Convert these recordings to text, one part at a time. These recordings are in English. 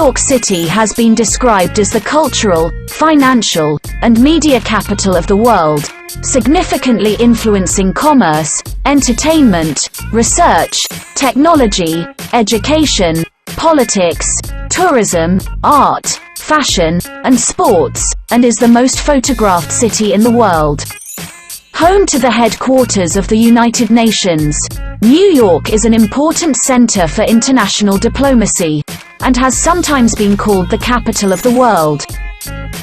York City has been described as the cultural, financial, and media capital of the world, significantly influencing commerce, entertainment, research, technology, education, politics, tourism, art, fashion, and sports, and is the most photographed city in the world. Home to the headquarters of the United Nations, New York is an important center for international diplomacy, and has sometimes been called the capital of the world.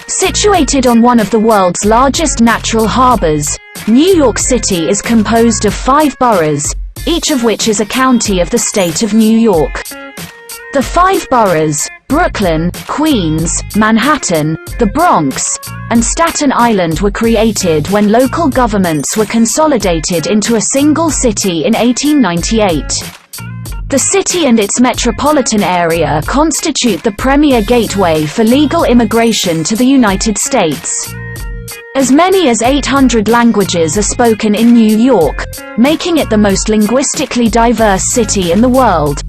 Situated on one of the world's largest natural harbors, New York City is composed of 5 boroughs, each of which is a county of the state of New York. The 5 boroughs, Brooklyn, Queens, Manhattan, the Bronx, and Staten Island, were created when local governments were consolidated into a single city in 1898. The city and its metropolitan area constitute the premier gateway for legal immigration to the United States. As many as 800 languages are spoken in New York, making it the most linguistically diverse city in the world.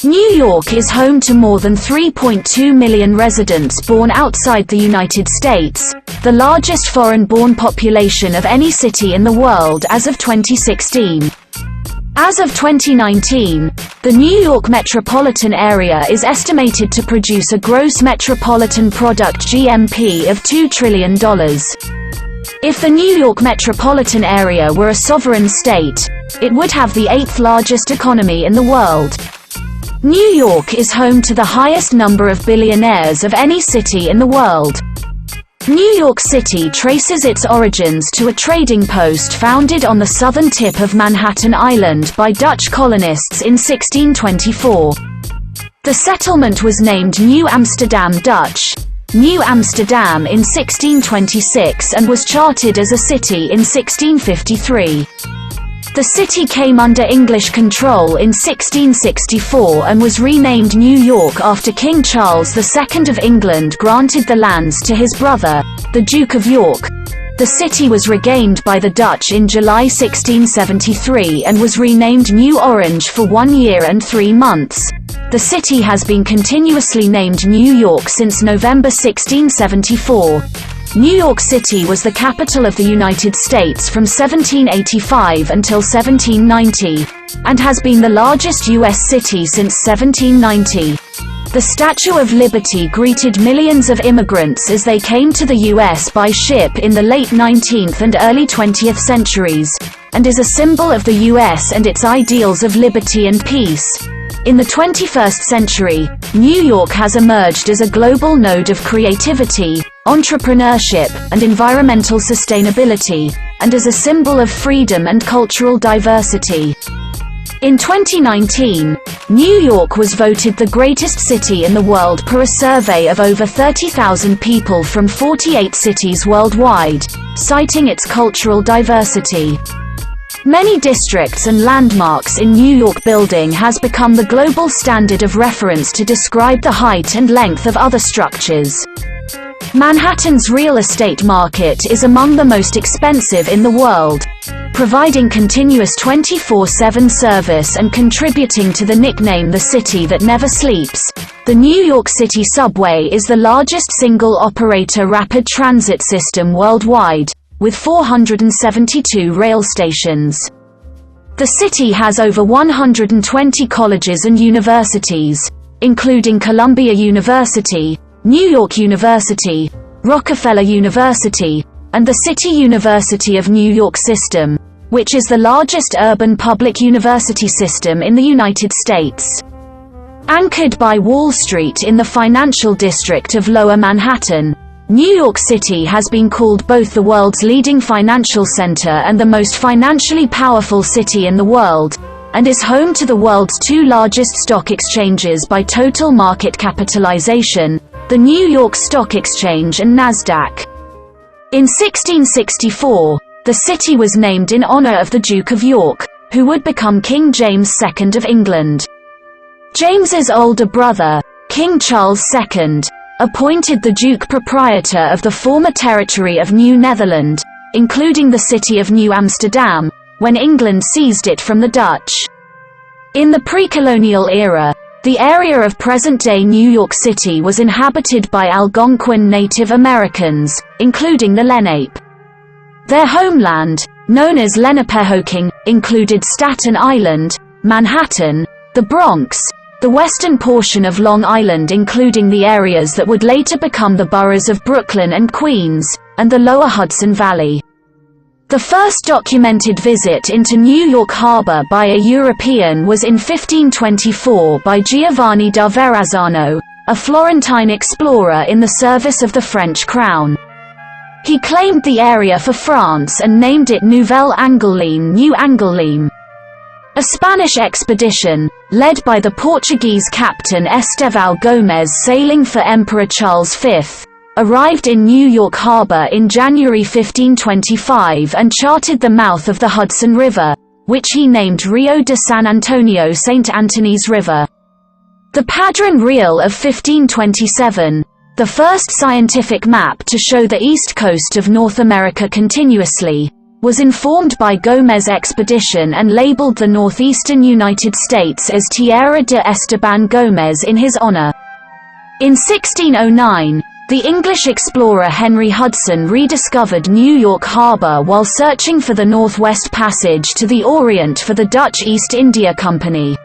New York is home to more than 3.2 million residents born outside the United States, the largest foreign-born population of any city in the world as of 2016. As of 2019, the New York metropolitan area is estimated to produce a gross metropolitan product (GMP) of $2 trillion. If the New York metropolitan area were a sovereign state, it would have the 8th largest economy in the world. New York is home to the highest number of billionaires of any city in the world. New York City traces its origins to a trading post founded on the southern tip of Manhattan Island by Dutch colonists in 1624. The settlement was named New Amsterdam Dutch, New Amsterdam in 1626, and was chartered as a city in 1653. The city came under English control in 1664 and was renamed New York after King Charles II of England granted the lands to his brother, the Duke of York. The city was regained by the Dutch in July 1673 and was renamed New Orange for 1 year and 3 months. The city has been continuously named New York since November 1674. New York City was the capital of the United States from 1785 until 1790, and has been the largest U.S. city since 1790. The Statue of Liberty greeted millions of immigrants as they came to the U.S. by ship in the late 19th and early 20th centuries, and is a symbol of the U.S. and its ideals of liberty and peace. In the 21st century, New York has emerged as a global node of creativity, entrepreneurship, and environmental sustainability, and as a symbol of freedom and cultural diversity. In 2019, New York was voted the greatest city in the world per a survey of over 30,000 people from 48 cities worldwide, citing its cultural diversity. Many districts and landmarks in New York building has become the global standard of reference to describe the height and length of other structures. Manhattan's real estate market is among the most expensive in the world, providing continuous 24/7 service and contributing to the nickname "the city that never sleeps." The New York City subway is the largest single-operator rapid transit system worldwide, with 472 rail stations. The city has over 120 colleges and universities, including Columbia University, New York University, Rockefeller University, and the City University of New York system, which is the largest urban public university system in the United States. Anchored by Wall Street in the financial district of Lower Manhattan, New York City has been called both the world's leading financial center and the most financially powerful city in the world, and is home to the world's 2 largest stock exchanges by total market capitalization, the New York Stock Exchange and Nasdaq. In 1664, the city was named in honor of the Duke of York, who would become King James II of England. James's older brother, King Charles II, appointed the Duke proprietor of the former territory of New Netherland, including the city of New Amsterdam, when England seized it from the Dutch. In the pre-colonial era, The area of present-day New York City was inhabited by Algonquin Native Americans, including the Lenape. Their homeland, known as Lenapehoking, included Staten Island, Manhattan, the Bronx, the western portion of Long Island including the areas that would later become the boroughs of Brooklyn and Queens, and the lower Hudson Valley. The first documented visit into New York Harbor by a European was in 1524 by Giovanni da Verrazzano, a Florentine explorer in the service of the French crown. He claimed the area for France and named it Nouvelle Angoulême, New Angoulême. A Spanish expedition, led by the Portuguese captain Estevão Gomes sailing for Emperor Charles V, arrived in New York Harbor in January 1525 and charted the mouth of the Hudson River, which he named Rio de San Antonio St. Anthony's River. The Padron Real of 1527, the first scientific map to show the east coast of North America continuously, was informed by Gomez' expedition and labeled the northeastern United States as Tierra de Esteban Gomez in his honor. In 1609, the English explorer Henry Hudson rediscovered New York Harbor while searching for the Northwest Passage to the Orient for the Dutch East India Company.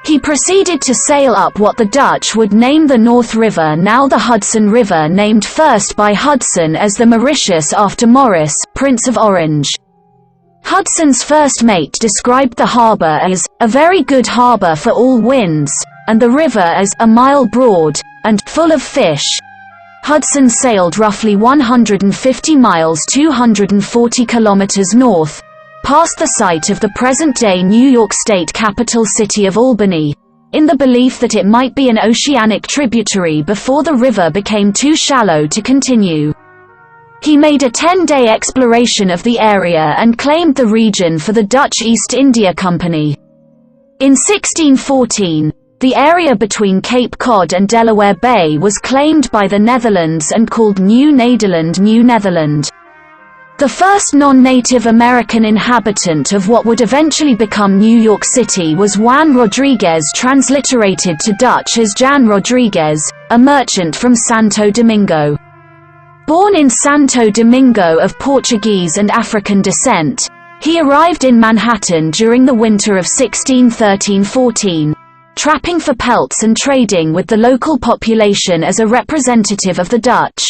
He proceeded to sail up what the Dutch would name the North River, now the Hudson River, named first by Hudson as the Mauritius after Maurice, Prince of Orange. Hudson's first mate described the harbor as a very good harbor for all winds, and the river as a mile broad and full of fish. Hudson sailed roughly 150 miles 240 kilometers north, past the site of the present-day New York State capital city of Albany, in the belief that it might be an oceanic tributary before the river became too shallow to continue. He made a 10-day exploration of the area and claimed the region for the Dutch East India Company. In 1614, the area between Cape Cod and Delaware Bay was claimed by the Netherlands and called New Nederland, New Netherland. The first non-Native American inhabitant of what would eventually become New York City was Juan Rodriguez, transliterated to Dutch as Jan Rodriguez, a merchant from Santo Domingo. Born in Santo Domingo of Portuguese and African descent, he arrived in Manhattan during the winter of 1613-14, trapping for pelts and trading with the local population as a representative of the Dutch.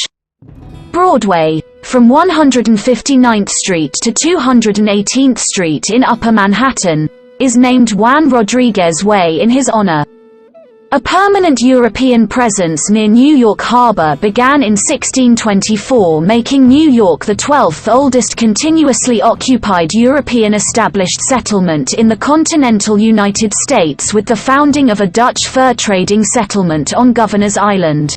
Broadway, from 159th Street to 218th Street in Upper Manhattan, is named Juan Rodriguez Way in his honor. A permanent European presence near New York Harbor began in 1624, making New York the 12th oldest continuously occupied European established settlement in the continental United States, with the founding of a Dutch fur trading settlement on Governor's Island.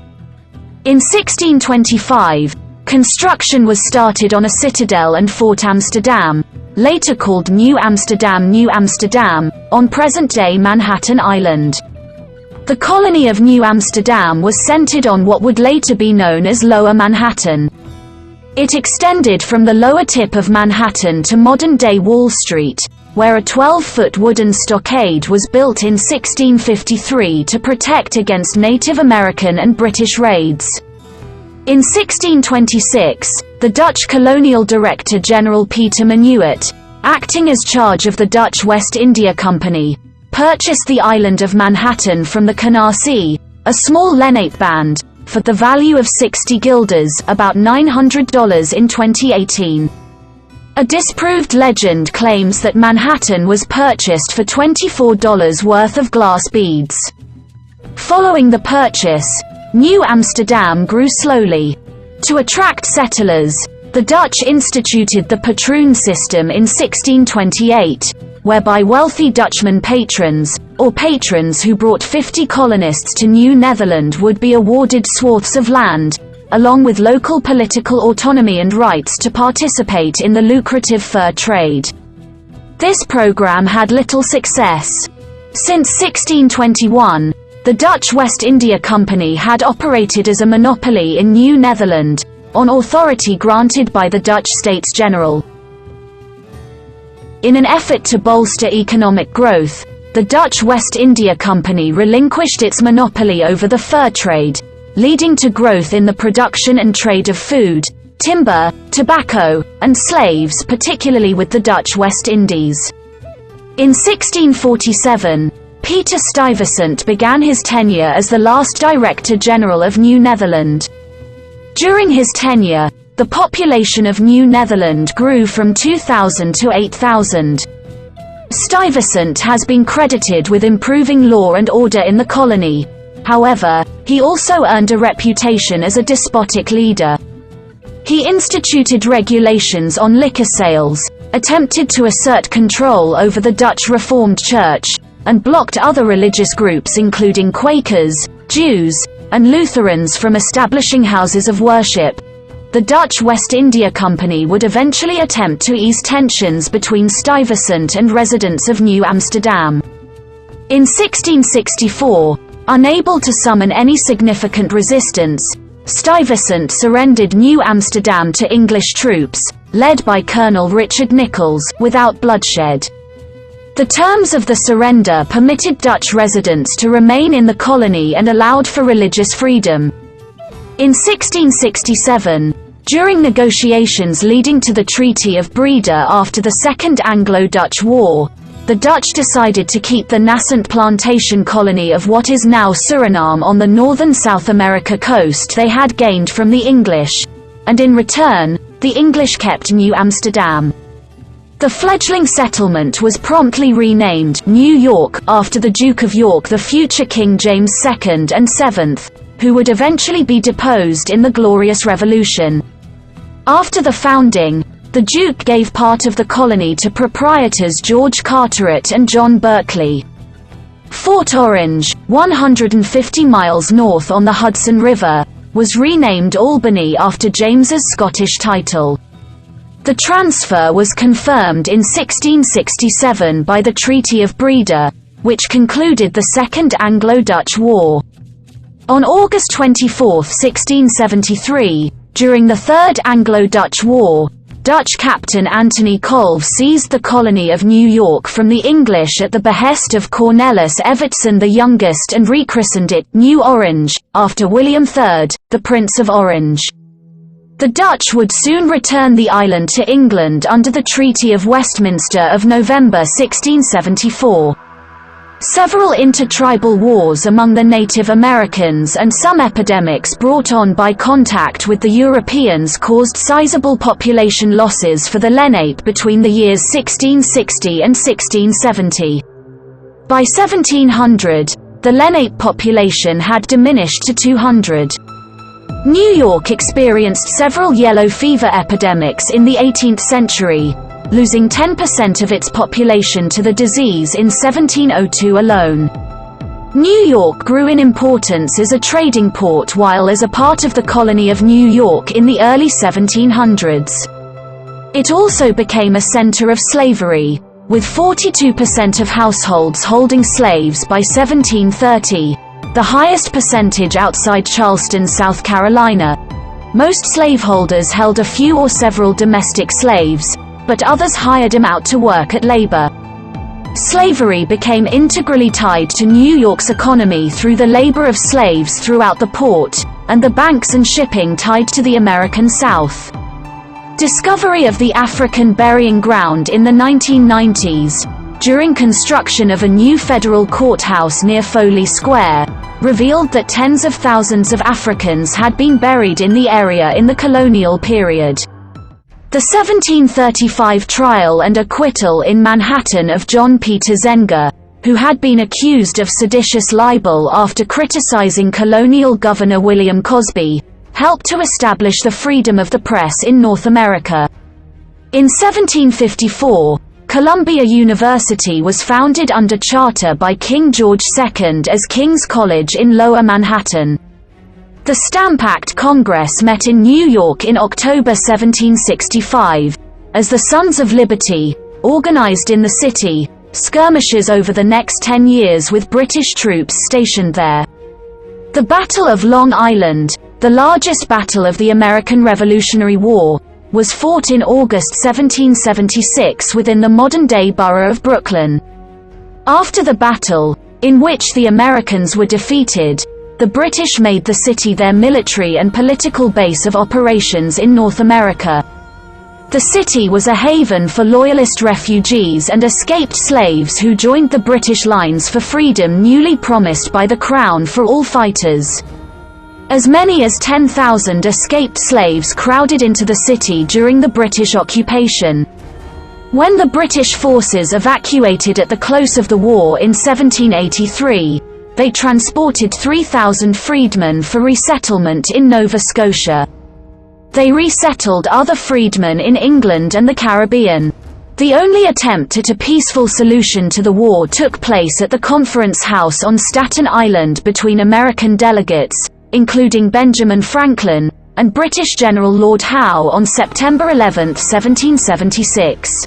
In 1625, construction was started on a citadel and Fort Amsterdam, later called New Amsterdam, on present-day Manhattan Island. The colony of New Amsterdam was centered on what would later be known as Lower Manhattan. It extended from the lower tip of Manhattan to modern-day Wall Street, where a 12-foot wooden stockade was built in 1653 to protect against Native American and British raids. In 1626, the Dutch colonial director General Peter Minuit, acting as charge of the Dutch West India Company, purchased the island of Manhattan from the Canarsie, a small Lenape band, for the value of 60 guilders, about $900 in 2018. A disproved legend claims that Manhattan was purchased for $24 worth of glass beads. Following the purchase, New Amsterdam grew slowly. To attract settlers, the Dutch instituted the patroon system in 1628, whereby wealthy Dutchman patrons, or patrons who brought 50 colonists to New Netherland, would be awarded swaths of land, along with local political autonomy and rights to participate in the lucrative fur trade. This program had little success. Since 1621, the Dutch West India Company had operated as a monopoly in New Netherland, on authority granted by the Dutch States General. In an effort to bolster economic growth, the Dutch West India Company relinquished its monopoly over the fur trade, leading to growth in the production and trade of food, timber, tobacco, and slaves, particularly with the Dutch West Indies. In 1647, Peter Stuyvesant began his tenure as the last Director General of New Netherland. During his tenure, the population of New Netherland grew from 2,000 to 8,000. Stuyvesant has been credited with improving law and order in the colony. However, he also earned a reputation as a despotic leader. He instituted regulations on liquor sales, attempted to assert control over the Dutch Reformed Church, and blocked other religious groups including Quakers, Jews, and Lutherans from establishing houses of worship. The Dutch West India Company would eventually attempt to ease tensions between Stuyvesant and residents of New Amsterdam. In 1664, unable to summon any significant resistance, Stuyvesant surrendered New Amsterdam to English troops, led by Colonel Richard Nichols, without bloodshed. The terms of the surrender permitted Dutch residents to remain in the colony and allowed for religious freedom. In 1667, during negotiations leading to the Treaty of Breda after the Second Anglo-Dutch War, the Dutch decided to keep the nascent plantation colony of what is now Suriname on the northern South America coast they had gained from the English, and in return, the English kept New Amsterdam. The fledgling settlement was promptly renamed New York after the Duke of York, the future King James II and VII, who would eventually be deposed in the Glorious Revolution. After the founding, the Duke gave part of the colony to proprietors George Carteret and John Berkeley. Fort Orange, 150 miles north on the Hudson River, was renamed Albany after James's Scottish title. The transfer was confirmed in 1667 by the Treaty of Breda, which concluded the Second Anglo-Dutch War. On August 24, 1673, during the Third Anglo-Dutch War, Dutch captain Anthony Colve seized the colony of New York from the English at the behest of Cornelis Evertsen the Youngest and rechristened it New Orange, after William III, the Prince of Orange. The Dutch would soon return the island to England under the Treaty of Westminster of November 1674. Several intertribal wars among the Native Americans and some epidemics brought on by contact with the Europeans caused sizable population losses for the Lenape between the years 1660 and 1670. By 1700, the Lenape population had diminished to 200. New York experienced several yellow fever epidemics in the 18th century, losing 10% of its population to the disease in 1702 alone. New York grew in importance as a trading port while as a part of the colony of New York in the early 1700s. It also became a center of slavery, with 42% of households holding slaves by 1730, the highest percentage outside Charleston, South Carolina. Most slaveholders held a few or several domestic slaves, but others hired them out to work at labor. Slavery became integrally tied to New York's economy through the labor of slaves throughout the port, and the banks and shipping tied to the American South. Discovery of the African burying ground in the 1990s, during construction of a new federal courthouse near Foley Square, revealed that tens of thousands of Africans had been buried in the area in the colonial period. The 1735 trial and acquittal in Manhattan of John Peter Zenger, who had been accused of seditious libel after criticizing colonial Governor William Cosby, helped to establish the freedom of the press in North America. In 1754, Columbia University was founded under charter by King George II as King's College in Lower Manhattan. The Stamp Act Congress met in New York in October 1765, as the Sons of Liberty, organized in the city, skirmishes over the next 10 years with British troops stationed there. The Battle of Long Island, the largest battle of the American Revolutionary War, was fought in August 1776 within the modern-day borough of Brooklyn. After the battle, in which the Americans were defeated, the British made the city their military and political base of operations in North America. The city was a haven for Loyalist refugees and escaped slaves who joined the British lines for freedom newly promised by the Crown for all fighters. As many as 10,000 escaped slaves crowded into the city during the British occupation. When the British forces evacuated at the close of the war in 1783, they transported 3,000 freedmen for resettlement in Nova Scotia. They resettled other freedmen in England and the Caribbean. The only attempt at a peaceful solution to the war took place at the Conference House on Staten Island between American delegates, including Benjamin Franklin, and British General Lord Howe on September 11, 1776.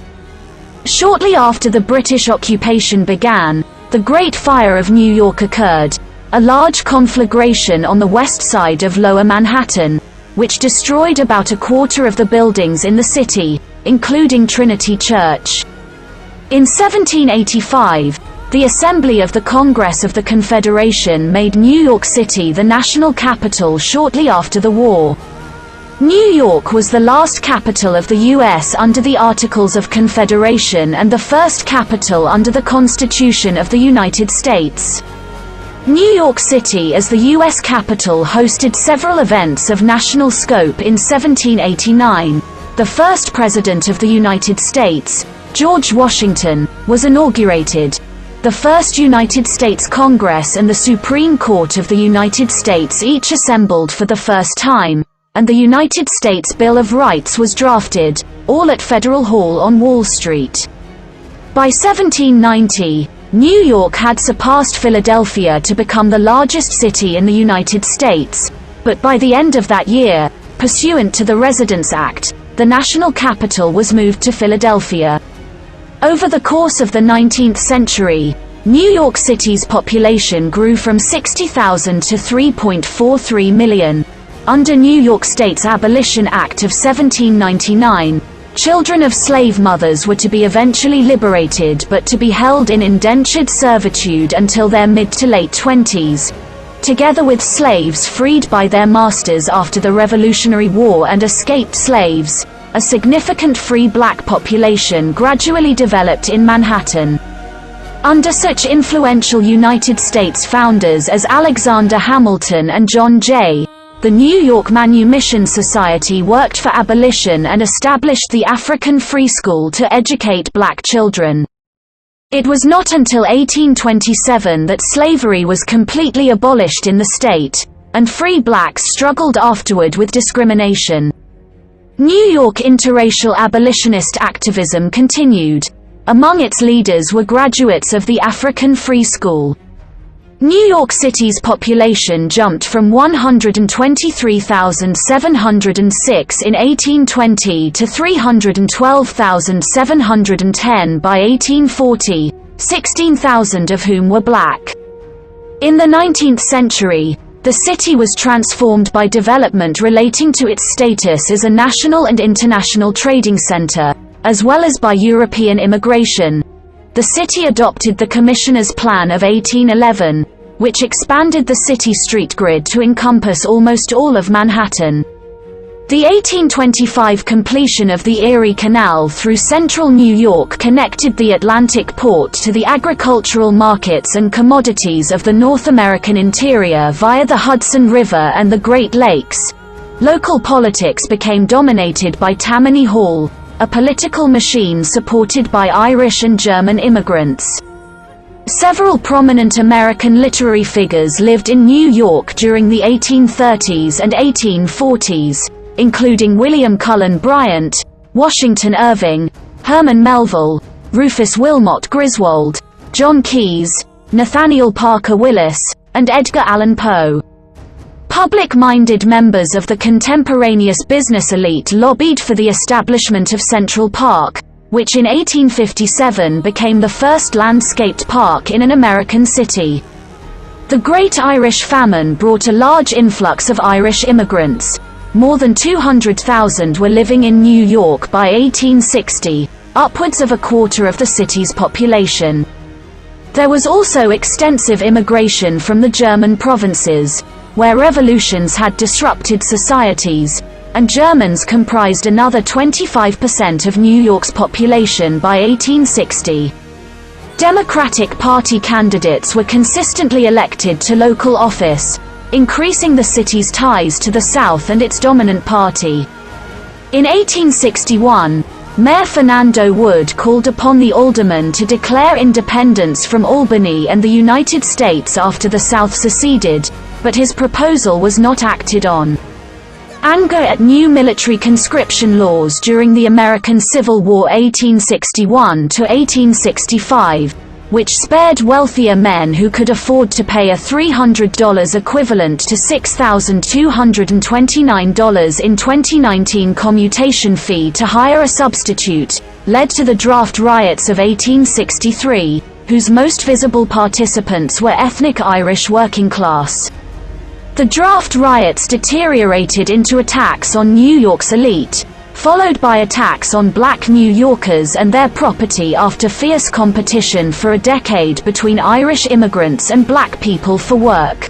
Shortly after the British occupation began, the Great Fire of New York occurred, a large conflagration on the west side of Lower Manhattan, which destroyed about a quarter of the buildings in the city, including Trinity Church. In 1785, the Assembly of the Congress of the Confederation made New York City the national capital shortly after the war. New York was the last capital of the U.S. under the Articles of Confederation and the first capital under the Constitution of the United States. New York City as the U.S. capital hosted several events of national scope. In 1789, the first President of the United States, George Washington, was inaugurated. The first United States Congress and the Supreme Court of the United States each assembled for the first time, and the United States Bill of Rights was drafted, all at Federal Hall on Wall Street. By 1790, New York had surpassed Philadelphia to become the largest city in the United States, but by the end of that year, pursuant to the Residence Act, the national capital was moved to Philadelphia. Over the course of the 19th century, New York City's population grew from 60,000 to 3.43 million. Under New York State's Abolition Act of 1799, children of slave mothers were to be eventually liberated but to be held in indentured servitude until their mid to late 20s, together with slaves freed by their masters after the Revolutionary War and escaped slaves. A significant free black population gradually developed in Manhattan. Under such influential United States founders as Alexander Hamilton and John Jay, the New York Manumission Society worked for abolition and established the African Free School to educate black children. It was not until 1827 that slavery was completely abolished in the state, and free blacks struggled afterward with discrimination. New York interracial abolitionist activism continued. Among its leaders were graduates of the African Free School. New York City's population jumped from 123,706 in 1820 to 312,710 by 1840, 16,000 of whom were black. In the 19th century, the city was transformed by development relating to its status as a national and international trading center, as well as by European immigration. The city adopted the Commissioner's Plan of 1811, which expanded the city street grid to encompass almost all of Manhattan. The 1825 completion of the Erie Canal through central New York connected the Atlantic port to the agricultural markets and commodities of the North American interior via the Hudson River and the Great Lakes. Local politics became dominated by Tammany Hall, a political machine supported by Irish and German immigrants. Several prominent American literary figures lived in New York during the 1830s and 1840s, including William Cullen Bryant, Washington Irving, Herman Melville, Rufus Wilmot Griswold, John Keyes, Nathaniel Parker Willis, and Edgar Allan Poe. Public-minded members of the contemporaneous business elite lobbied for the establishment of Central Park, which in 1857 became the first landscaped park in an American city. The Great Irish Famine brought a large influx of Irish immigrants. More than 200,000 were living in New York by 1860, upwards of a quarter of the city's population. There was also extensive immigration from the German provinces, where revolutions had disrupted societies, and Germans comprised another 25% of New York's population by 1860. Democratic Party candidates were consistently elected to local office, increasing the city's ties to the South and its dominant party. In 1861, Mayor Fernando Wood called upon the aldermen to declare independence from Albany and the United States after the South seceded, but his proposal was not acted on. Anger at new military conscription laws during the American Civil War 1861 to 1865, which spared wealthier men who could afford to pay a $300 equivalent to $6,229 in 2019 commutation fee to hire a substitute, led to the draft riots of 1863, whose most visible participants were ethnic Irish working class. The draft riots deteriorated into attacks on New York's elite, followed by attacks on black New Yorkers and their property after fierce competition for a decade between Irish immigrants and black people for work.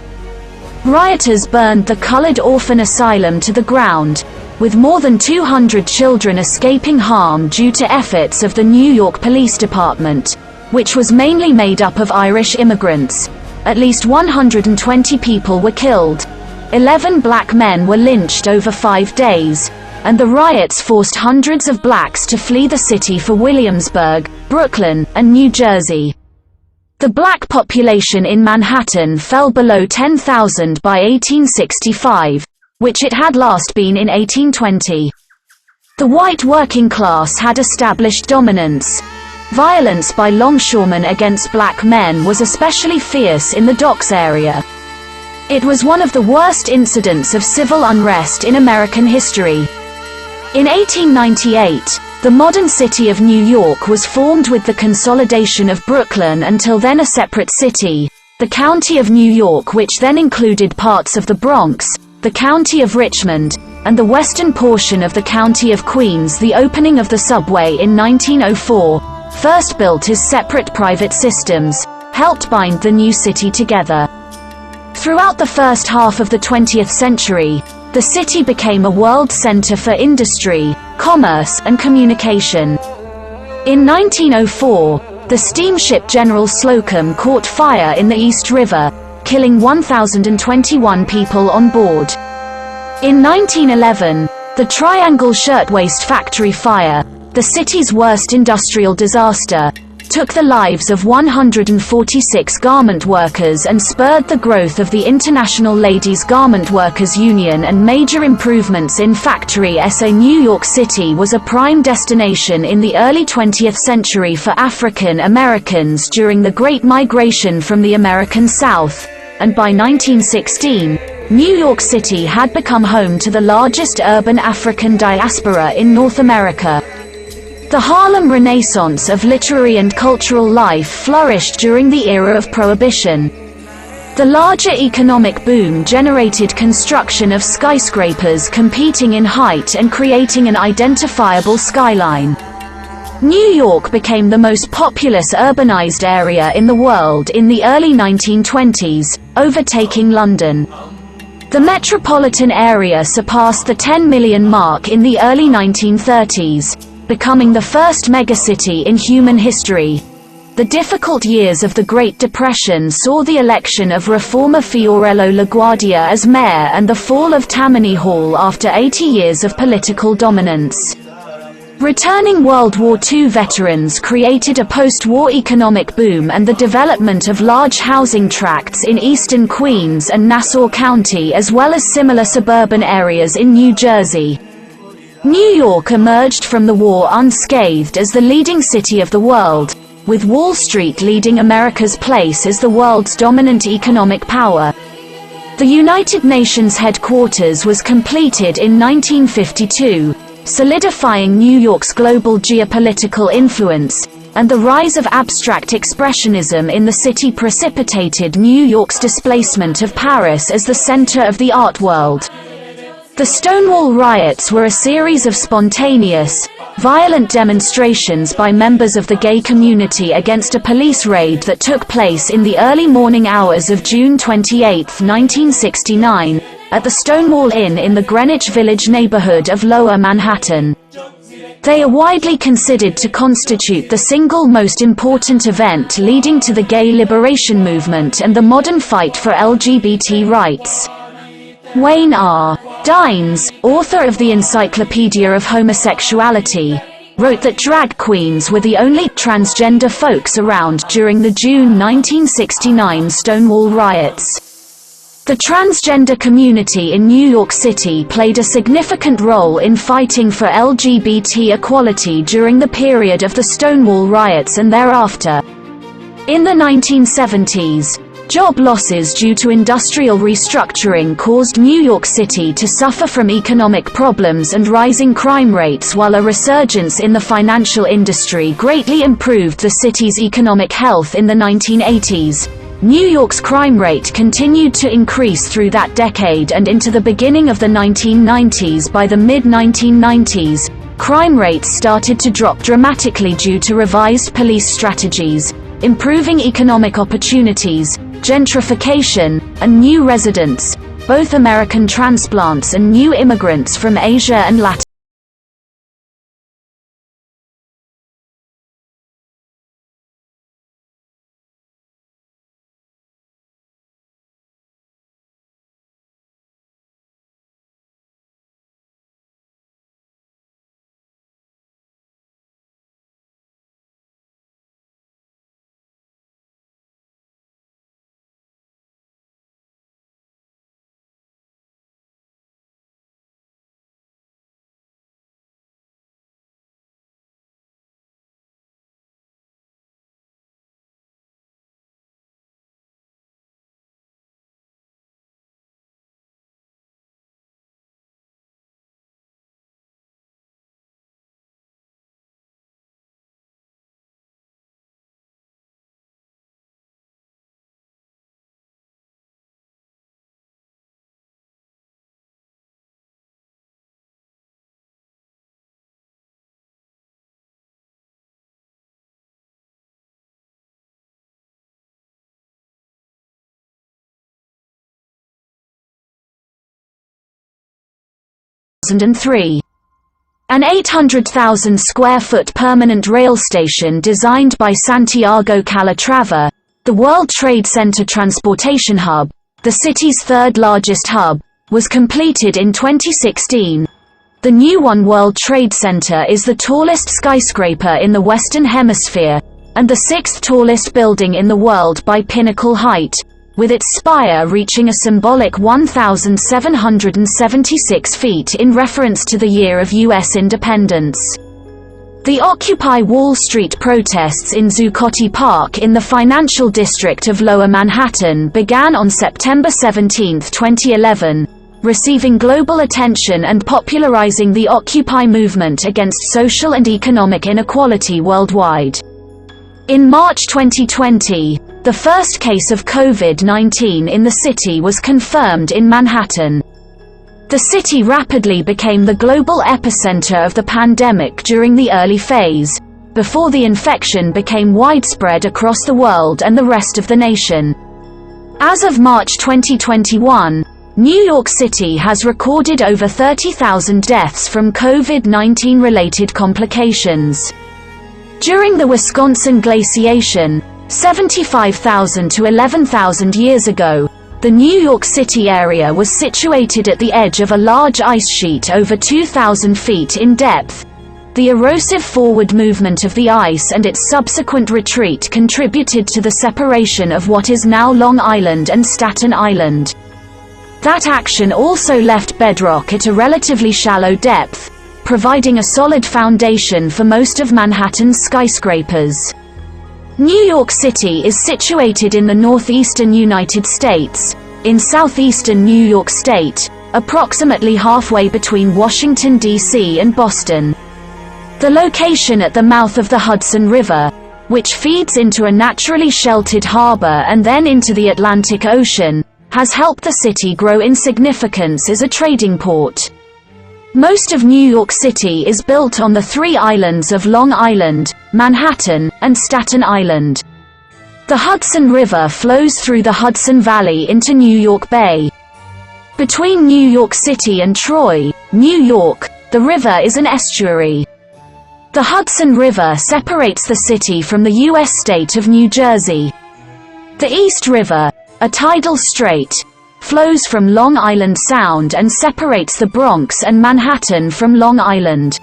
Rioters burned the colored orphan asylum to the ground, with more than 200 children escaping harm due to efforts of the New York Police Department, which was mainly made up of Irish immigrants. At least 120 people were killed. 11 black men were lynched over 5 days, and the riots forced hundreds of blacks to flee the city for Williamsburg, Brooklyn, and New Jersey. The black population in Manhattan fell below 10,000 by 1865, which it had last been in 1820. The white working class had established dominance. Violence by longshoremen against black men was especially fierce in the docks area. It was one of the worst incidents of civil unrest in American history. In 1898, the modern city of New York was formed with the consolidation of Brooklyn, until then a separate city, the County of New York, which then included parts of the Bronx, the County of Richmond, and the western portion of the County of Queens. The opening of the subway in 1904, first built as separate private systems, helped bind the new city together. Throughout the first half of the 20th century, the city became a world center for industry, commerce, and communication. In 1904, the steamship General Slocum caught fire in the East River, killing 1,021 people on board. In 1911, the Triangle Shirtwaist Factory fire, the city's worst industrial disaster, took the lives of 146 garment workers and spurred the growth of the International Ladies Garment Workers Union and major improvements in factory SA. New York City was a prime destination in the early 20th century for African Americans during the Great Migration from the American South, and by 1916, New York City had become home to the largest urban African diaspora in North America. The Harlem Renaissance of literary and cultural life flourished during the era of Prohibition. The larger economic boom generated construction of skyscrapers competing in height and creating an identifiable skyline. New York became the most populous urbanized area in the world in the early 1920s, overtaking London. The metropolitan area surpassed the 10 million mark in the early 1930s, becoming the first megacity in human history. The difficult years of the Great Depression saw the election of reformer Fiorello LaGuardia as mayor and the fall of Tammany Hall after 80 years of political dominance. Returning World War II veterans created a post-war economic boom and the development of large housing tracts in eastern Queens and Nassau County, as well as similar suburban areas in New Jersey. New York emerged from the war unscathed as the leading city of the world, with Wall Street leading America's place as the world's dominant economic power. The United Nations headquarters was completed in 1952, solidifying New York's global geopolitical influence, and the rise of abstract expressionism in the city precipitated New York's displacement of Paris as the center of the art world. The Stonewall riots were a series of spontaneous, Violent demonstrations by members of the gay community against a police raid that took place in the early morning hours of June 28, 1969, at the Stonewall Inn in the Greenwich Village neighborhood of Lower Manhattan. They are widely considered to constitute the single most important event leading to the gay liberation movement and the modern fight for LGBT rights. Wayne R. Dines, author of the Encyclopedia of Homosexuality, wrote that drag queens were the only transgender folks around during the June 1969 Stonewall riots. The transgender community in New York City played a significant role in fighting for LGBT equality during the period of the Stonewall riots and thereafter. In the 1970s, job losses due to industrial restructuring caused New York City to suffer from economic problems and rising crime rates, while a resurgence in the financial industry greatly improved the city's economic health in the 1980s. New York's crime rate continued to increase through that decade and into the beginning of the 1990s. By the mid-1990s, crime rates started to drop dramatically due to revised police strategies, improving economic opportunities, gentrification, and new residents, both American transplants and new immigrants from Asia and Latin and 2003. An 800,000 square foot permanent rail station designed by Santiago Calatrava, the World Trade Center transportation hub, the city's third largest hub, was completed in 2016. The new One World Trade Center is the tallest skyscraper in the Western Hemisphere, and the sixth tallest building in the world by pinnacle height, with its spire reaching a symbolic 1,776 feet in reference to the year of U.S. independence. The Occupy Wall Street protests in Zuccotti Park in the financial district of Lower Manhattan began on September 17, 2011, receiving global attention and popularizing the Occupy movement against social and economic inequality worldwide. In March 2020, the first case of COVID-19 in the city was confirmed in Manhattan. The city rapidly became the global epicenter of the pandemic during the early phase, before the infection became widespread across the world and the rest of the nation. As of March 2021, New York City has recorded over 30,000 deaths from COVID-19 related complications. During the Wisconsin glaciation, 75,000 to 11,000 years ago, the New York City area was situated at the edge of a large ice sheet over 2,000 feet in depth. The erosive forward movement of the ice and its subsequent retreat contributed to the separation of what is now Long Island and Staten Island. That action also left bedrock at a relatively shallow depth, providing a solid foundation for most of Manhattan's skyscrapers. New York City is situated in the northeastern United States, in southeastern New York State, approximately halfway between Washington, D.C. and Boston. The location at the mouth of the Hudson River, which feeds into a naturally sheltered harbor and then into the Atlantic Ocean, has helped the city grow in significance as a trading port. Most of New York City is built on the three islands of Long Island, Manhattan, and Staten Island. The Hudson River flows through the Hudson Valley into New York Bay. Between New York City and Troy, New York, the river is an estuary. The Hudson River separates the city from the U.S. state of New Jersey. The East River, a tidal strait, flows from Long Island Sound and separates the Bronx and Manhattan from Long Island.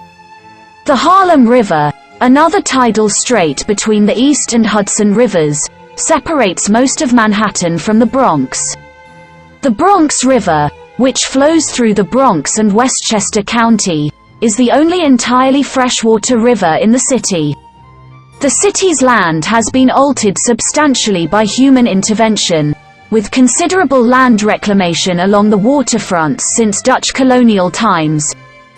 The Harlem River, another tidal strait between the East and Hudson Rivers, separates most of Manhattan from the Bronx. The Bronx River, which flows through the Bronx and Westchester County, is the only entirely freshwater river in the city. The city's land has been altered substantially by human intervention, with considerable land reclamation along the waterfronts since Dutch colonial times.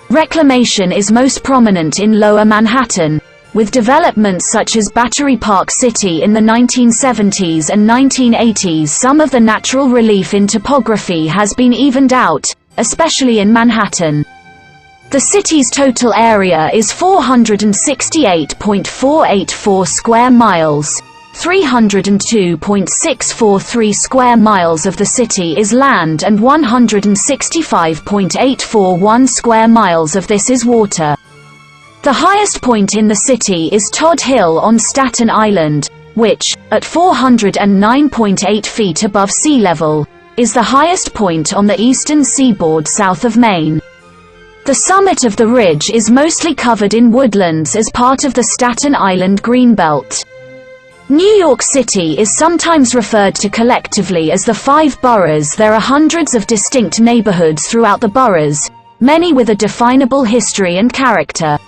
Reclamation is most prominent in Lower Manhattan, with developments such as Battery Park City in the 1970s and 1980s. Some of the natural relief in topography has been evened out, especially in Manhattan. The city's total area is 468.484 square miles. 302.643 square miles of the city is land and 165.841 square miles of this is water. The highest point in the city is Todd Hill on Staten Island, which, at 409.8 feet above sea level, is the highest point on the eastern seaboard south of Maine. The summit of the ridge is mostly covered in woodlands as part of the Staten Island Greenbelt. New York City is sometimes referred to collectively as the Five Boroughs. There are hundreds of distinct neighborhoods throughout the boroughs, many with a definable history and character.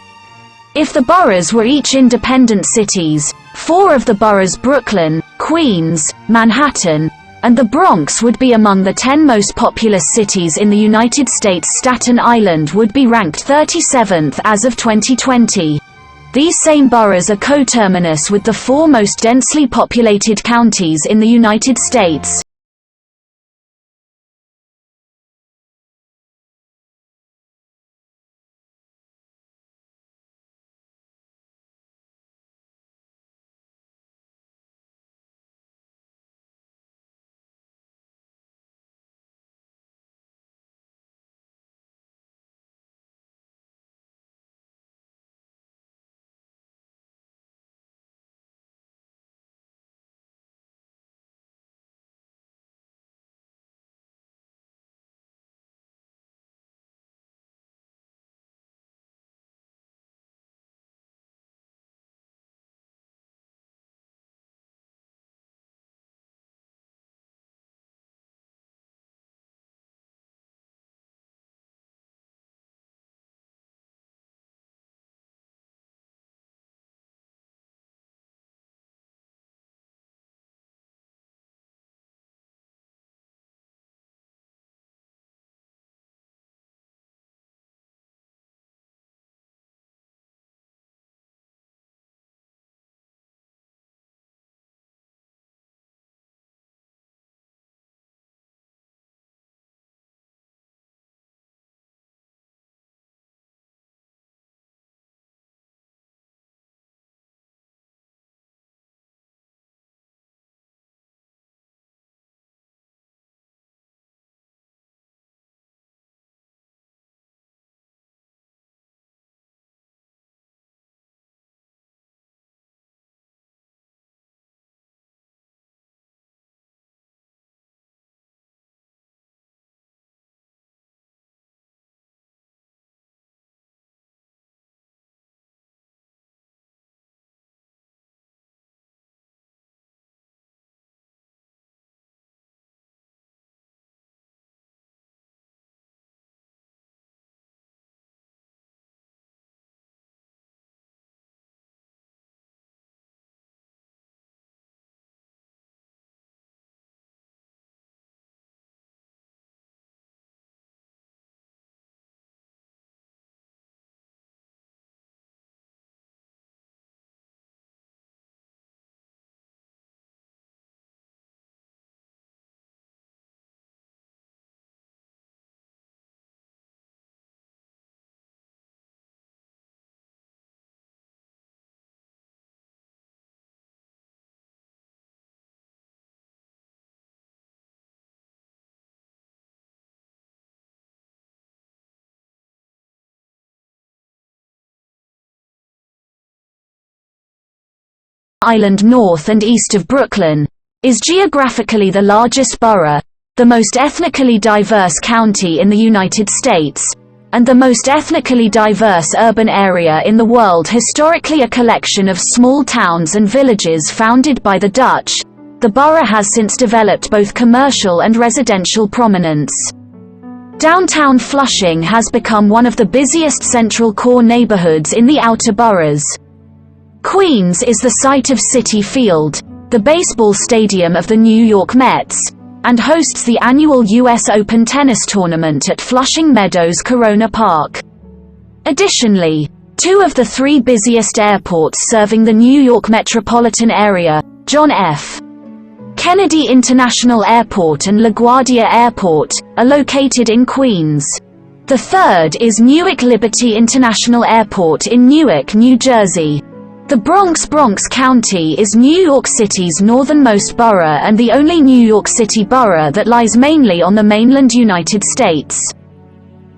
If the boroughs were each independent cities, four of the boroughs, Brooklyn, Queens, Manhattan, and the Bronx, would be among the 10 most populous cities in the United States. Staten Island would be ranked 37th as of 2020. These same boroughs are coterminous with the four most densely populated counties in the United States. Island north and east of Brooklyn, is geographically the largest borough, the most ethnically diverse county in the United States, and the most ethnically diverse urban area in the world. Historically a collection of small towns and villages founded by the Dutch, the borough has since developed both commercial and residential prominence. Downtown Flushing has become one of the busiest central core neighborhoods in the outer boroughs. Queens is the site of Citi Field, the baseball stadium of the New York Mets, and hosts the annual U.S. Open tennis tournament at Flushing Meadows Corona Park. Additionally, two of the three busiest airports serving the New York metropolitan area, John F. Kennedy International Airport and LaGuardia Airport, are located in Queens. The third is Newark Liberty International Airport in Newark, New Jersey. The Bronx County is New York City's northernmost borough and the only New York City borough that lies mainly on the mainland United States.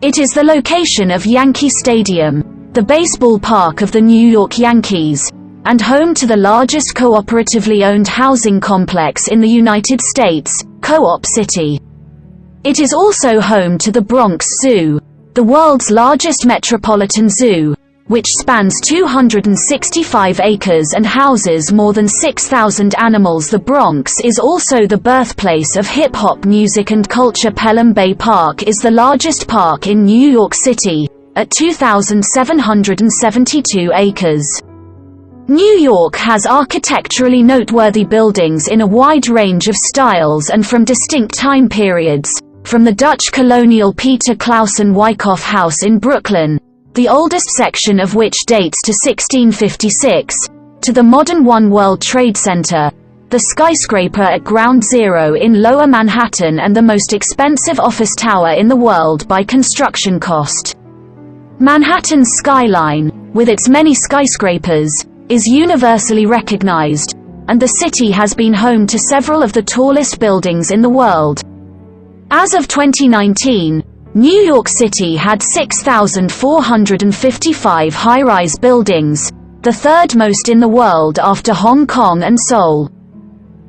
It is the location of Yankee Stadium, the baseball park of the New York Yankees, and home to the largest cooperatively owned housing complex in the United States, Co-op City. It is also home to the Bronx Zoo, the world's largest metropolitan zoo, which spans 265 acres and houses more than 6,000 animals. The Bronx is also the birthplace of hip-hop music and culture. Pelham Bay Park is the largest park in New York City, at 2,772 acres. New York has architecturally noteworthy buildings in a wide range of styles and from distinct time periods, from the Dutch colonial Peter Clausen Wyckoff House in Brooklyn, the oldest section of which dates to 1656, to the modern One World Trade Center, the skyscraper at Ground Zero in Lower Manhattan, and the most expensive office tower in the world by construction cost. Manhattan's skyline, with its many skyscrapers, is universally recognized, and the city has been home to several of the tallest buildings in the world. As of 2019, New York City had 6,455 high-rise buildings, the third most in the world after Hong Kong and Seoul.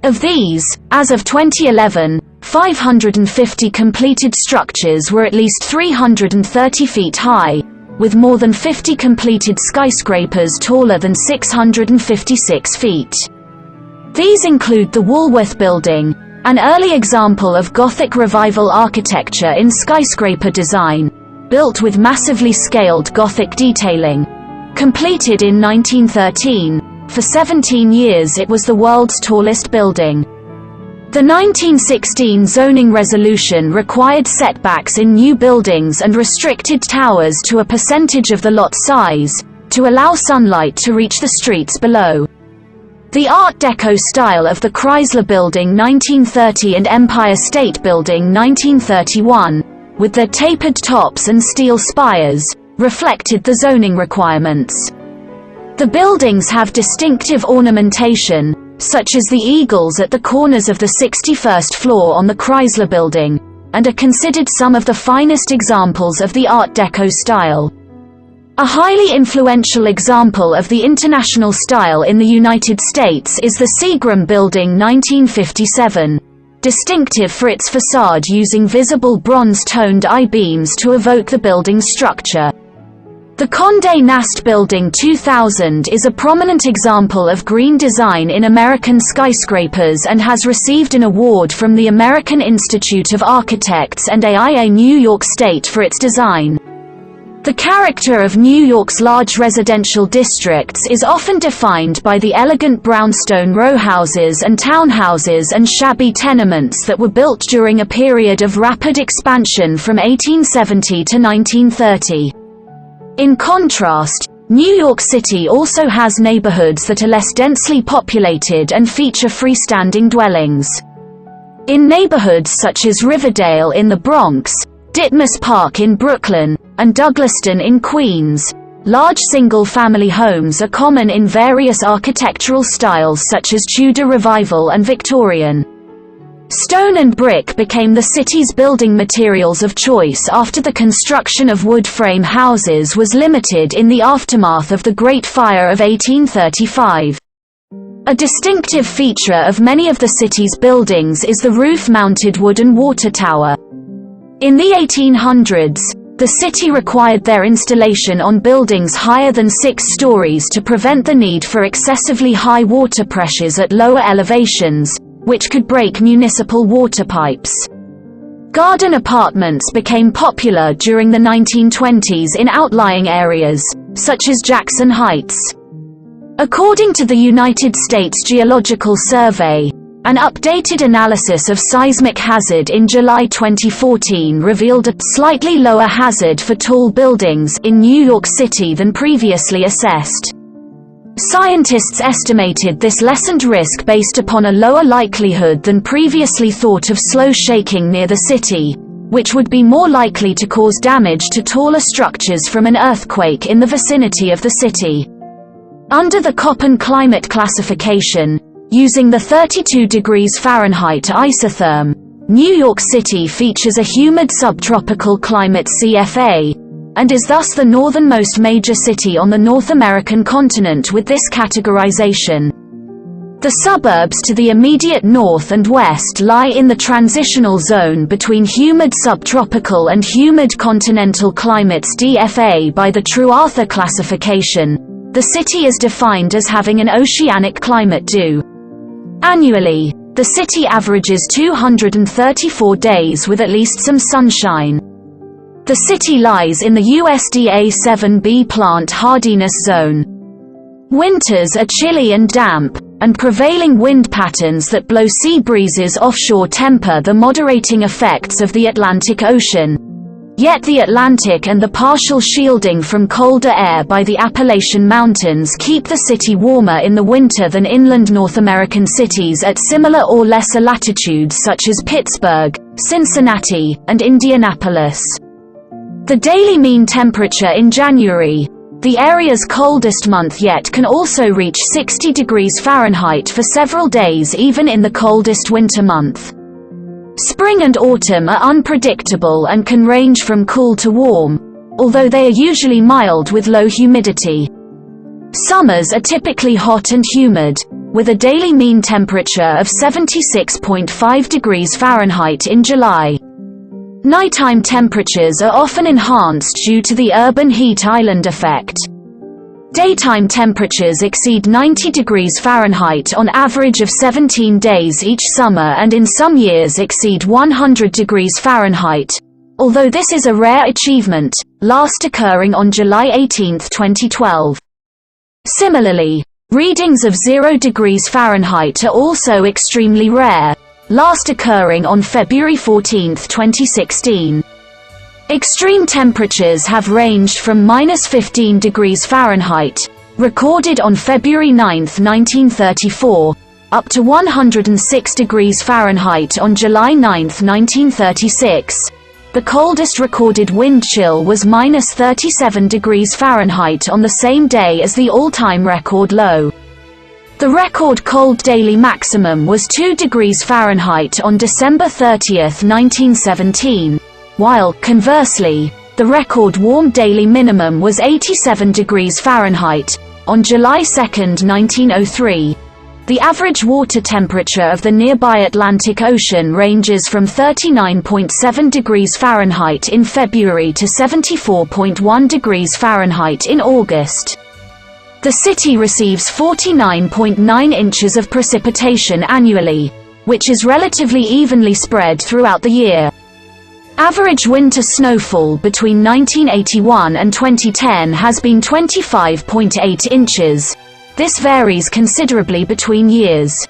Of these, as of 2011, 550 completed structures were at least 330 feet high, with more than 50 completed skyscrapers taller than 656 feet. These include the Woolworth Building, an early example of Gothic Revival architecture in skyscraper design, built with massively scaled Gothic detailing. Completed in 1913, for 17 years it was the world's tallest building. The 1916 zoning resolution required setbacks in new buildings and restricted towers to a percentage of the lot size, to allow sunlight to reach the streets below. The Art Deco style of the Chrysler Building 1930 and Empire State Building 1931, with their tapered tops and steel spires, reflected the zoning requirements. The buildings have distinctive ornamentation, such as the eagles at the corners of the 61st floor on the Chrysler Building, and are considered some of the finest examples of the Art Deco style. A highly influential example of the international style in the United States is the Seagram Building 1957, distinctive for its facade using visible bronze-toned I-beams to evoke the building's structure. The Condé Nast Building 2000 is a prominent example of green design in American skyscrapers and has received an award from the American Institute of Architects and AIA New York State for its design. The character of New York's large residential districts is often defined by the elegant brownstone row houses and townhouses and shabby tenements that were built during a period of rapid expansion from 1870 to 1930. In contrast, New York City also has neighborhoods that are less densely populated and feature freestanding dwellings. In neighborhoods such as Riverdale in the Bronx, Ditmas Park in Brooklyn, and Douglaston in Queens, large single-family homes are common in various architectural styles such as Tudor Revival and Victorian. Stone and brick became the city's building materials of choice after the construction of wood frame houses was limited in the aftermath of the Great Fire of 1835. A distinctive feature of many of the city's buildings is the roof-mounted wooden water tower. In the 1800s, the city required their installation on buildings higher than 6 stories to prevent the need for excessively high water pressures at lower elevations, which could break municipal water pipes. Garden apartments became popular during the 1920s in outlying areas, such as Jackson Heights. According to the United States Geological Survey, an updated analysis of seismic hazard in July 2014 revealed a slightly lower hazard for tall buildings in New York City than previously assessed. Scientists estimated this lessened risk based upon a lower likelihood than previously thought of slow shaking near the city, which would be more likely to cause damage to taller structures from an earthquake in the vicinity of the city. Under the Köppen climate classification, using the 32 degrees Fahrenheit isotherm, New York City features a humid subtropical climate CFA, and is thus the northernmost major city on the North American continent with this categorization. The suburbs to the immediate north and west lie in the transitional zone between humid subtropical and humid continental climates DFA by the True-Arthur classification. The city is defined as having an oceanic climate due. Annually, the city averages 234 days with at least some sunshine. The city lies in the USDA 7B plant hardiness zone. Winters are chilly and damp, and prevailing wind patterns that blow sea breezes offshore temper the moderating effects of the Atlantic Ocean. Yet the Atlantic and the partial shielding from colder air by the Appalachian Mountains keep the city warmer in the winter than inland North American cities at similar or lesser latitudes such as Pittsburgh, Cincinnati, and Indianapolis. The daily mean temperature in January, the area's coldest month yet, can also reach 60 degrees Fahrenheit for several days even in the coldest winter month. Spring and autumn are unpredictable and can range from cool to warm, although they are usually mild with low humidity. Summers are typically hot and humid, with a daily mean temperature of 76.5 degrees Fahrenheit in July. Nighttime temperatures are often enhanced due to the urban heat island effect. Daytime temperatures exceed 90 degrees Fahrenheit on average of 17 days each summer, and in some years exceed 100 degrees Fahrenheit, although this is a rare achievement, last occurring on July 18, 2012. Similarly, readings of 0 degrees Fahrenheit are also extremely rare, last occurring on February 14, 2016. Extreme temperatures have ranged from -15 degrees Fahrenheit, recorded on February 9, 1934, up to 106 degrees Fahrenheit on July 9, 1936. The coldest recorded wind chill was -37 degrees Fahrenheit on the same day as the all-time record low. The record cold daily maximum was 2 degrees Fahrenheit on December 30, 1917. While, conversely, the record warm daily minimum was 87 degrees Fahrenheit, on July 2, 1903. The average water temperature of the nearby Atlantic Ocean ranges from 39.7 degrees Fahrenheit in February to 74.1 degrees Fahrenheit in August. The city receives 49.9 inches of precipitation annually, which is relatively evenly spread throughout the year. Average winter snowfall between 1981 and 2010 has been 25.8 inches. This varies considerably between years.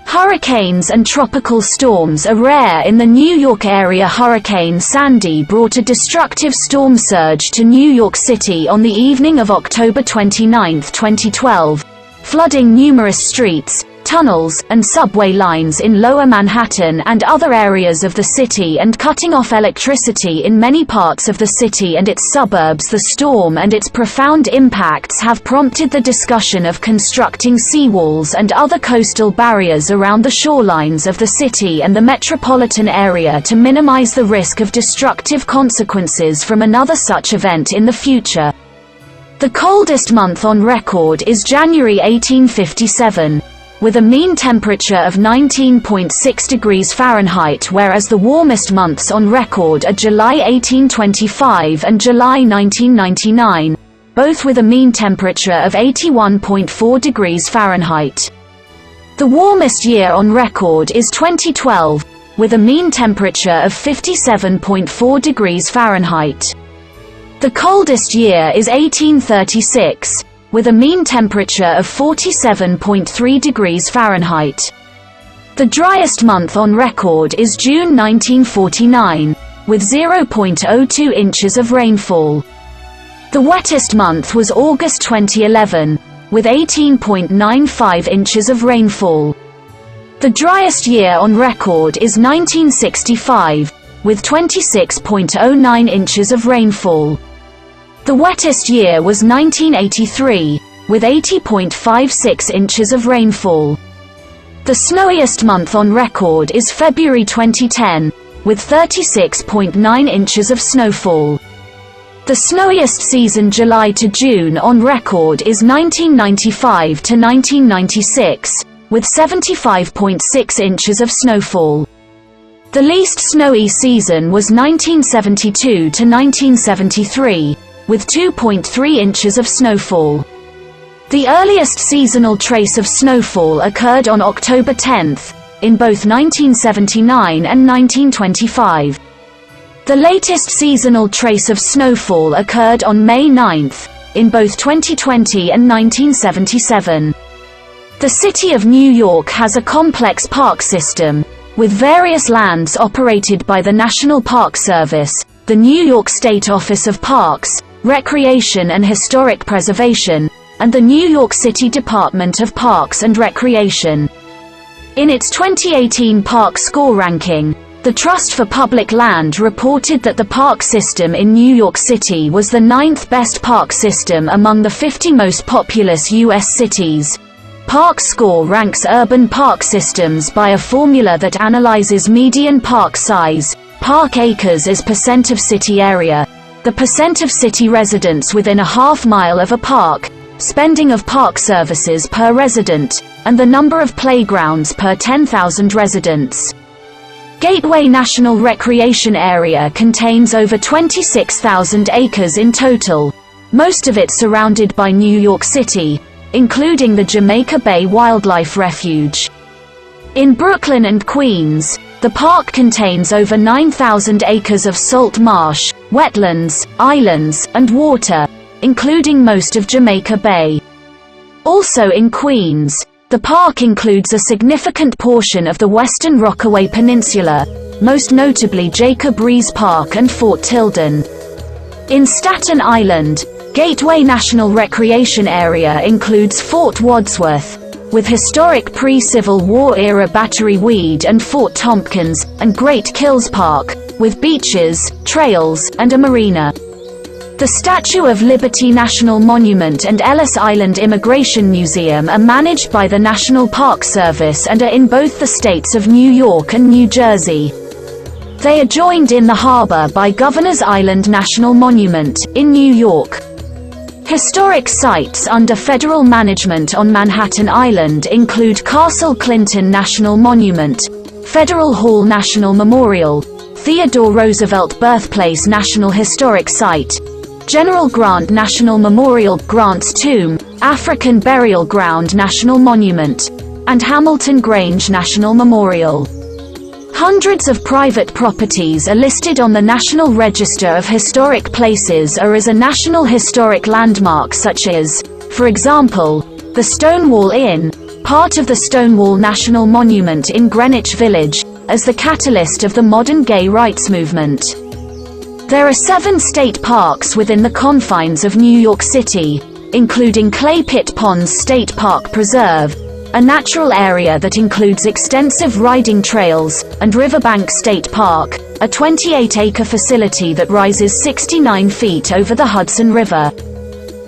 Hurricanes and tropical storms are rare in the New York area. Hurricane Sandy brought a destructive storm surge to New York City on the evening of October 29, 2012, flooding numerous streets, tunnels, and subway lines in Lower Manhattan and other areas of the city, and cutting off electricity in many parts of the city and its suburbs. The storm and its profound impacts have prompted the discussion of constructing seawalls and other coastal barriers around the shorelines of the city and the metropolitan area to minimize the risk of destructive consequences from another such event in the future. The coldest month on record is January 1857, with a mean temperature of 19.6 degrees Fahrenheit, whereas the warmest months on record are July 1825 and July 1999, both with a mean temperature of 81.4 degrees Fahrenheit. The warmest year on record is 2012, with a mean temperature of 57.4 degrees Fahrenheit. The coldest year is 1836, with a mean temperature of 47.3 degrees Fahrenheit. The driest month on record is June 1949, with 0.02 inches of rainfall. The wettest month was August 2011, with 18.95 inches of rainfall. The driest year on record is 1965, with 26.09 inches of rainfall. The wettest year was 1983, with 80.56 inches of rainfall. The snowiest month on record is February 2010, with 36.9 inches of snowfall. The snowiest season July to June on record is 1995 to 1996, with 75.6 inches of snowfall. The least snowy season was 1972 to 1973, with 2.3 inches of snowfall. The earliest seasonal trace of snowfall occurred on October 10th, in both 1979 and 1925. The latest seasonal trace of snowfall occurred on May 9th, in both 2020 and 1977. The City of New York has a complex park system, with various lands operated by the National Park Service, the New York State Office of Parks, Recreation and Historic Preservation, and the New York City Department of Parks and Recreation. In its 2018 Park Score ranking, the Trust for Public Land reported that the park system in New York City was the 9th best park system among the 50 most populous U.S. cities. Park Score ranks urban park systems by a formula that analyzes median park size, park acres as percent of city area, the percent of city residents within a half-mile of a park, spending of park services per resident, and the number of playgrounds per 10,000 residents. Gateway National Recreation Area contains over 26,000 acres in total, most of it surrounded by New York City, including the Jamaica Bay Wildlife Refuge. In Brooklyn and Queens, the park contains over 9,000 acres of salt marsh, wetlands, islands, and water, including most of Jamaica Bay. Also in Queens, the park includes a significant portion of the Western Rockaway Peninsula, most notably Jacob Riis Park and Fort Tilden. In Staten Island, Gateway National Recreation Area includes Fort Wadsworth, with historic pre-Civil War-era Battery Weed and Fort Tompkins, and Great Kills Park, with beaches, trails, and a marina. The Statue of Liberty National Monument and Ellis Island Immigration Museum are managed by the National Park Service and are in both the states of New York and New Jersey. They are joined in the harbor by Governor's Island National Monument, in New York. Historic sites under federal management on Manhattan Island include Castle Clinton National Monument, Federal Hall National Memorial, Theodore Roosevelt Birthplace National Historic Site, General Grant National Memorial, Grant's Tomb, African Burial Ground National Monument, and Hamilton Grange National Memorial. Hundreds of private properties are listed on the National Register of Historic Places or as a National Historic Landmark, such as, for example, the Stonewall Inn, part of the Stonewall National Monument in Greenwich Village, as the catalyst of the modern gay rights movement. There are 7 state parks within the confines of New York City, including Clay Pit Ponds State Park Preserve, a natural area that includes extensive riding trails, and Riverbank State Park, a 28-acre facility that rises 69 feet over the Hudson River.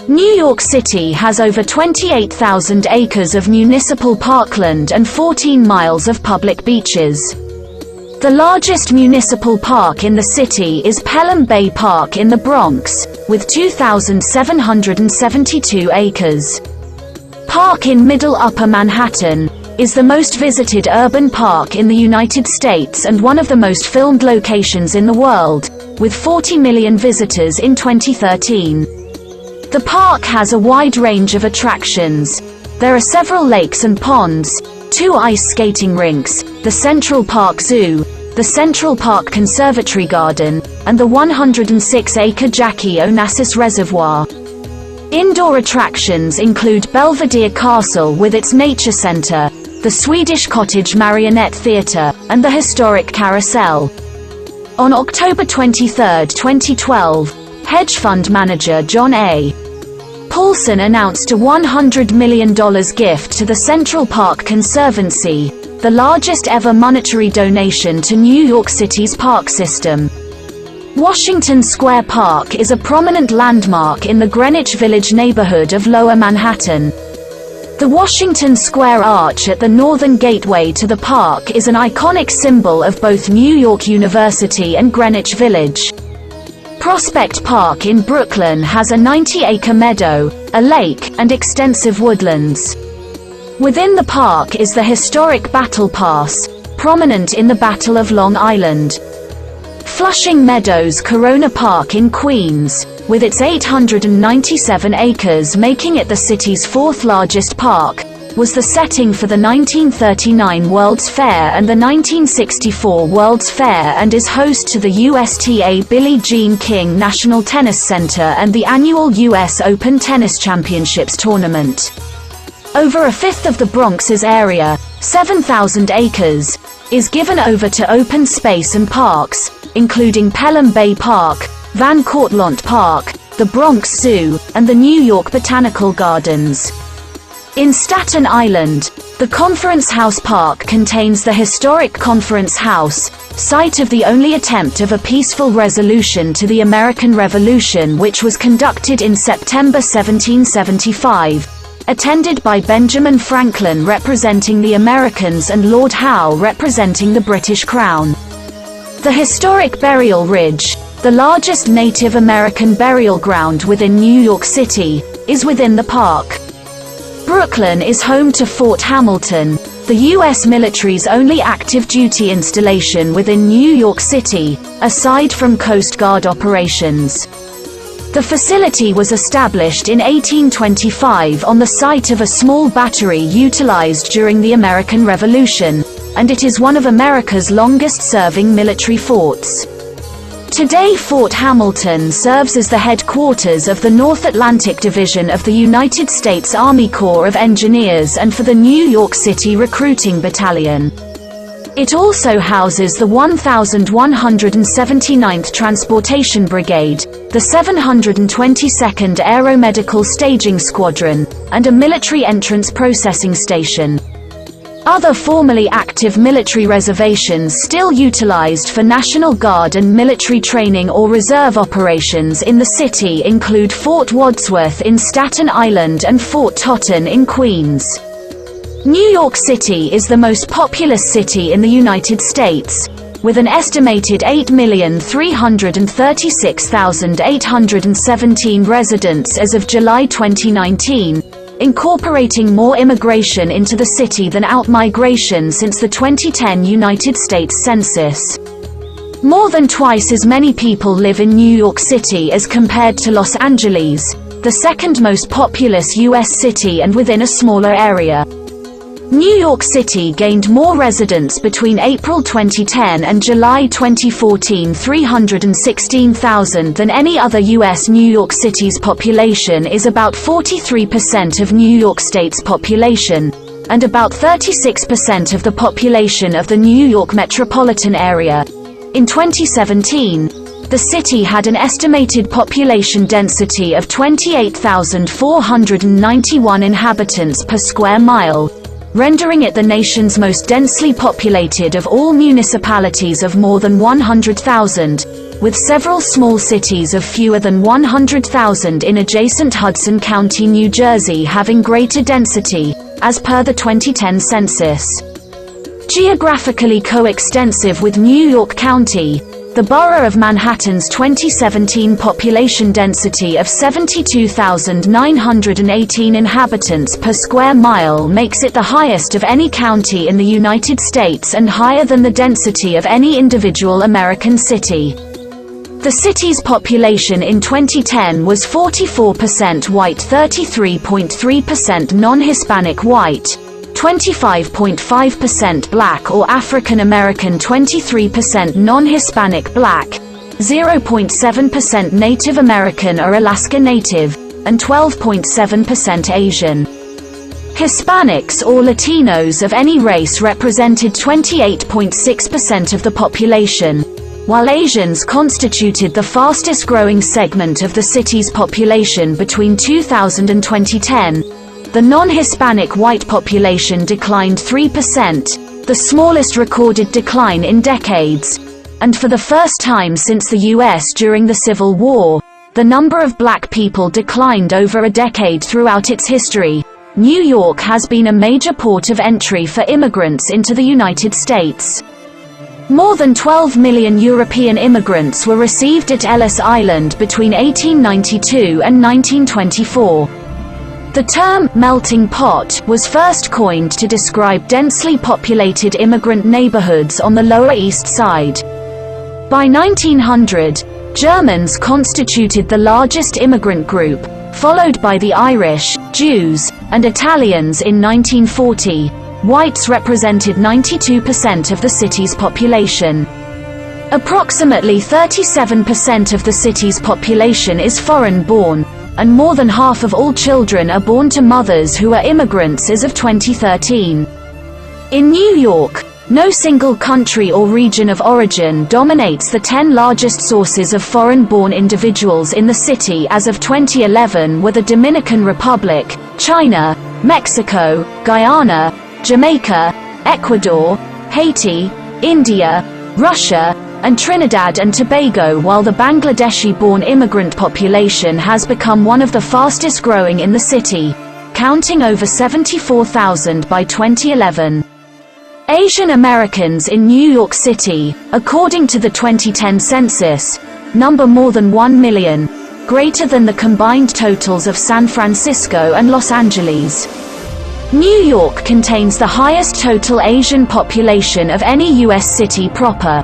New York City has over 28,000 acres of municipal parkland and 14 miles of public beaches. The largest municipal park in the city is Pelham Bay Park in the Bronx, with 2,772 acres. Park in Middle Upper Manhattan is the most visited urban park in the United States and one of the most filmed locations in the world, with 40 million visitors in 2013. The park has a wide range of attractions. There are several lakes and ponds, 2 ice skating rinks, the Central Park Zoo, the Central Park Conservatory Garden, and the 106-acre Jackie Onassis Reservoir. Indoor attractions include Belvedere Castle with its nature center, the Swedish Cottage Marionette Theatre, and the historic Carousel. On October 23, 2012, hedge fund manager John A. Paulson announced a $100 million gift to the Central Park Conservancy, the largest ever monetary donation to New York City's park system. Washington Square Park is a prominent landmark in the Greenwich Village neighborhood of Lower Manhattan. The Washington Square Arch at the northern gateway to the park is an iconic symbol of both New York University and Greenwich Village. Prospect Park in Brooklyn has a 90-acre meadow, a lake, and extensive woodlands. Within the park is the historic Battle Pass, prominent in the Battle of Long Island. Flushing Meadows Corona Park in Queens, with its 897 acres making it the city's 4th largest park, was the setting for the 1939 World's Fair and the 1964 World's Fair and is host to the USTA Billie Jean King National Tennis Center and the annual US Open Tennis Championships tournament. Over a fifth of the Bronx's area, 7,000 acres, is given over to open space and parks, including Pelham Bay Park, Van Cortlandt Park, the Bronx Zoo, and the New York Botanical Gardens. In Staten Island, the Conference House Park contains the historic Conference House, site of the only attempt of a peaceful resolution to the American Revolution, which was conducted in September 1775, attended by Benjamin Franklin representing the Americans and Lord Howe representing the British Crown. The historic Burial Ridge, the largest Native American burial ground within New York City, is within the park. Brooklyn is home to Fort Hamilton, the U.S. military's only active duty installation within New York City, aside from Coast Guard operations. The facility was established in 1825 on the site of a small battery utilized during the American Revolution, and it is one of America's longest-serving military forts. Today Fort Hamilton serves as the headquarters of the North Atlantic Division of the United States Army Corps of Engineers and for the New York City Recruiting Battalion. It also houses the 1179th Transportation Brigade, the 722nd Aeromedical Staging Squadron, and a military entrance processing station. Other formerly active military reservations still utilized for National Guard and military training or reserve operations in the city include Fort Wadsworth in Staten Island and Fort Totten in Queens. New York City is the most populous city in the United States, with an estimated 8,336,817 residents as of July 2019, incorporating more immigration into the city than out-migration since the 2010 United States Census. More than twice as many people live in New York City as compared to Los Angeles, the second most populous U.S. city and within a smaller area. New York City gained more residents between April 2010 and July 2014, 316,000 than any other U.S. New York City's population is about 43% of New York State's population, and about 36% of the population of the New York metropolitan area. In 2017, the city had an estimated population density of 28,491 inhabitants per square mile, rendering it the nation's most densely populated of all municipalities of more than 100,000, with several small cities of fewer than 100,000 in adjacent Hudson County, New Jersey having greater density, as per the 2010 census. Geographically coextensive with New York County, the borough of Manhattan's 2017 population density of 72,918 inhabitants per square mile makes it the highest of any county in the United States and higher than the density of any individual American city. The city's population in 2010 was 44% white, 33.3% non-Hispanic white, 25.5% Black or African American, 23% non-Hispanic Black, 0.7% Native American or Alaska Native, and 12.7% Asian. Hispanics or Latinos of any race represented 28.6% of the population, while Asians constituted the fastest growing segment of the city's population between 2000 and 2010. The non-Hispanic white population declined 3%, the smallest recorded decline in decades. And for the first time since the U.S. during the Civil War, the number of black people declined over a decade. Throughout its history, New York has been a major port of entry for immigrants into the United States. More than 12 million European immigrants were received at Ellis Island between 1892 and 1924. The term melting pot was first coined to describe densely populated immigrant neighborhoods on the Lower East Side. By 1900, Germans constituted the largest immigrant group, followed by the Irish, Jews, and Italians. In 1940, whites represented 92% of the city's population. Approximately 37% of the city's population is foreign-born, and more than half of all children are born to mothers who are immigrants as of 2013. In New York, no single country or region of origin dominates the 10 largest sources of foreign-born individuals in the city as of 2011 were the Dominican Republic, China, Mexico, Guyana, Jamaica, Ecuador, Haiti, India, Russia, and Trinidad and Tobago, while the Bangladeshi-born immigrant population has become one of the fastest growing in the city, counting over 74,000 by 2011. Asian Americans in New York City, according to the 2010 census, number more than 1 million, greater than the combined totals of San Francisco and Los Angeles. New York contains the highest total Asian population of any U.S. city proper.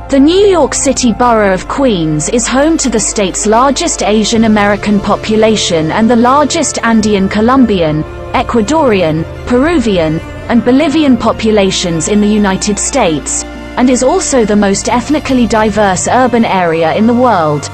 The New York City borough of Queens is home to the state's largest Asian American population and the largest Andean Colombian, Ecuadorian, Peruvian, and Bolivian populations in the United States, and is also the most ethnically diverse urban area in the world.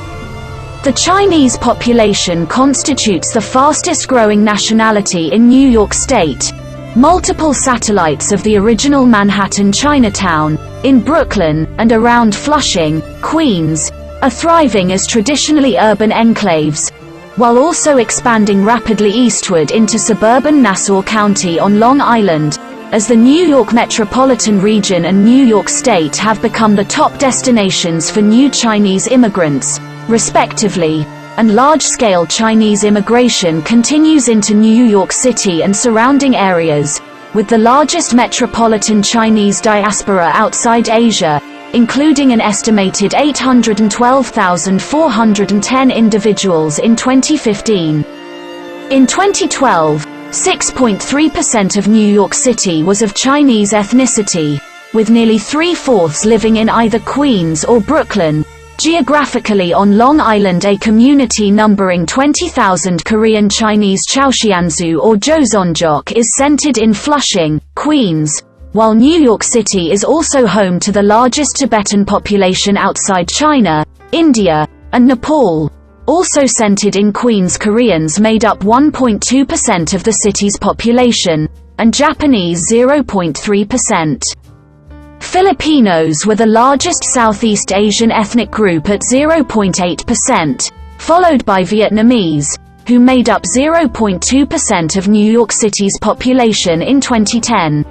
The Chinese population constitutes the fastest growing nationality in New York State. Multiple satellites of the original Manhattan Chinatown, in Brooklyn, and around Flushing, Queens, are thriving as traditionally urban enclaves, while also expanding rapidly eastward into suburban Nassau County on Long Island, as the New York metropolitan region and New York State have become the top destinations for new Chinese immigrants, respectively, and large-scale Chinese immigration continues into New York City and surrounding areas, with the largest metropolitan Chinese diaspora outside Asia, including an estimated 812,410 individuals in 2015. In 2012, 6.3% of New York City was of Chinese ethnicity, with nearly 3/4 living in either Queens or Brooklyn. Geographically on Long Island, a community numbering 20,000 Korean Chinese Chaoxianzu or Joseonjok is centered in Flushing, Queens, while New York City is also home to the largest Tibetan population outside China, India, and Nepal. Also centered in Queens, Koreans made up 1.2% of the city's population, and Japanese 0.3%. Filipinos were the largest Southeast Asian ethnic group at 0.8%, followed by Vietnamese, who made up 0.2% of New York City's population in 2010.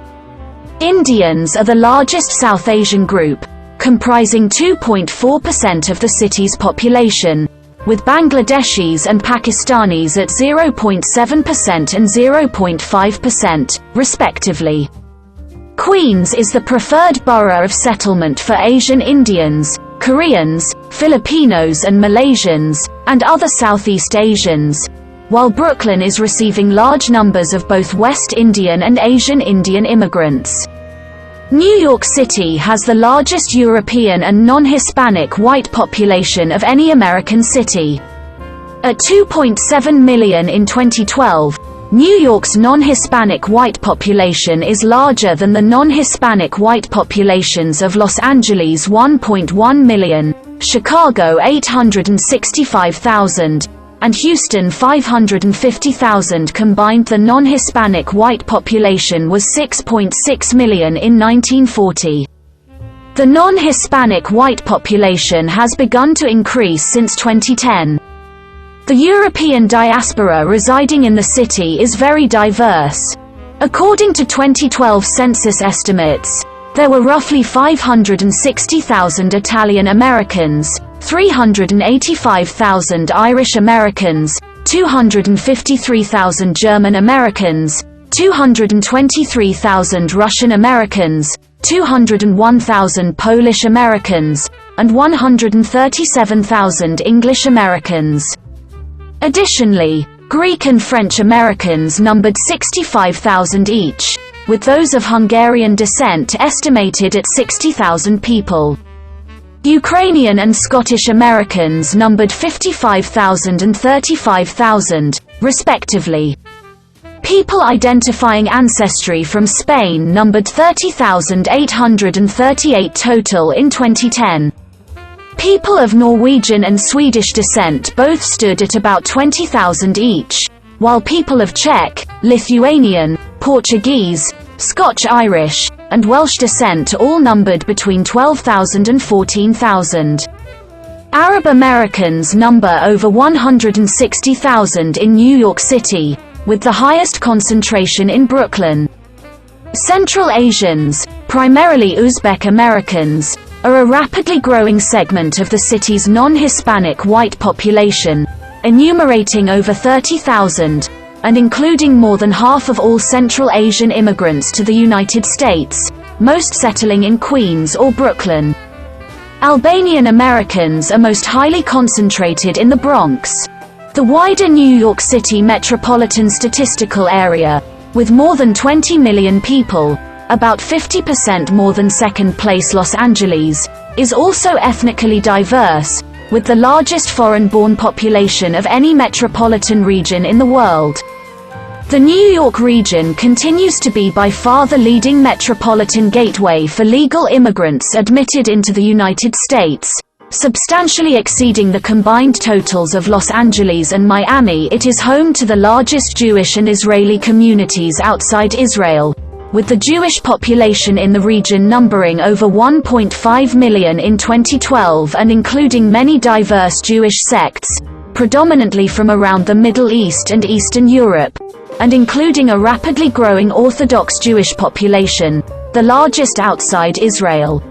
Indians are the largest South Asian group, comprising 2.4% of the city's population, with Bangladeshis and Pakistanis at 0.7% and 0.5%, respectively. Queens is the preferred borough of settlement for Asian Indians, Koreans, Filipinos and Malaysians, and other Southeast Asians, while Brooklyn is receiving large numbers of both West Indian and Asian Indian immigrants. New York City has the largest European and non-Hispanic white population of any American city. At 2.7 million in 2012, New York's non-Hispanic white population is larger than the non-Hispanic white populations of Los Angeles 1.1 million, Chicago 865,000, and Houston 550,000 combined. The non-Hispanic white population was 6.6 million in 1940. The non-Hispanic white population has begun to increase since 2010. The European diaspora residing in the city is very diverse. According to 2012 census estimates, there were roughly 560,000 Italian Americans, 385,000 Irish Americans, 253,000 German Americans, 223,000 Russian Americans, 201,000 Polish Americans, and 137,000 English Americans. Additionally, Greek and French Americans numbered 65,000 each, with those of Hungarian descent estimated at 60,000 people. Ukrainian and Scottish Americans numbered 55,000 and 35,000, respectively. People identifying ancestry from Spain numbered 30,838 total in 2010. People of Norwegian and Swedish descent both stood at about 20,000 each, while people of Czech, Lithuanian, Portuguese, Scotch-Irish, and Welsh descent all numbered between 12,000 and 14,000. Arab Americans number over 160,000 in New York City, with the highest concentration in Brooklyn. Central Asians, primarily Uzbek Americans, are a rapidly growing segment of the city's non-Hispanic white population, enumerating over 30,000, and including more than half of all Central Asian immigrants to the United States, most settling in Queens or Brooklyn. Albanian Americans are most highly concentrated in the Bronx. The wider New York City metropolitan statistical area, with more than 20 million people, about 50% more than second-place Los Angeles, is also ethnically diverse, with the largest foreign-born population of any metropolitan region in the world. The New York region continues to be by far the leading metropolitan gateway for legal immigrants admitted into the United States, substantially exceeding the combined totals of Los Angeles and Miami. It is home to the largest Jewish and Israeli communities outside Israel, with the Jewish population in the region numbering over 1.5 million in 2012 and including many diverse Jewish sects, predominantly from around the Middle East and Eastern Europe, and including a rapidly growing Orthodox Jewish population, the largest outside Israel.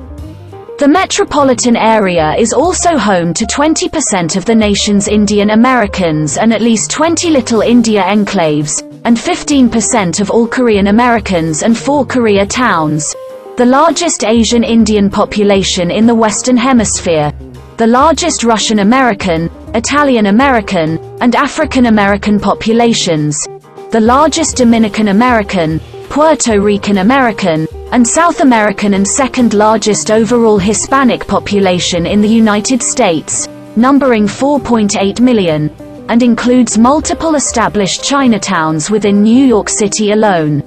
The metropolitan area is also home to 20% of the nation's Indian Americans and at least 20 Little India enclaves, and 15% of all Korean Americans and 4 Korea towns, the largest Asian Indian population in the Western Hemisphere, the largest Russian American, Italian American, and African American populations, the largest Dominican American, Puerto Rican American, and South American, and second largest overall Hispanic population in the United States, numbering 4.8 million, and includes multiple established Chinatowns within New York City alone.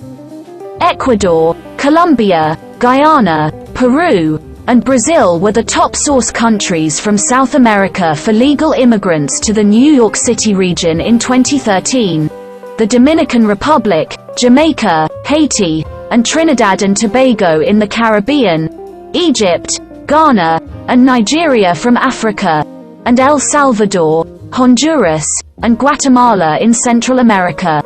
Ecuador, Colombia, Guyana, Peru, and Brazil were the top source countries from South America for legal immigrants to the New York City region in 2013. The Dominican Republic, Jamaica, Haiti, and Trinidad and Tobago in the Caribbean, Egypt, Ghana, and Nigeria from Africa, and El Salvador, Honduras, and Guatemala in Central America.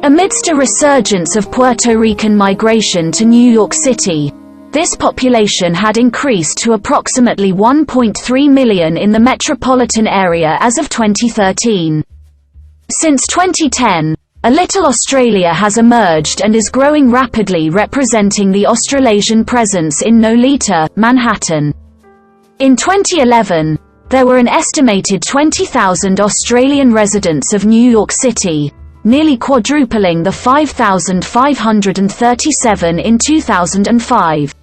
Amidst a resurgence of Puerto Rican migration to New York City, this population had increased to approximately 1.3 million in the metropolitan area as of 2013. Since 2010, A little Australia has emerged and is growing rapidly, representing the Australasian presence in Nolita, Manhattan. In 2011, there were an estimated 20,000 Australian residents of New York City, nearly quadrupling the 5,537 in 2005.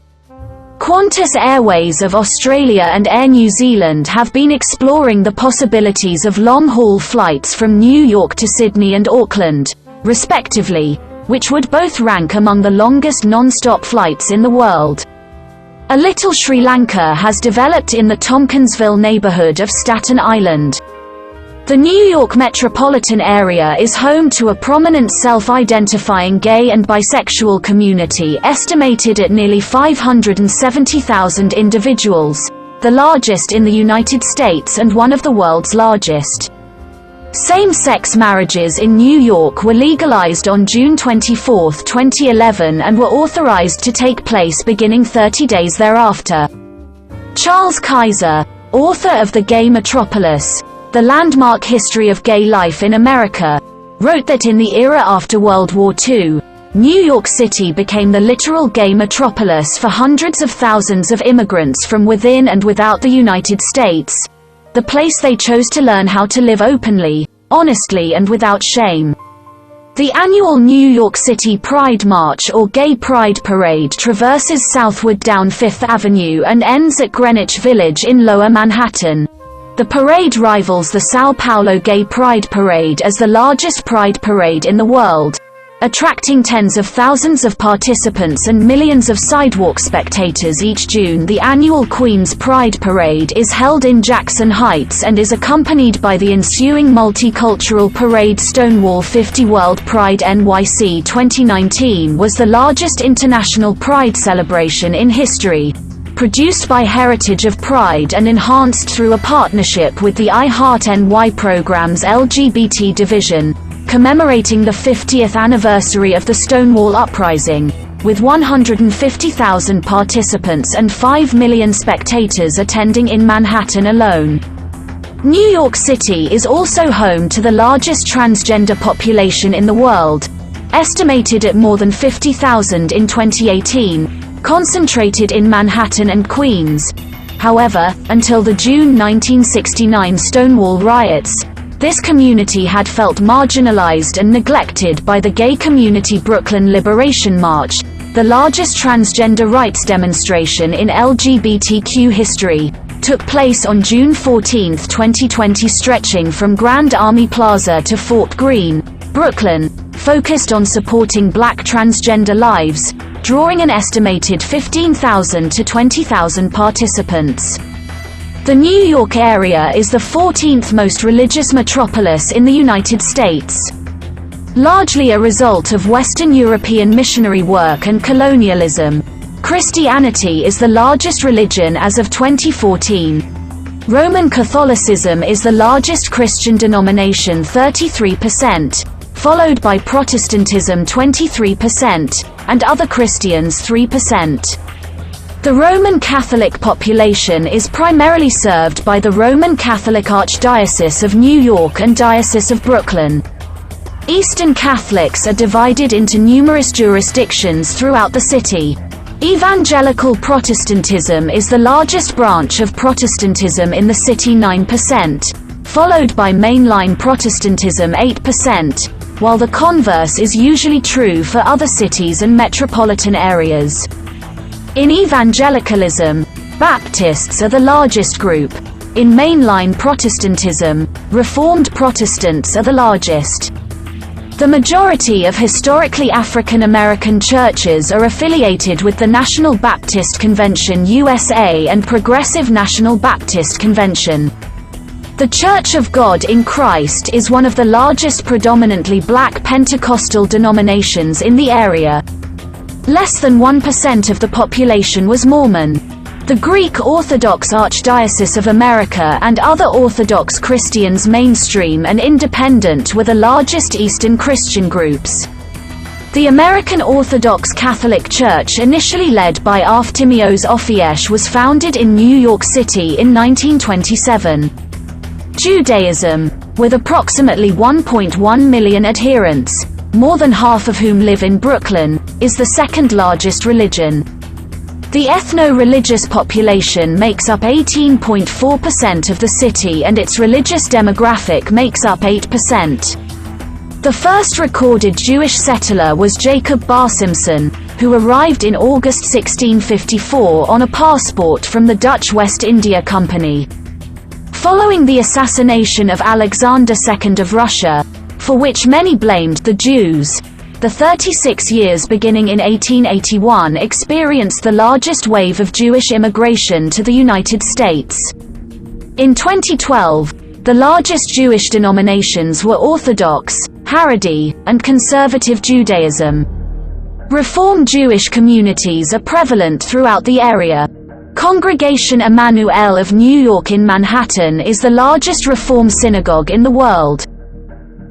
Qantas Airways of Australia and Air New Zealand have been exploring the possibilities of long-haul flights from New York to Sydney and Auckland, respectively, which would both rank among the longest non-stop flights in the world. A little Sri Lanka has developed in the Tompkinsville neighborhood of Staten Island. The New York metropolitan area is home to a prominent self-identifying gay and bisexual community estimated at nearly 570,000 individuals, the largest in the United States and one of the world's largest. Same-sex marriages in New York were legalized on June 24, 2011 and were authorized to take place beginning 30 days thereafter. Charles Kaiser, author of The Gay Metropolis, The Landmark History of Gay Life in America, wrote that in the era after World War II, New York City became the literal gay metropolis for hundreds of thousands of immigrants from within and without the United States, the place they chose to learn how to live openly, honestly and without shame. The annual New York City Pride March or Gay Pride Parade traverses southward down Fifth Avenue and ends at Greenwich Village in Lower Manhattan. The parade rivals the São Paulo Gay Pride Parade as the largest pride parade in the world, attracting tens of thousands of participants and millions of sidewalk spectators each June. The annual Queens Pride Parade is held in Jackson Heights and is accompanied by the ensuing multicultural parade. Stonewall 50 World Pride NYC 2019 was the largest international pride celebration in history, produced by Heritage of Pride and enhanced through a partnership with the I Heart NY program's LGBT division, commemorating the 50th anniversary of the Stonewall Uprising, with 150,000 participants and 5 million spectators attending in Manhattan alone. New York City is also home to the largest transgender population in the world, estimated at more than 50,000 in 2018, concentrated in Manhattan and Queens. However, until the June 1969 Stonewall riots, this community had felt marginalized and neglected by the gay community. Brooklyn Liberation March, the largest transgender rights demonstration in LGBTQ history, took place on June 14, 2020, stretching from Grand Army Plaza to Fort Greene, Brooklyn, focused on supporting Black transgender lives, drawing an estimated 15,000 to 20,000 participants. The New York area is the 14th most religious metropolis in the United States. Largely a result of Western European missionary work and colonialism, Christianity is the largest religion as of 2014. Roman Catholicism is the largest Christian denomination, 33%, followed by Protestantism 23%, and other Christians 3%. The Roman Catholic population is primarily served by the Roman Catholic Archdiocese of New York and Diocese of Brooklyn. Eastern Catholics are divided into numerous jurisdictions throughout the city. Evangelical Protestantism is the largest branch of Protestantism in the city, 9%, followed by mainline Protestantism 8%, while the converse is usually true for other cities and metropolitan areas. In evangelicalism, Baptists are the largest group. In mainline Protestantism, Reformed Protestants are the largest. The majority of historically African American churches are affiliated with the National Baptist Convention USA and Progressive National Baptist Convention. The Church of God in Christ is one of the largest predominantly Black Pentecostal denominations in the area. Less than 1% of the population was Mormon. The Greek Orthodox Archdiocese of America and other Orthodox Christians, mainstream and independent, were the largest Eastern Christian groups. The American Orthodox Catholic Church, initially led by Arftemios Ophiech, was founded in New York City in 1927. Judaism, with approximately 1.1 million adherents, more than half of whom live in Brooklyn, is the second largest religion. The ethno-religious population makes up 18.4% of the city, and its religious demographic makes up 8%. The first recorded Jewish settler was Jacob Bar Simpson, who arrived in August 1654 on a passport from the Dutch West India Company. Following the assassination of Alexander II of Russia, for which many blamed the Jews, the 36 years beginning in 1881 experienced the largest wave of Jewish immigration to the United States. In 2012, the largest Jewish denominations were Orthodox, Haredi, and Conservative Judaism. Reform Jewish communities are prevalent throughout the area. Congregation Emmanuel of New York in Manhattan is the largest Reform synagogue in the world.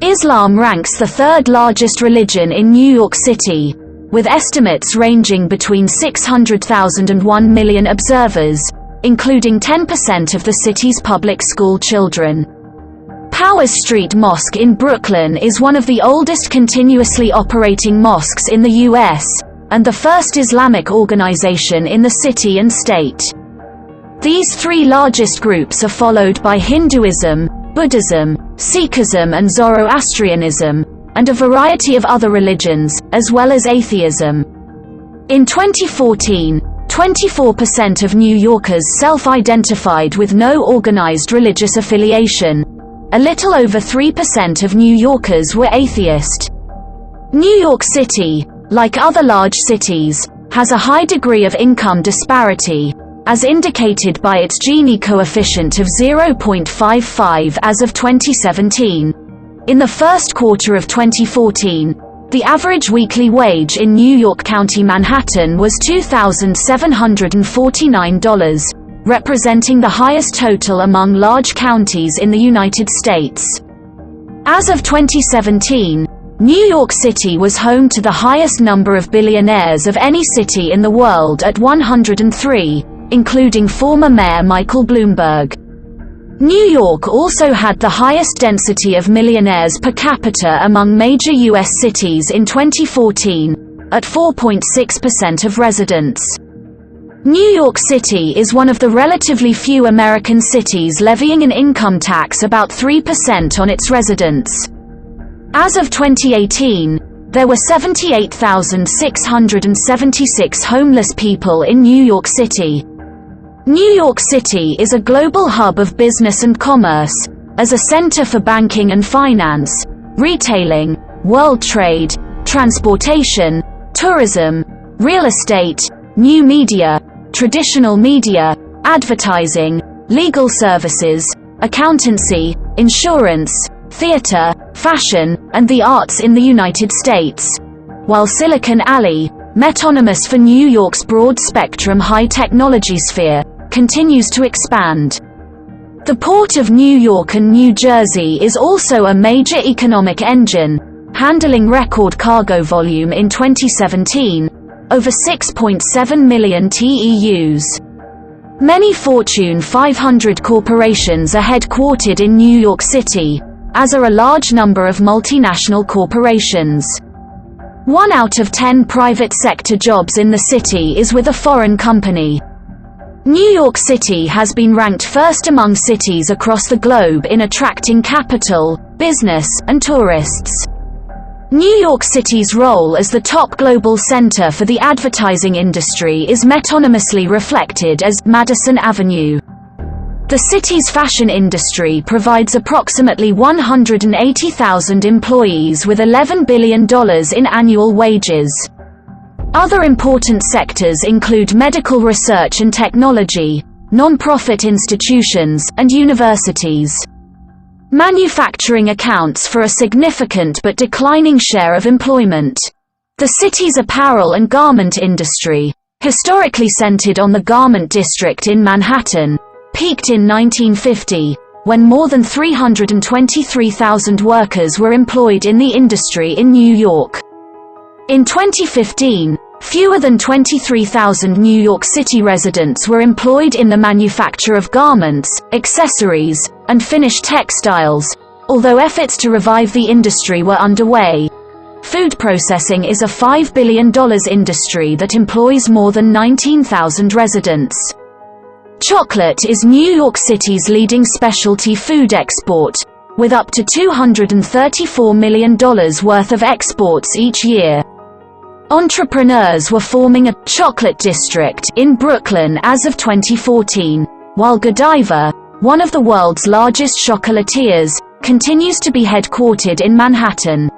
Islam ranks the third largest religion in New York City, with estimates ranging between 600,000 and 1 million observers, including 10% of the city's public school children. Powers Street Mosque in Brooklyn is one of the oldest continuously operating mosques in the U.S., and the first Islamic organization in the city and state. These three largest groups are followed by Hinduism, Buddhism, Sikhism and Zoroastrianism, and a variety of other religions, as well as atheism. In 2014, 24% of New Yorkers self-identified with no organized religious affiliation. A little over 3% of New Yorkers were atheist. New York City, like other large cities, has a high degree of income disparity, as indicated by its Gini coefficient of 0.55 as of 2017. In the first quarter of 2014, the average weekly wage in New York County, Manhattan was $2,749, representing the highest total among large counties in the United States. As of 2017, New York City was home to the highest number of billionaires of any city in the world at 103, including former Mayor Michael Bloomberg. New York also had the highest density of millionaires per capita among major U.S. cities in 2014, at 4.6% of residents. New York City is one of the relatively few American cities levying an income tax about 3% on its residents. As of 2018, there were 78,676 homeless people in New York City. New York City is a global hub of business and commerce, as a center for banking and finance, retailing, world trade, transportation, tourism, real estate, new media, traditional media, advertising, legal services, accountancy, insurance, theater, fashion, and the arts in the United States, while Silicon Alley, metonymous for New York's broad-spectrum high-technology sphere, continues to expand. The Port of New York and New Jersey is also a major economic engine, handling record cargo volume in 2017, over 6.7 million TEUs. Many Fortune 500 corporations are headquartered in New York City, as are a large number of multinational corporations. 1 out of 10 private sector jobs in the city is with a foreign company. New York City has been ranked first among cities across the globe in attracting capital, business, and tourists. New York City's role as the top global center for the advertising industry is metonymously reflected as Madison Avenue. The city's fashion industry provides approximately 180,000 employees with $11 billion in annual wages. Other important sectors include medical research and technology, non-profit institutions, and universities. Manufacturing accounts for a significant but declining share of employment. The city's apparel and garment industry, historically centered on the garment district in Manhattan, peaked in 1950, when more than 323,000 workers were employed in the industry in New York. In 2015, Fewer than 23,000 New York City residents were employed in the manufacture of garments, accessories, and finished textiles, although efforts to revive the industry were underway. Food processing is a $5 billion industry that employs more than 19,000 residents. Chocolate is New York City's leading specialty food export, with up to $234 million worth of exports each year. Entrepreneurs were forming a chocolate district in Brooklyn as of 2014, while Godiva, one of the world's largest chocolatiers, continues to be headquartered in Manhattan.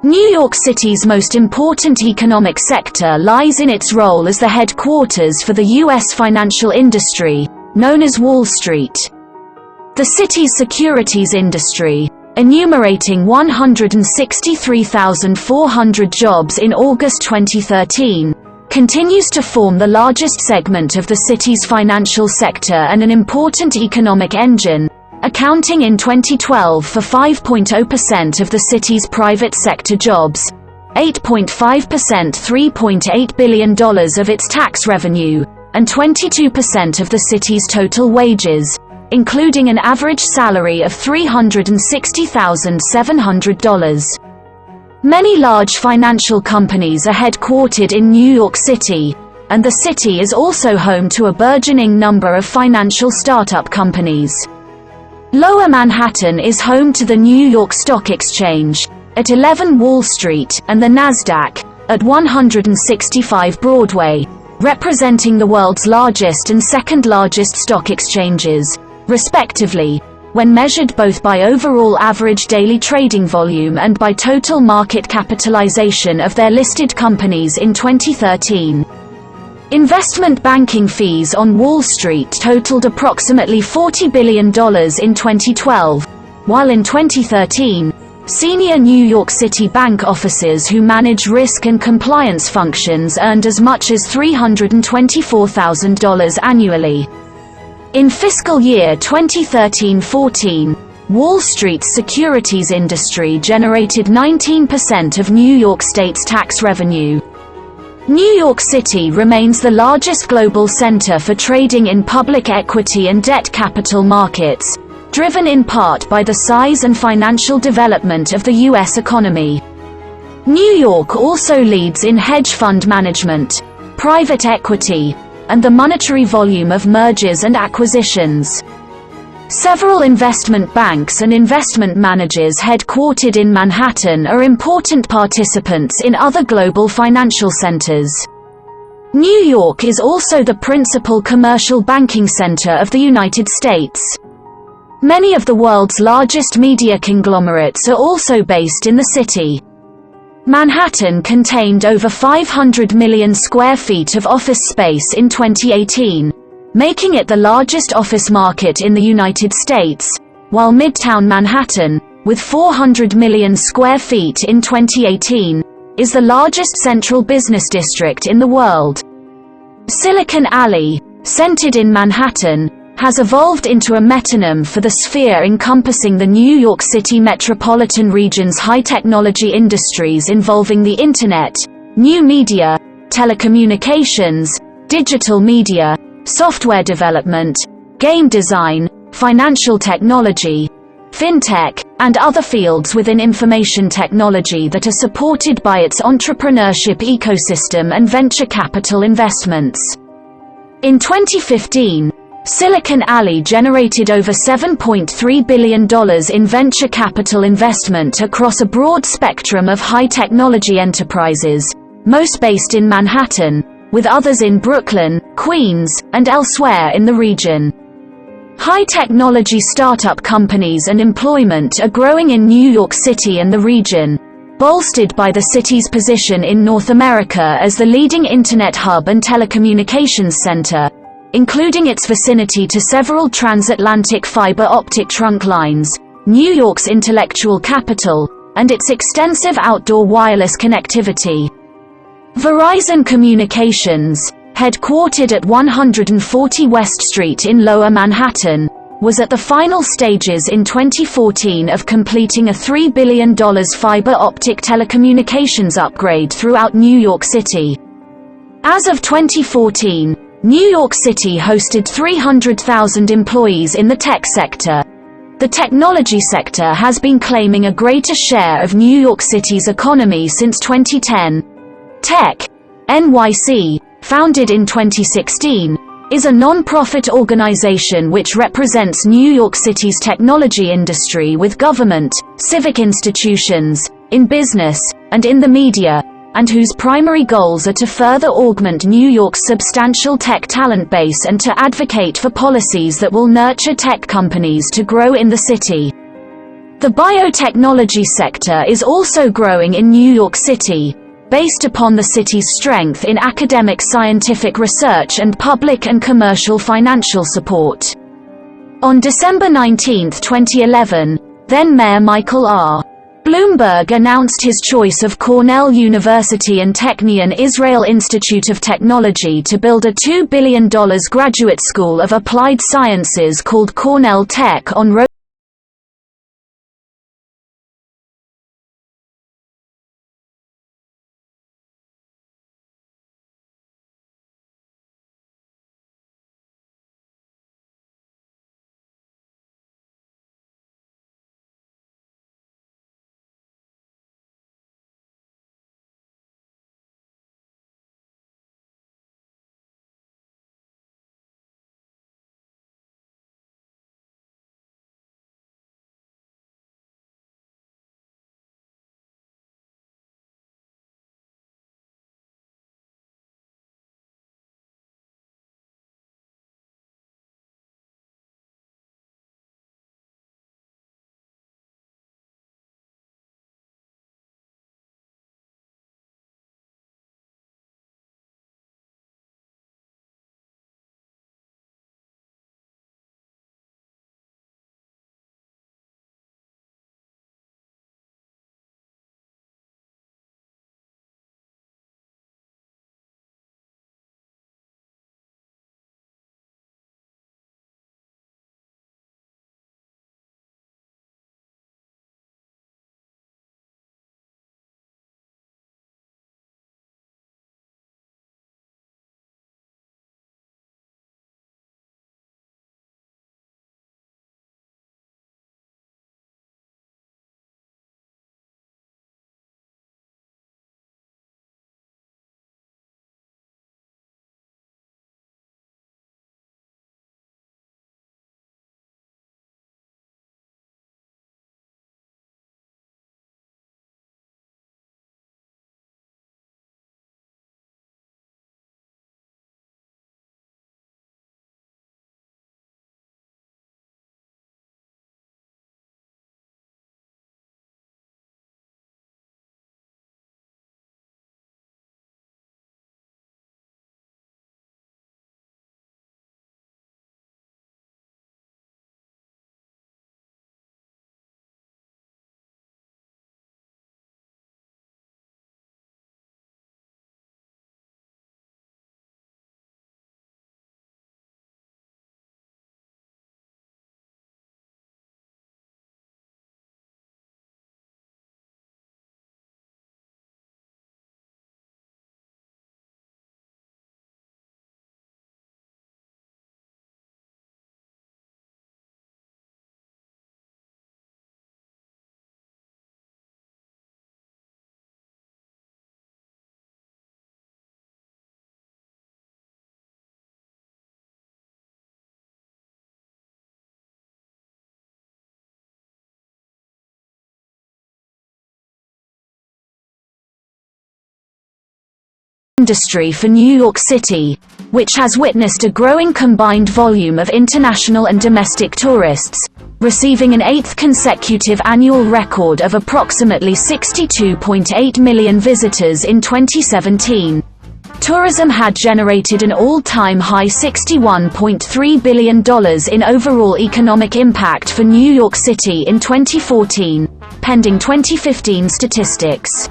New York City's most important economic sector lies in its role as the headquarters for the U.S. financial industry, known as Wall Street. The city's securities industry, enumerating 163,400 jobs in August 2013, continues to form the largest segment of the city's financial sector and an important economic engine, accounting in 2012 for 5.0% of the city's private sector jobs, 8.5% $3.8 billion of its tax revenue, and 22% of the city's total wages, including an average salary of $360,700. Many large financial companies are headquartered in New York City, and the city is also home to a burgeoning number of financial startup companies. Lower Manhattan is home to the New York Stock Exchange, at 11 Wall Street, and the Nasdaq, at 165 Broadway, representing the world's largest and second largest stock exchanges, respectively, when measured both by overall average daily trading volume and by total market capitalization of their listed companies in 2013. Investment banking fees on Wall Street totaled approximately $40 billion in 2012, while in 2013, senior New York City bank officers who manage risk and compliance functions earned as much as $324,000 annually. In fiscal year 2013-14, Wall Street's securities industry generated 19% of New York State's tax revenue. New York City remains the largest global center for trading in public equity and debt capital markets, driven in part by the size and financial development of the U.S. economy. New York also leads in hedge fund management, private equity, and the monetary volume of mergers and acquisitions. Several investment banks and investment managers headquartered in Manhattan are important participants in other global financial centers. New York is also the principal commercial banking center of the United States. Many of the world's largest media conglomerates are also based in the city. Manhattan contained over 500 million square feet of office space in 2018, making it the largest office market in the United States, while Midtown Manhattan, with 400 million square feet in 2018, is the largest central business district in the world. Silicon Alley, centered in Manhattan, has evolved into a metonym for the sphere encompassing the New York City metropolitan region's high-technology industries involving the Internet, new media, telecommunications, digital media, software development, game design, financial technology, fintech, and other fields within information technology that are supported by its entrepreneurship ecosystem and venture capital investments. In 2015, Silicon Alley generated over $7.3 billion in venture capital investment across a broad spectrum of high-technology enterprises, most based in Manhattan, with others in Brooklyn, Queens, and elsewhere in the region. High-technology startup companies and employment are growing in New York City and the region, bolstered by the city's position in North America as the leading Internet hub and telecommunications center, including its vicinity to several transatlantic fiber optic trunk lines, New York's intellectual capital, and its extensive outdoor wireless connectivity. Verizon Communications, headquartered at 140 West Street in Lower Manhattan, was at the final stages in 2014 of completing a $3 billion fiber optic telecommunications upgrade throughout New York City. As of 2014, New York City hosted 300,000 employees in the tech sector. The technology sector has been claiming a greater share of New York City's economy since 2010. Tech NYC, founded in 2016, is a non-profit organization which represents New York City's technology industry with government, civic institutions, in business, and in the media, and whose primary goals are to further augment New York's substantial tech talent base and to advocate for policies that will nurture tech companies to grow in the city. The biotechnology sector is also growing in New York City, based upon the city's strength in academic scientific research and public and commercial financial support. On December 19, 2011, then-Mayor Michael R. Bloomberg announced his choice of Cornell University and Technion Israel Institute of Technology to build a $2 billion graduate school of applied sciences called Cornell Tech on Rhode industry for New York City, which has witnessed a growing combined volume of international and domestic tourists, receiving an 8th consecutive annual record of approximately 62.8 million visitors in 2017. Tourism had generated an all-time high $61.3 billion in overall economic impact for New York City in 2014, pending 2015 statistics.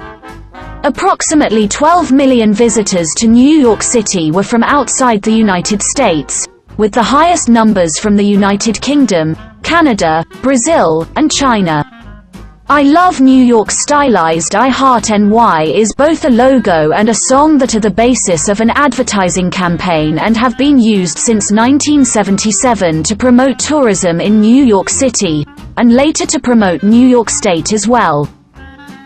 Approximately 12 million visitors to New York City were from outside the United States, with the highest numbers from the United Kingdom, Canada, Brazil, and China. I Love New York stylized I Heart NY is both a logo and a song that are the basis of an advertising campaign and have been used since 1977 to promote tourism in New York City, and later to promote New York State as well.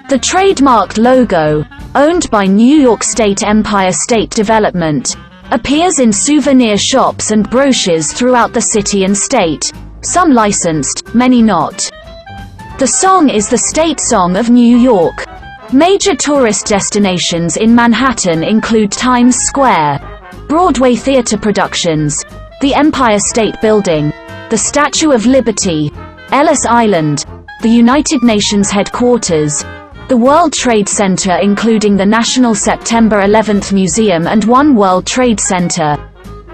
The trademarked logo, owned by New York State Empire State Development, appears in souvenir shops and brochures throughout the city and state, some licensed, many not. The song is the state song of New York. Major tourist destinations in Manhattan include Times Square, Broadway theater productions, the Empire State Building, the Statue of Liberty, Ellis Island, the United Nations headquarters, the World Trade Center including the National September 11th Museum and One World Trade Center,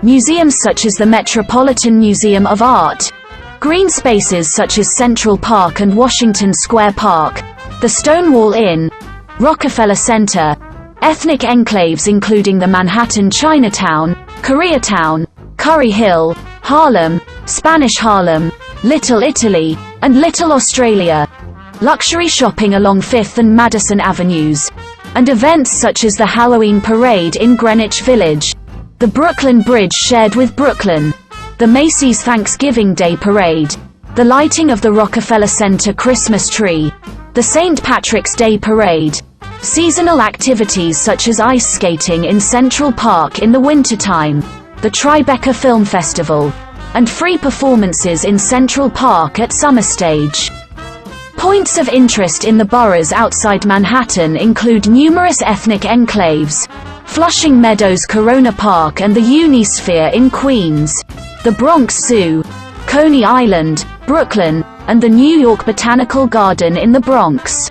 museums such as the Metropolitan Museum of Art, green spaces such as Central Park and Washington Square Park, the Stonewall Inn, Rockefeller Center, ethnic enclaves including the Manhattan Chinatown, Koreatown, Curry Hill, Harlem, Spanish Harlem, Little Italy, and Little Australia, luxury shopping along Fifth and Madison Avenues, and events such as the Halloween Parade in Greenwich Village, the Brooklyn Bridge shared with Brooklyn, the Macy's Thanksgiving Day Parade, the lighting of the Rockefeller Center Christmas tree, the St. Patrick's Day Parade, seasonal activities such as ice skating in Central Park in the wintertime, the Tribeca Film Festival, and free performances in Central Park at Summer Stage. Points of interest in the boroughs outside Manhattan include numerous ethnic enclaves, Flushing Meadows Corona Park and the Unisphere in Queens, the Bronx Zoo, Coney Island, Brooklyn, and the New York Botanical Garden in the Bronx.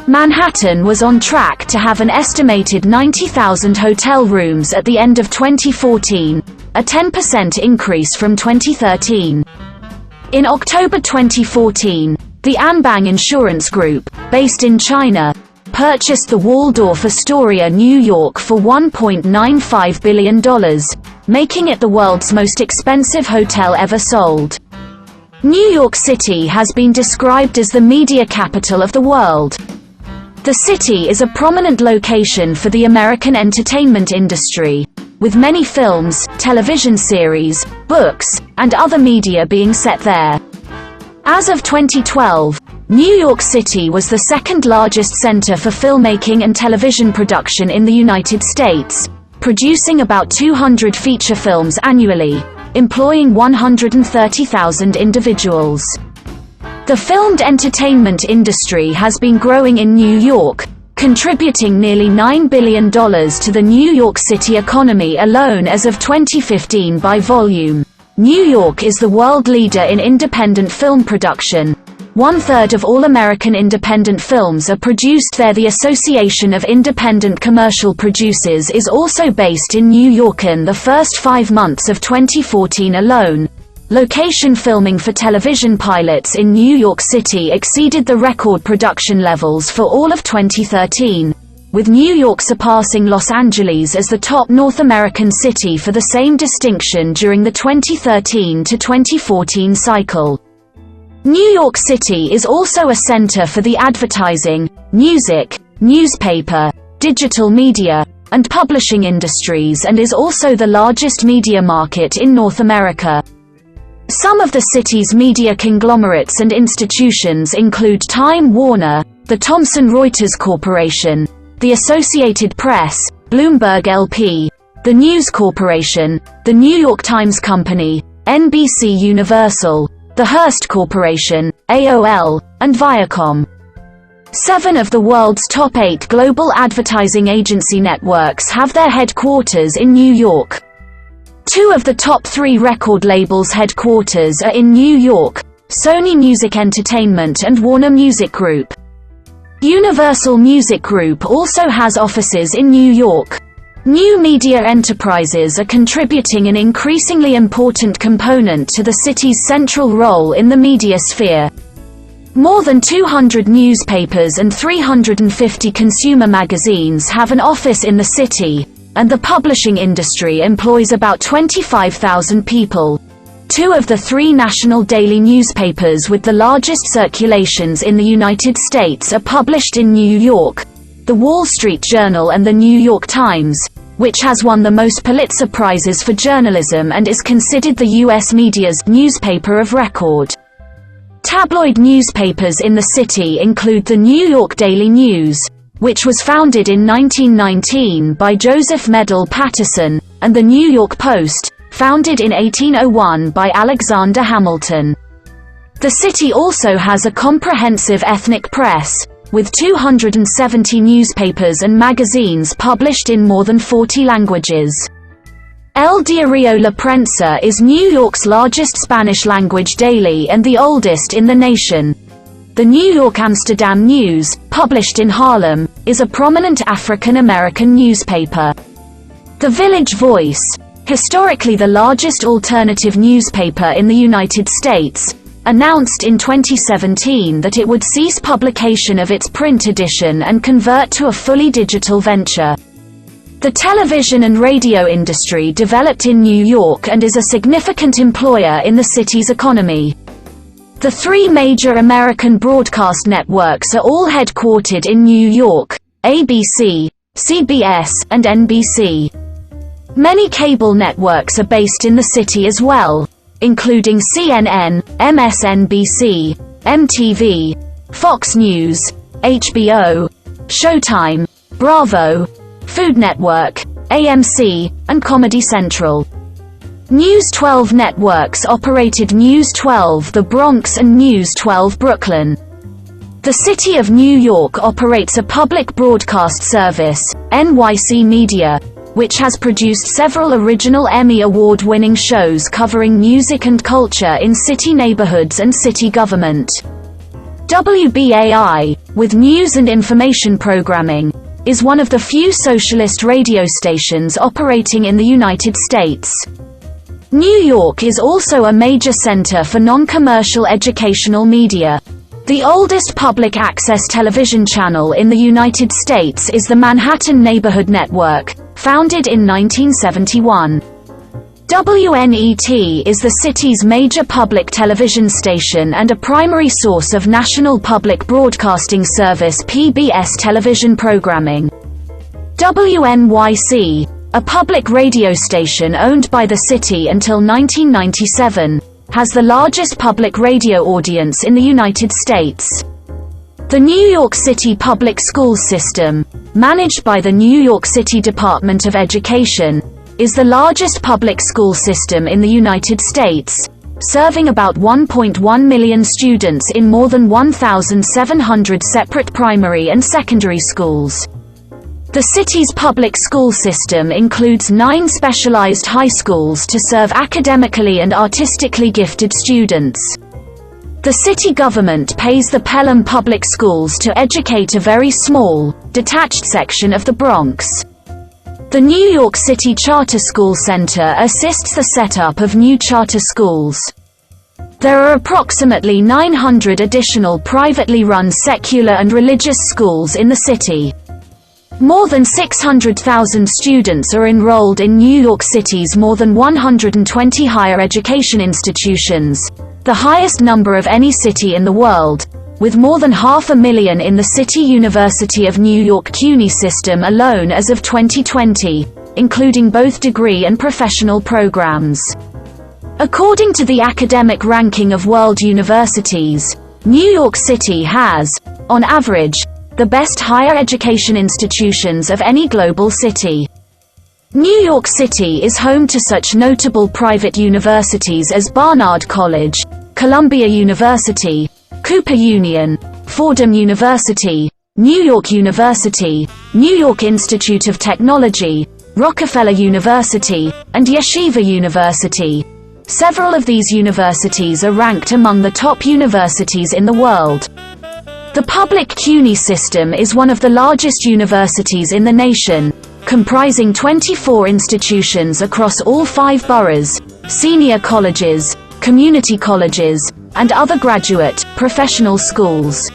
Manhattan was on track to have an estimated 90,000 hotel rooms at the end of 2014, a 10% increase from 2013. In October 2014, the Anbang Insurance Group, based in China, purchased the Waldorf Astoria, New York for $1.95 billion, making it the world's most expensive hotel ever sold. New York City has been described as the media capital of the world. The city is a prominent location for the American entertainment industry, with many films, television series, books, and other media being set there. As of 2012, New York City was the second largest center for filmmaking and television production in the United States, producing about 200 feature films annually, employing 130,000 individuals. The filmed entertainment industry has been growing in New York, contributing nearly $9 billion to the New York City economy alone as of 2015 by volume. New York is the world leader in independent film production. 1/3 of all American independent films are produced there. The Association of Independent Commercial Producers is also based in New York. In the first 5 months of 2014 alone, location filming for television pilots in New York City exceeded the record production levels for all of 2013, with New York surpassing Los Angeles as the top North American city for the same distinction during the 2013 to 2014 cycle. New York City is also a center for the advertising, music, newspaper, digital media, and publishing industries and is also the largest media market in North America. Some of the city's media conglomerates and institutions include Time Warner, the Thomson Reuters Corporation, the Associated Press, Bloomberg LP, the News Corporation, the New York Times Company, NBC Universal, the Hearst Corporation, AOL, and Viacom. 7 of the world's top 8 global advertising agency networks have their headquarters in New York. 2 of the top 3 record labels' headquarters are in New York, Sony Music Entertainment and Warner Music Group. Universal Music Group also has offices in New York. New media enterprises are contributing an increasingly important component to the city's central role in the media sphere. More than 200 newspapers and 350 consumer magazines have an office in the city, and the publishing industry employs about 25,000 people. two of the three national daily newspapers with the largest circulations in the United States are published in New York: The Wall Street Journal and The New York Times, which has won the most Pulitzer Prizes for journalism and is considered the U.S. media's newspaper of record. Tabloid newspapers in the city include the New York Daily News, which was founded in 1919 by Joseph Medill Patterson, and the New York Post, founded in 1801 by Alexander Hamilton. The city also has a comprehensive ethnic press, with 270 newspapers and magazines published in more than 40 languages. El Diario La Prensa is New York's largest Spanish-language daily and the oldest in the nation. The New York Amsterdam News, published in Harlem, is a prominent African-American newspaper. The Village Voice, historically the largest alternative newspaper in the United States, announced in 2017 that it would cease publication of its print edition and convert to a fully digital venture. The television and radio industry developed in New York and is a significant employer in the city's economy. The three major American broadcast networks are all headquartered in New York: ABC, CBS, and NBC. Many cable networks are based in the city as well, including CNN, MSNBC, MTV, Fox News, HBO, Showtime, Bravo, Food Network, AMC, and Comedy Central. News 12 Networks operated News 12 The Bronx and News 12 Brooklyn. The City of New York operates a public broadcast service, NYC Media, which has produced several original Emmy Award-winning shows covering music and culture in city neighborhoods and city government. WBAI, with news and information programming, is one of the few socialist radio stations operating in the United States. New York is also a major center for non-commercial educational media. The oldest public access television channel in the United States is the Manhattan Neighborhood Network, founded in 1971. WNET is the city's major public television station and a primary source of National Public Broadcasting Service (PBS) television programming. WNYC, a public radio station owned by the city until 1997, has the largest public radio audience in the United States. The New York City Public Schools System, managed by the New York City Department of Education, is the largest public school system in the United States, serving about 1.1 million students in more than 1,700 separate primary and secondary schools. The city's public school system includes 9 specialized high schools to serve academically and artistically gifted students. The city government pays the Pelham Public Schools to educate a very small, detached section of the Bronx. The New York City Charter School Center assists the setup of new charter schools. There are approximately 900 additional privately run secular and religious schools in the city. More than 600,000 students are enrolled in New York City's more than 120 higher education institutions, the highest number of any city in the world, with more than 500,000 in the City University of New York CUNY system alone as of 2020, including both degree and professional programs. According to the academic ranking of world universities, New York City has, on average, the best higher education institutions of any global city. New York City is home to such notable private universities as Barnard College, Columbia University, Cooper Union, Fordham University, New York University, New York Institute of Technology, Rockefeller University, and Yeshiva University. Several of these universities are ranked among the top universities in the world. The public CUNY system is one of the largest universities in the nation, comprising 24 institutions across all 5 boroughs, senior colleges, community colleges, and other graduate, professional schools.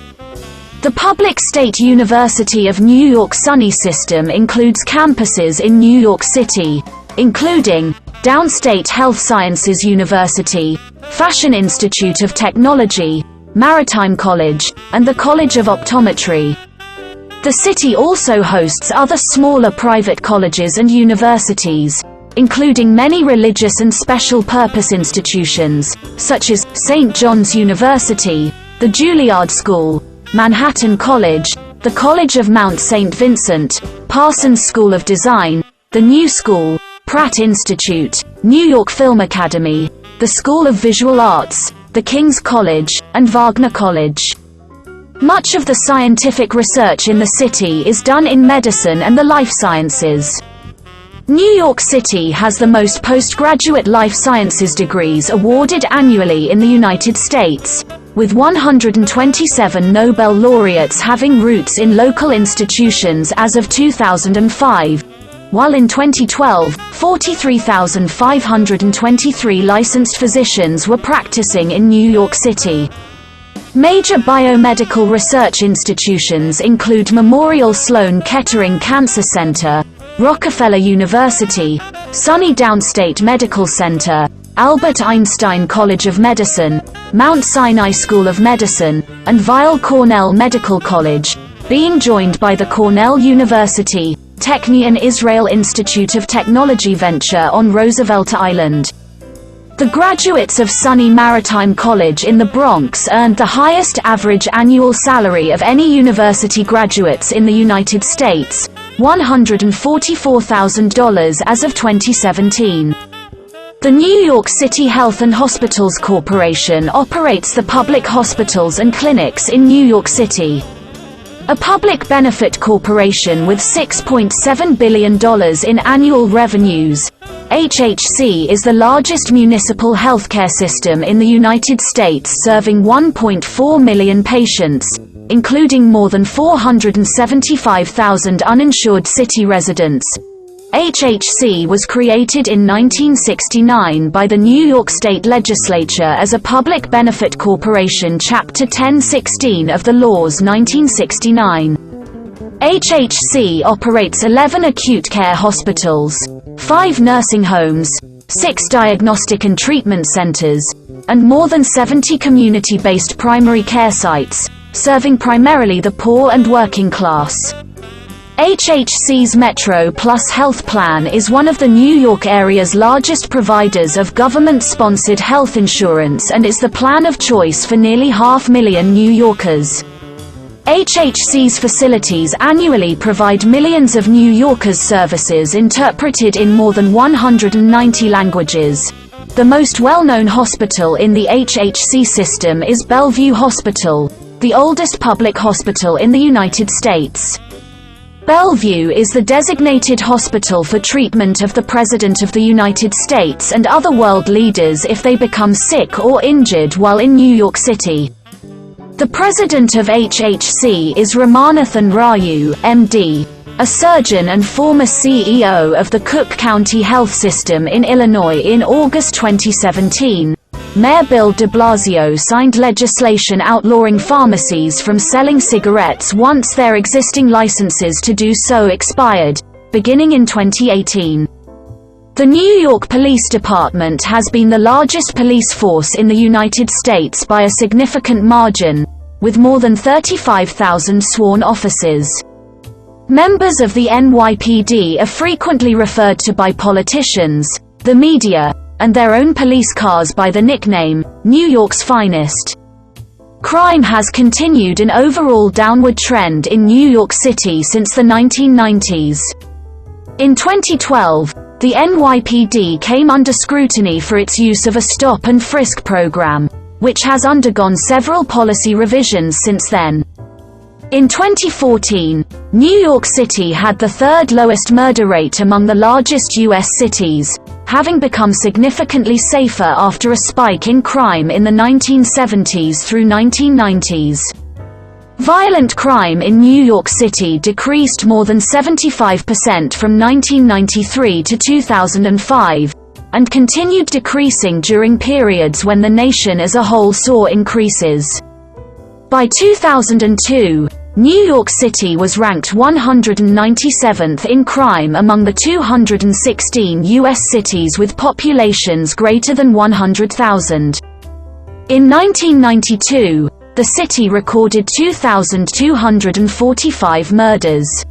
The public State University of New York SUNY system includes campuses in New York City, including Downstate Health Sciences University, Fashion Institute of Technology, Maritime College, and the College of Optometry. The city also hosts other smaller private colleges and universities, including many religious and special-purpose institutions, such as St. John's University, the Juilliard School, Manhattan College, the College of Mount St. Vincent, Parsons School of Design, the New School, Pratt Institute, New York Film Academy, the School of Visual Arts, the King's College, and Wagner College. Much of the scientific research in the city is done in medicine and the life sciences. New York City has the most postgraduate life sciences degrees awarded annually in the United States, with 127 Nobel laureates having roots in local institutions as of 2005, while in 2012, 43,523 licensed physicians were practicing in New York City. Major biomedical research institutions include Memorial Sloan Kettering Cancer Center, Rockefeller University, SUNY Downstate Medical Center, Albert Einstein College of Medicine, Mount Sinai School of Medicine, and Weill Cornell Medical College, being joined by the Cornell University, Technion Israel Institute of Technology Venture on Roosevelt Island. The graduates of SUNY Maritime College in the Bronx earned the highest average annual salary of any university graduates in the United States, $144,000 as of 2017. The New York City Health and Hospitals Corporation operates the public hospitals and clinics in New York City. A public benefit corporation with $6.7 billion in annual revenues, HHC is the largest municipal healthcare system in the United States, serving 1.4 million patients, including more than 475,000 uninsured city residents. HHC was created in 1969 by the New York State Legislature as a public benefit corporation, Chapter 1016 of the laws 1969. HHC operates 11 acute care hospitals, 5 nursing homes, 6 diagnostic and treatment centers, and more than 70 community-based primary care sites, serving primarily the poor and working class. HHC's Metro Plus Health Plan is one of the New York area's largest providers of government-sponsored health insurance and is the plan of choice for nearly 500,000 New Yorkers. HHC's facilities annually provide millions of New Yorkers services interpreted in more than 190 languages. The most well-known hospital in the HHC system is Bellevue Hospital, the oldest public hospital in the United States. Bellevue is the designated hospital for treatment of the President of the United States and other world leaders if they become sick or injured while in New York City. The president of HHC is Ramanathan Raju, MD, a surgeon and former CEO of the Cook County Health System in Illinois. In August 2017, Mayor Bill de Blasio signed legislation outlawing pharmacies from selling cigarettes once their existing licenses to do so expired, beginning in 2018. The New York Police Department has been the largest police force in the United States by a significant margin, with more than 35,000 sworn officers. Members of the NYPD are frequently referred to by politicians, the media, and their own police cars by the nickname, New York's Finest. Crime has continued an overall downward trend in New York City since the 1990s. In 2012, the NYPD came under scrutiny for its use of a stop and frisk program, which has undergone several policy revisions since then. In 2014, New York City had the third lowest murder rate among the largest U.S. cities, having become significantly safer after a spike in crime in the 1970s through 1990s. Violent crime in New York City decreased more than 75% from 1993 to 2005, and continued decreasing during periods when the nation as a whole saw increases. By 2002, New York City was ranked 197th in crime among the 216 U.S. cities with populations greater than 100,000. In 1992, the city recorded 2,245 murders.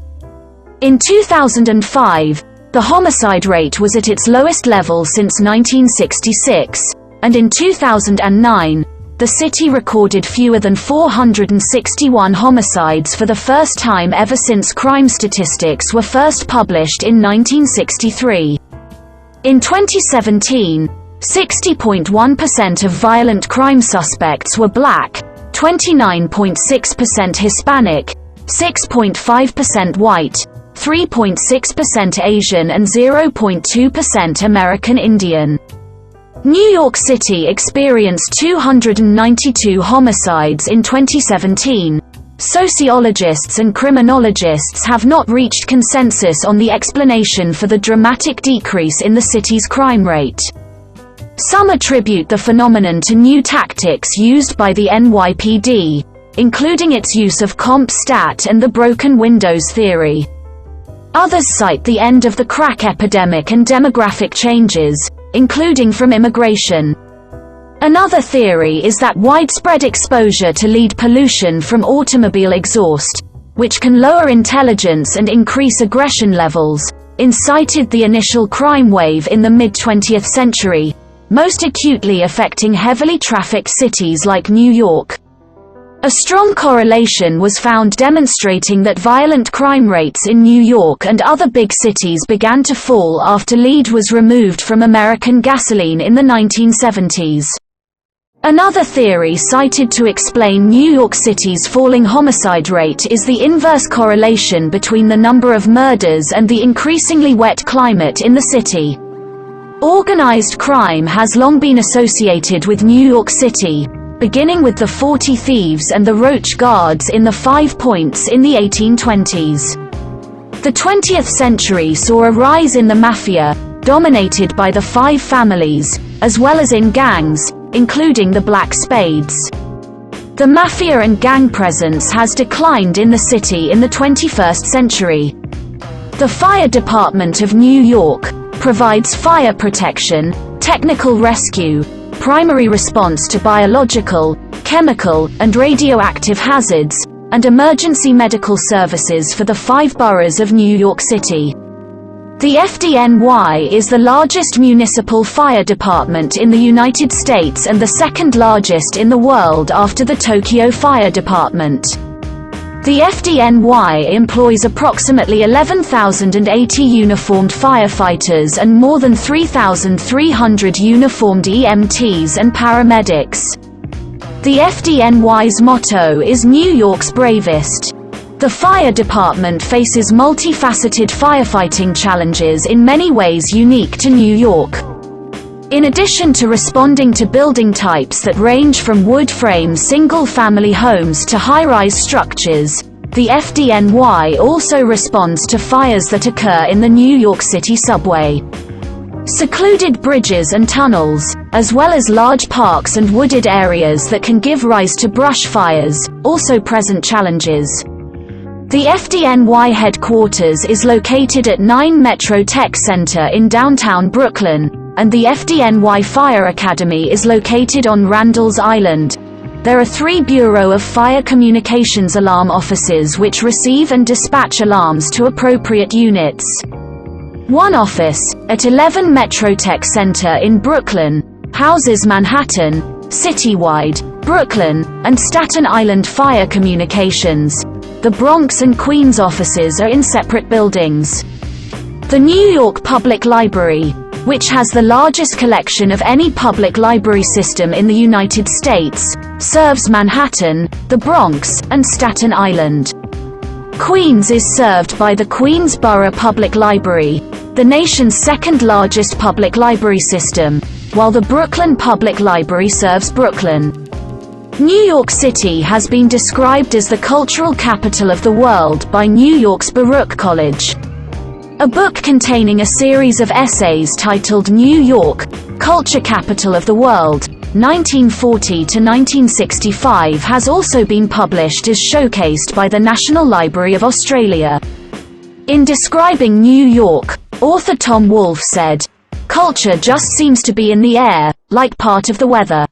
In 2005, the homicide rate was at its lowest level since 1966, and in 2009, the city recorded fewer than 461 homicides for the first time ever since crime statistics were first published in 1963. In 2017, 60.1% of violent crime suspects were black, 29.6% Hispanic, 6.5% white, 3.6% Asian and 0.2% American Indian. New York City experienced 292 homicides in 2017. Sociologists and criminologists have not reached consensus on the explanation for the dramatic decrease in the city's crime rate. Some attribute the phenomenon to new tactics used by the NYPD, including its use of CompStat and the broken windows theory. Others cite the end of the crack epidemic and demographic changes, including from immigration. Another theory is that widespread exposure to lead pollution from automobile exhaust, which can lower intelligence and increase aggression levels, incited the initial crime wave in the mid-20th century, most acutely affecting heavily trafficked cities like New York. A strong correlation was found demonstrating that violent crime rates in New York and other big cities began to fall after lead was removed from American gasoline in the 1970s. Another theory cited to explain New York City's falling homicide rate is the inverse correlation between the number of murders and the increasingly wet climate in the city. Organized crime has long been associated with New York City, beginning with the 40 Thieves and the Roach Guards in the Five Points in the 1820s. The 20th century saw a rise in the mafia, dominated by the Five Families, as well as in gangs, including the Black Spades. The mafia and gang presence has declined in the city in the 21st century. The Fire Department of New York provides fire protection, technical rescue, primary response to biological, chemical, and radioactive hazards, and emergency medical services for the 5 boroughs of New York City. The FDNY is the largest municipal fire department in the United States and the second largest in the world after the Tokyo Fire Department. The FDNY employs approximately 11,080 uniformed firefighters and more than 3,300 uniformed EMTs and paramedics. The FDNY's motto is New York's bravest. The fire department faces multifaceted firefighting challenges in many ways unique to New York. In addition to responding to building types that range from wood-frame single-family homes to high-rise structures, the FDNY also responds to fires that occur in the New York City subway. Secluded bridges and tunnels, as well as large parks and wooded areas that can give rise to brush fires, also present challenges. The FDNY headquarters is located at 9 Metro Tech Center in downtown Brooklyn, and the FDNY Fire Academy is located on Randall's Island. There are 3 Bureau of Fire Communications alarm offices which receive and dispatch alarms to appropriate units. One office, at 11 Metro Tech Center in Brooklyn, houses Manhattan, Citywide, Brooklyn, and Staten Island Fire Communications. The Bronx and Queens offices are in separate buildings. The New York Public Library, which has the largest collection of any public library system in the United States, serves Manhattan, the Bronx, and Staten Island. Queens is served by the Queensborough Public Library, the nation's second-largest public library system, while the Brooklyn Public Library serves Brooklyn. New York City has been described as the cultural capital of the world by New York's Baruch College. A book containing a series of essays titled New York, Culture Capital of the World, 1940 to 1965 has also been published as showcased by the National Library of Australia. In describing New York, author Tom Wolfe said, "Culture just seems to be in the air, like part of the weather."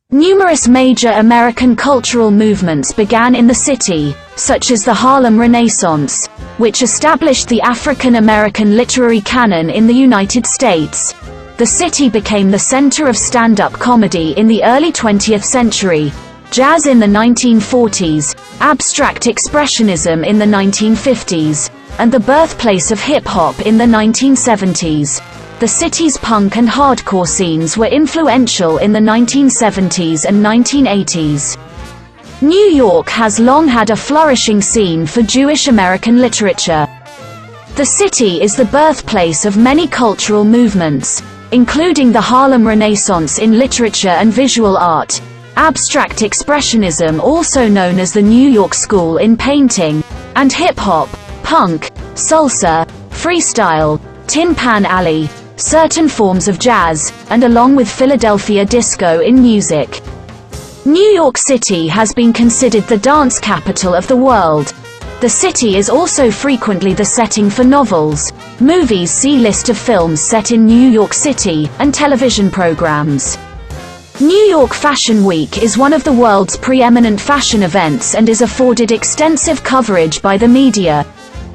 Numerous major American cultural movements began in the city, such as the Harlem Renaissance, which established the African American literary canon in the United States. The city became the center of stand-up comedy in the early 20th century, jazz in the 1940s, abstract expressionism in the 1950s, and the birthplace of hip-hop in the 1970s. The city's punk and hardcore scenes were influential in the 1970s and 1980s. New York has long had a flourishing scene for Jewish American literature. The city is the birthplace of many cultural movements, including the Harlem Renaissance in literature and visual art, abstract expressionism also known as the New York School in painting, and hip-hop, punk, salsa, freestyle, Tin Pan Alley, certain forms of jazz, and along with Philadelphia disco in music. New York City has been considered the dance capital of the world. The city is also frequently the setting for novels, movies. See list of films set in New York City, and television programs. New York Fashion Week is one of the world's preeminent fashion events and is afforded extensive coverage by the media.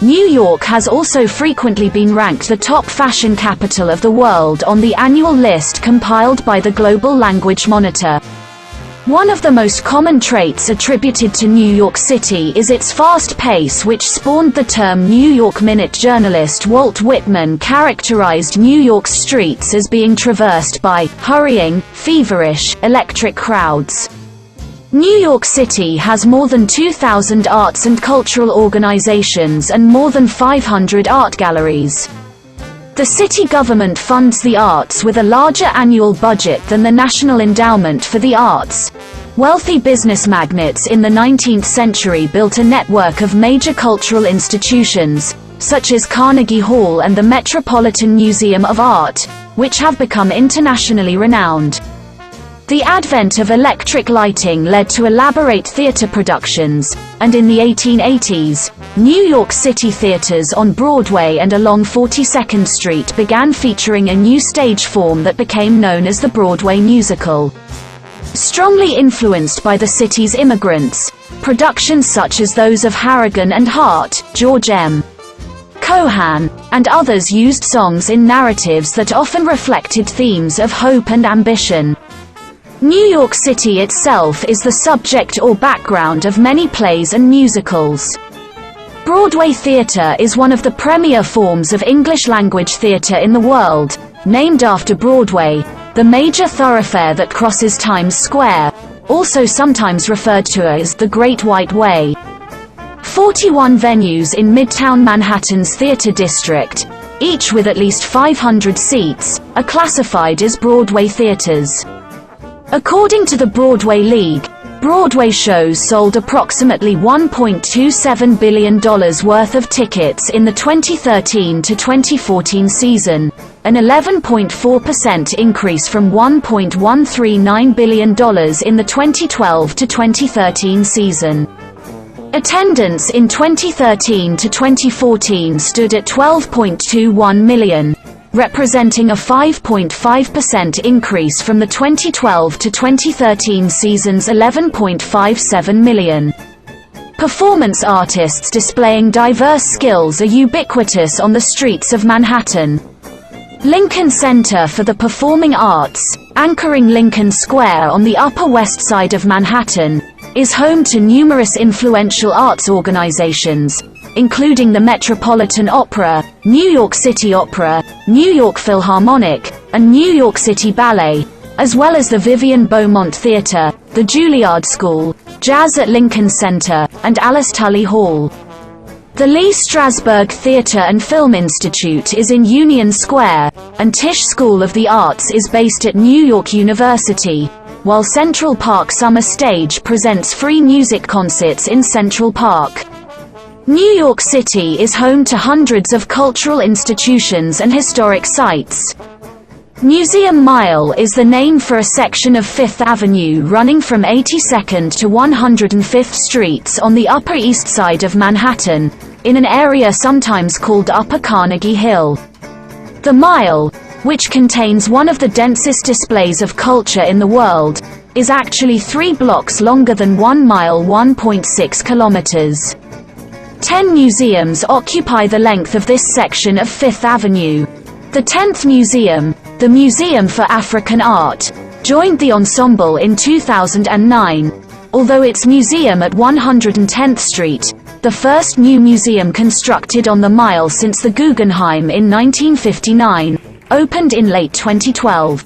New York has also frequently been ranked the top fashion capital of the world on the annual list compiled by the Global Language Monitor. One of the most common traits attributed to New York City is its fast pace, which spawned the term New York Minute. Journalist Walt Whitman characterized New York's streets as being traversed by hurrying, feverish, electric crowds. New York City has more than 2,000 arts and cultural organizations and more than 500 art galleries. The city government funds the arts with a larger annual budget than the National Endowment for the Arts. Wealthy business magnates in the 19th century built a network of major cultural institutions, such as Carnegie Hall and the Metropolitan Museum of Art, which have become internationally renowned. The advent of electric lighting led to elaborate theater productions, and in the 1880s, New York City theaters on Broadway and along 42nd Street began featuring a new stage form that became known as the Broadway musical. Strongly influenced by the city's immigrants, productions such as those of Harrigan and Hart, George M. Cohan, and others used songs in narratives that often reflected themes of hope and ambition. New York City itself is the subject or background of many plays and musicals. Broadway theater is one of the premier forms of English-language theater in the world, named after Broadway, the major thoroughfare that crosses Times Square, also sometimes referred to as the Great White Way. 41 venues in Midtown Manhattan's Theater District, each with at least 500 seats, are classified as Broadway theaters. According to the Broadway League, Broadway shows sold approximately $1.27 billion worth of tickets in the 2013 to 2014 season, an 11.4% increase from $1.139 billion in the 2012 to 2013 season. Attendance in 2013 to 2014 stood at 12.21 million. Representing a 5.5% increase from the 2012 to 2013 season's 11.57 million. Performance artists displaying diverse skills are ubiquitous on the streets of Manhattan. Lincoln Center for the Performing Arts, anchoring Lincoln Square on the Upper West Side of Manhattan, is home to numerous influential arts organizations, including the Metropolitan Opera, New York City Opera, New York Philharmonic, and New York City Ballet, as well as the Vivian Beaumont Theater, the Juilliard School, Jazz at Lincoln Center, and Alice Tully Hall. The Lee Strasberg Theater and Film Institute is in Union Square, and Tisch School of the Arts is based at New York University, while Central Park Summer Stage presents free music concerts in Central Park. New York City is home to hundreds of cultural institutions and historic sites. Museum Mile is the name for a section of Fifth Avenue running from 82nd to 105th Streets on the Upper East Side of Manhattan, in an area sometimes called Upper Carnegie Hill. The Mile, which contains one of the densest displays of culture in the world, is actually 3 blocks longer than 1 mile, 1.6 kilometers. 10 museums occupy the length of this section of Fifth Avenue. The 10th museum, the Museum for African Art, joined the ensemble in 2009, although its museum at 110th Street, the first new museum constructed on the Mile since the Guggenheim in 1959, opened in late 2012.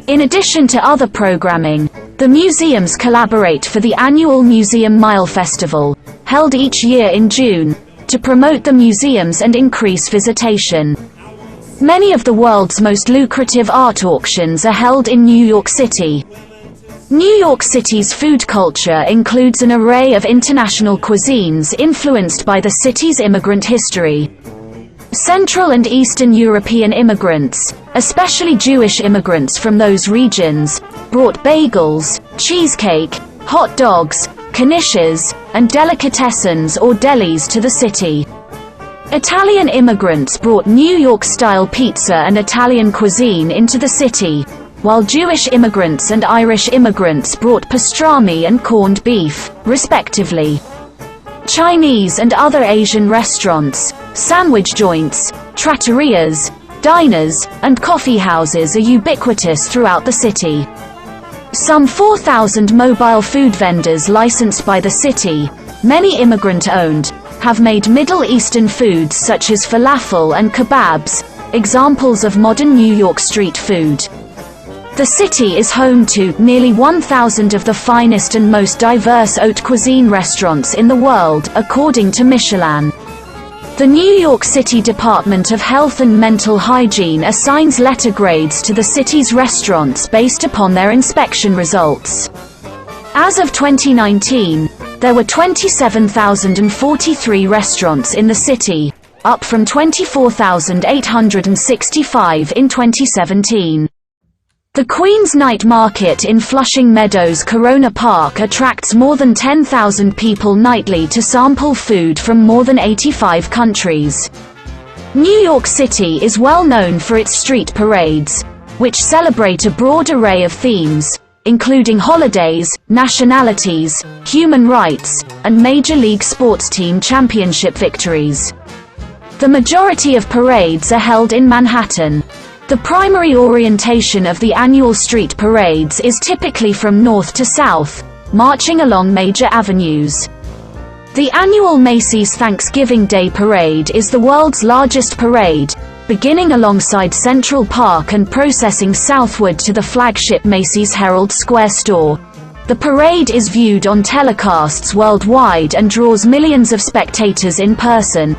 In addition to other programming, the museums collaborate for the annual Museum Mile Festival, held each year in June, to promote the museums and increase visitation. Many of the world's most lucrative art auctions are held in New York City. New York City's food culture includes an array of international cuisines influenced by the city's immigrant history. Central and Eastern European immigrants, especially Jewish immigrants from those regions, brought bagels, cheesecake, hot dogs, knishes, and delicatessens or delis to the city. Italian immigrants brought New York-style pizza and Italian cuisine into the city, while Jewish immigrants and Irish immigrants brought pastrami and corned beef, respectively. Chinese and other Asian restaurants, sandwich joints, trattorias, diners, and coffee houses are ubiquitous throughout the city. Some 4,000 mobile food vendors licensed by the city, many immigrant-owned, have made Middle Eastern foods such as falafel and kebabs, examples of modern New York street food. The city is home to nearly 1,000 of the finest and most diverse haute cuisine restaurants in the world, according to Michelin. The New York City Department of Health and Mental Hygiene assigns letter grades to the city's restaurants based upon their inspection results. As of 2019, there were 27,043 restaurants in the city, up from 24,865 in 2017. The Queen's Night Market in Flushing Meadows Corona Park attracts more than 10,000 people nightly to sample food from more than 85 countries. New York City is well known for its street parades, which celebrate a broad array of themes, including holidays, nationalities, human rights, and Major League sports team championship victories. The majority of parades are held in Manhattan. The primary orientation of the annual street parades is typically from north to south, marching along major avenues. The annual Macy's Thanksgiving Day Parade is the world's largest parade, beginning alongside Central Park and processing southward to the flagship Macy's Herald Square store. The parade is viewed on telecasts worldwide and draws millions of spectators in person.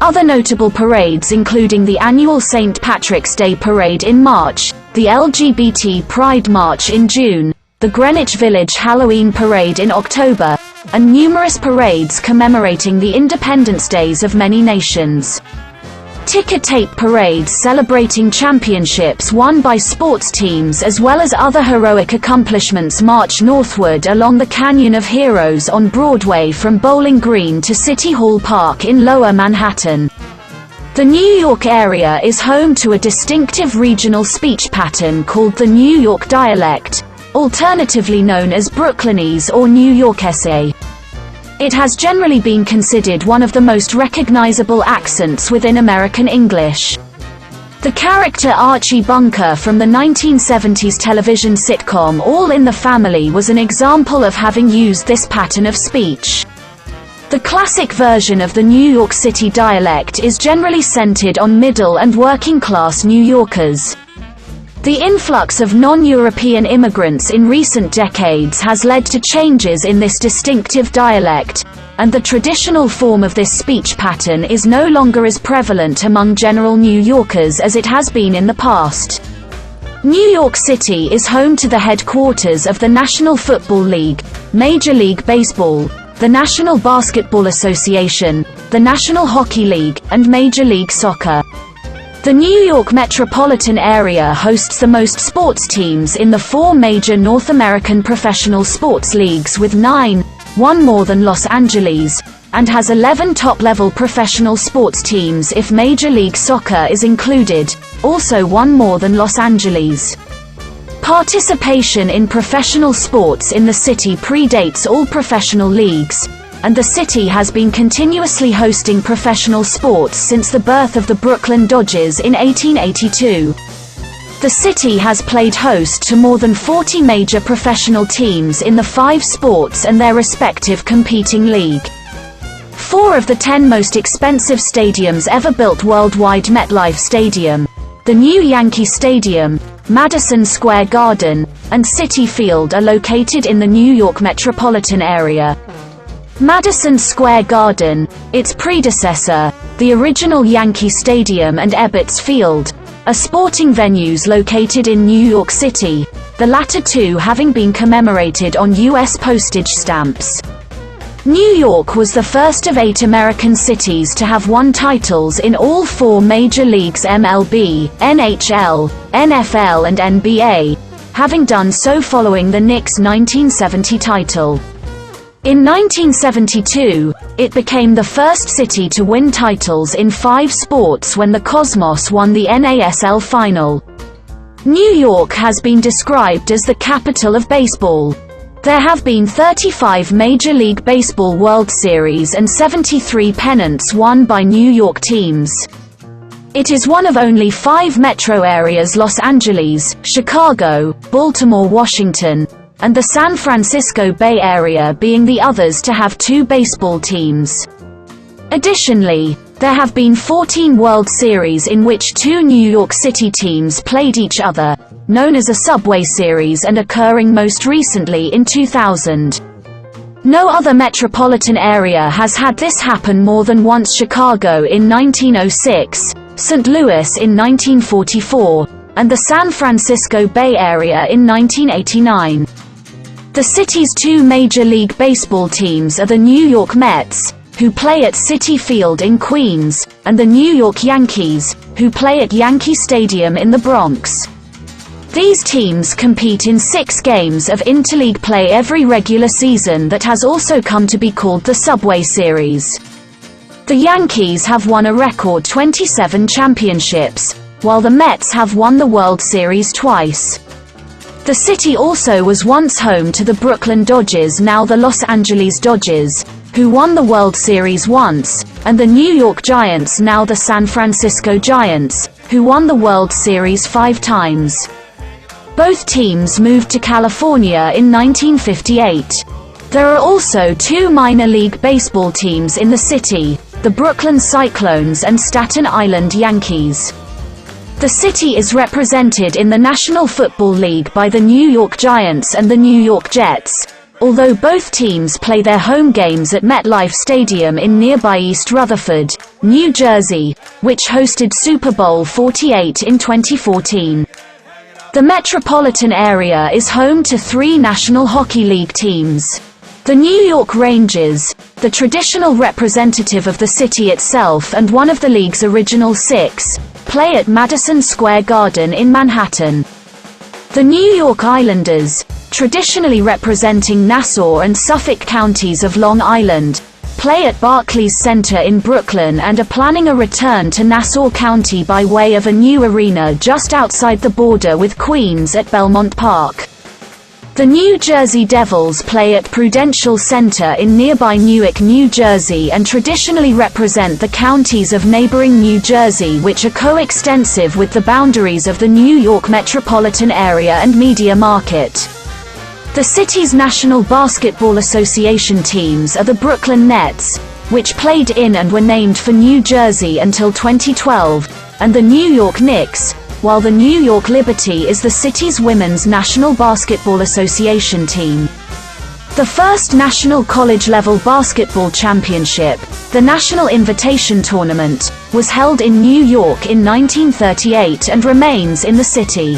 Other notable parades including the annual St. Patrick's Day Parade in March, the LGBT Pride March in June, the Greenwich Village Halloween Parade in October, and numerous parades commemorating the Independence Days of many nations. Ticker tape parades celebrating championships won by sports teams as well as other heroic accomplishments march northward along the Canyon of Heroes on Broadway from Bowling Green to City Hall Park in Lower Manhattan. The New York area is home to a distinctive regional speech pattern called the New York dialect, alternatively known as Brooklynese or New York essay. It has generally been considered one of the most recognizable accents within American English. The character Archie Bunker from the 1970s television sitcom All in the Family was an example of having used this pattern of speech. The classic version of the New York City dialect is generally centered on middle and working-class New Yorkers. The influx of non-European immigrants in recent decades has led to changes in this distinctive dialect, and the traditional form of this speech pattern is no longer as prevalent among general New Yorkers as it has been in the past. New York City is home to the headquarters of the National Football League, Major League Baseball, the National Basketball Association, the National Hockey League, and Major League Soccer. The New York metropolitan area hosts the most sports teams in the 4 major North American professional sports leagues with 9, one more than Los Angeles, and has 11 top-level professional sports teams if Major League Soccer is included, also one more than Los Angeles. Participation in professional sports in the city predates all professional leagues, and the city has been continuously hosting professional sports since the birth of the Brooklyn Dodgers in 1882. The city has played host to more than 40 major professional teams in the 5 sports and their respective competing league. 4 of the 10 most expensive stadiums ever built worldwide: MetLife Stadium, the new Yankee Stadium, Madison Square Garden, and Citi Field, are located in the New York metropolitan area. Madison Square Garden, its predecessor, the original Yankee Stadium, and Ebbets Field, are sporting venues located in New York City, the latter 2 having been commemorated on U.S. postage stamps. New York was the first of 8 American cities to have won titles in all 4 major leagues: MLB, NHL, NFL and NBA, having done so following the Knicks' 1970 title. In 1972, it became the first city to win titles in 5 sports when the Cosmos won the NASL final. New York has been described as the capital of baseball. There have been 35 Major League Baseball World Series and 73 pennants won by New York teams. It is one of only 5 metro areas: Los Angeles, Chicago, Baltimore, Washington, and the San Francisco Bay Area being the others to have 2 baseball teams. Additionally, there have been 14 World Series in which 2 New York City teams played each other, known as a Subway Series, and occurring most recently in 2000. No other metropolitan area has had this happen more than once: Chicago in 1906, St. Louis in 1944, and the San Francisco Bay Area in 1989. The city's 2 Major League Baseball teams are the New York Mets, who play at Citi Field in Queens, and the New York Yankees, who play at Yankee Stadium in the Bronx. These teams compete in 6 games of interleague play every regular season that has also come to be called the Subway Series. The Yankees have won a record 27 championships, while the Mets have won the World Series twice. The city also was once home to the Brooklyn Dodgers, now the Los Angeles Dodgers, who won the World Series once, and the New York Giants, now the San Francisco Giants, who won the World Series 5 times. Both teams moved to California in 1958. There are also 2 minor league baseball teams in the city, the Brooklyn Cyclones and Staten Island Yankees. The city is represented in the National Football League by the New York Giants and the New York Jets, although both teams play their home games at MetLife Stadium in nearby East Rutherford, New Jersey, which hosted Super Bowl 48 in 2014. The metropolitan area is home to 3 National Hockey League teams. The New York Rangers, the traditional representative of the city itself and one of the league's original 6, play at Madison Square Garden in Manhattan. The New York Islanders, traditionally representing Nassau and Suffolk counties of Long Island, play at Barclays Center in Brooklyn and are planning a return to Nassau County by way of a new arena just outside the border with Queens at Belmont Park. The New Jersey Devils play at Prudential Center in nearby Newark, New Jersey, and traditionally represent the counties of neighboring New Jersey, which are coextensive with the boundaries of the New York metropolitan area and media market. The city's National Basketball Association teams are the Brooklyn Nets, which played in and were named for New Jersey until 2012, and the New York Knicks, while the New York Liberty is the city's Women's National Basketball Association team. The first national college-level basketball championship, the National Invitation Tournament, was held in New York in 1938 and remains in the city.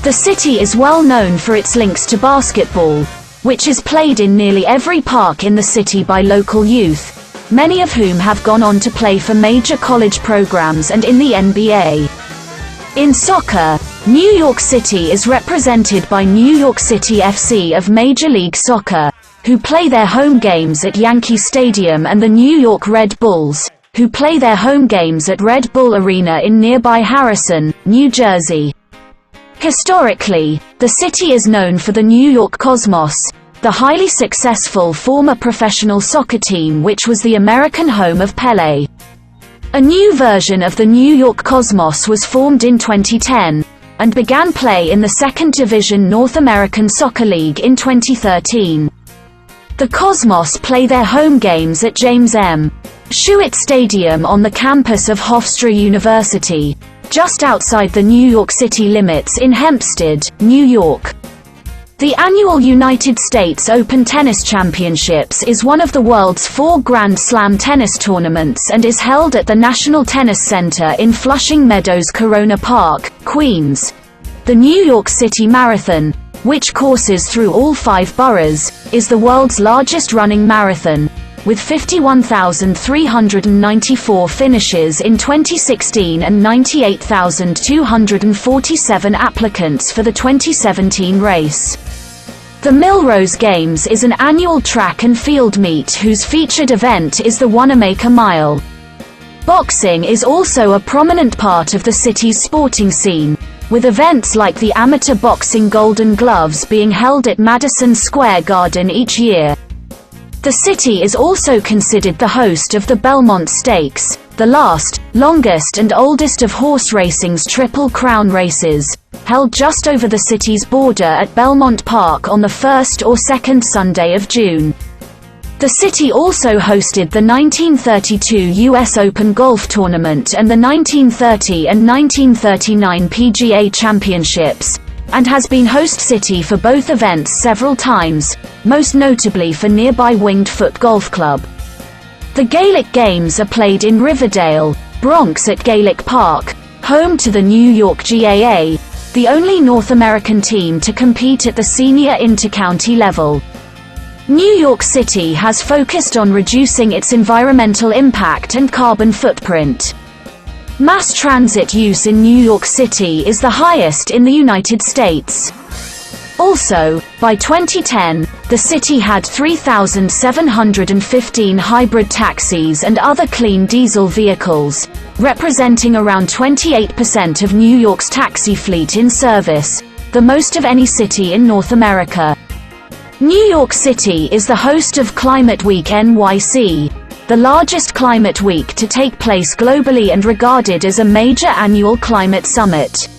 The city is well known for its links to basketball, which is played in nearly every park in the city by local youth, many of whom have gone on to play for major college programs and in the NBA. In soccer, New York City is represented by New York City FC of Major League Soccer, who play their home games at Yankee Stadium, and the New York Red Bulls, who play their home games at Red Bull Arena in nearby Harrison, New Jersey. Historically, the city is known for the New York Cosmos, the highly successful former professional soccer team which was the American home of Pelé. A new version of the New York Cosmos was formed in 2010, and began play in the Second Division North American Soccer League in 2013. The Cosmos play their home games at James M. Schuett Stadium on the campus of Hofstra University, just outside the New York City limits in Hempstead, New York. The annual United States Open Tennis Championships is one of the world's 4 Grand Slam tennis tournaments and is held at the National Tennis Center in Flushing Meadows Corona Park, Queens. The New York City Marathon, which courses through all 5 boroughs, is the world's largest running marathon, with 51,394 finishes in 2016 and 98,247 applicants for the 2017 race. The Millrose Games is an annual track and field meet whose featured event is the Wanamaker Mile. Boxing is also a prominent part of the city's sporting scene, with events like the Amateur Boxing Golden Gloves being held at Madison Square Garden each year. The city is also considered the host of the Belmont Stakes, the longest and oldest of horse racing's Triple Crown races, held just over the city's border at Belmont Park on the first or second Sunday of June. The city also hosted the 1932 U.S. Open Golf Tournament and the 1930 and 1939 PGA Championships, and has been host city for both events several times, most notably for nearby Winged Foot Golf Club. The Gaelic Games are played in Riverdale, Bronx at Gaelic Park, home to the New York GAA, the only North American team to compete at the senior intercounty level. New York City has focused on reducing its environmental impact and carbon footprint. Mass transit use in New York City is the highest in the United States. Also, by 2010, the city had 3,715 hybrid taxis and other clean diesel vehicles, representing around 28% of New York's taxi fleet in service, the most of any city in North America. New York City is the host of Climate Week NYC, the largest climate week to take place globally and regarded as a major annual climate summit.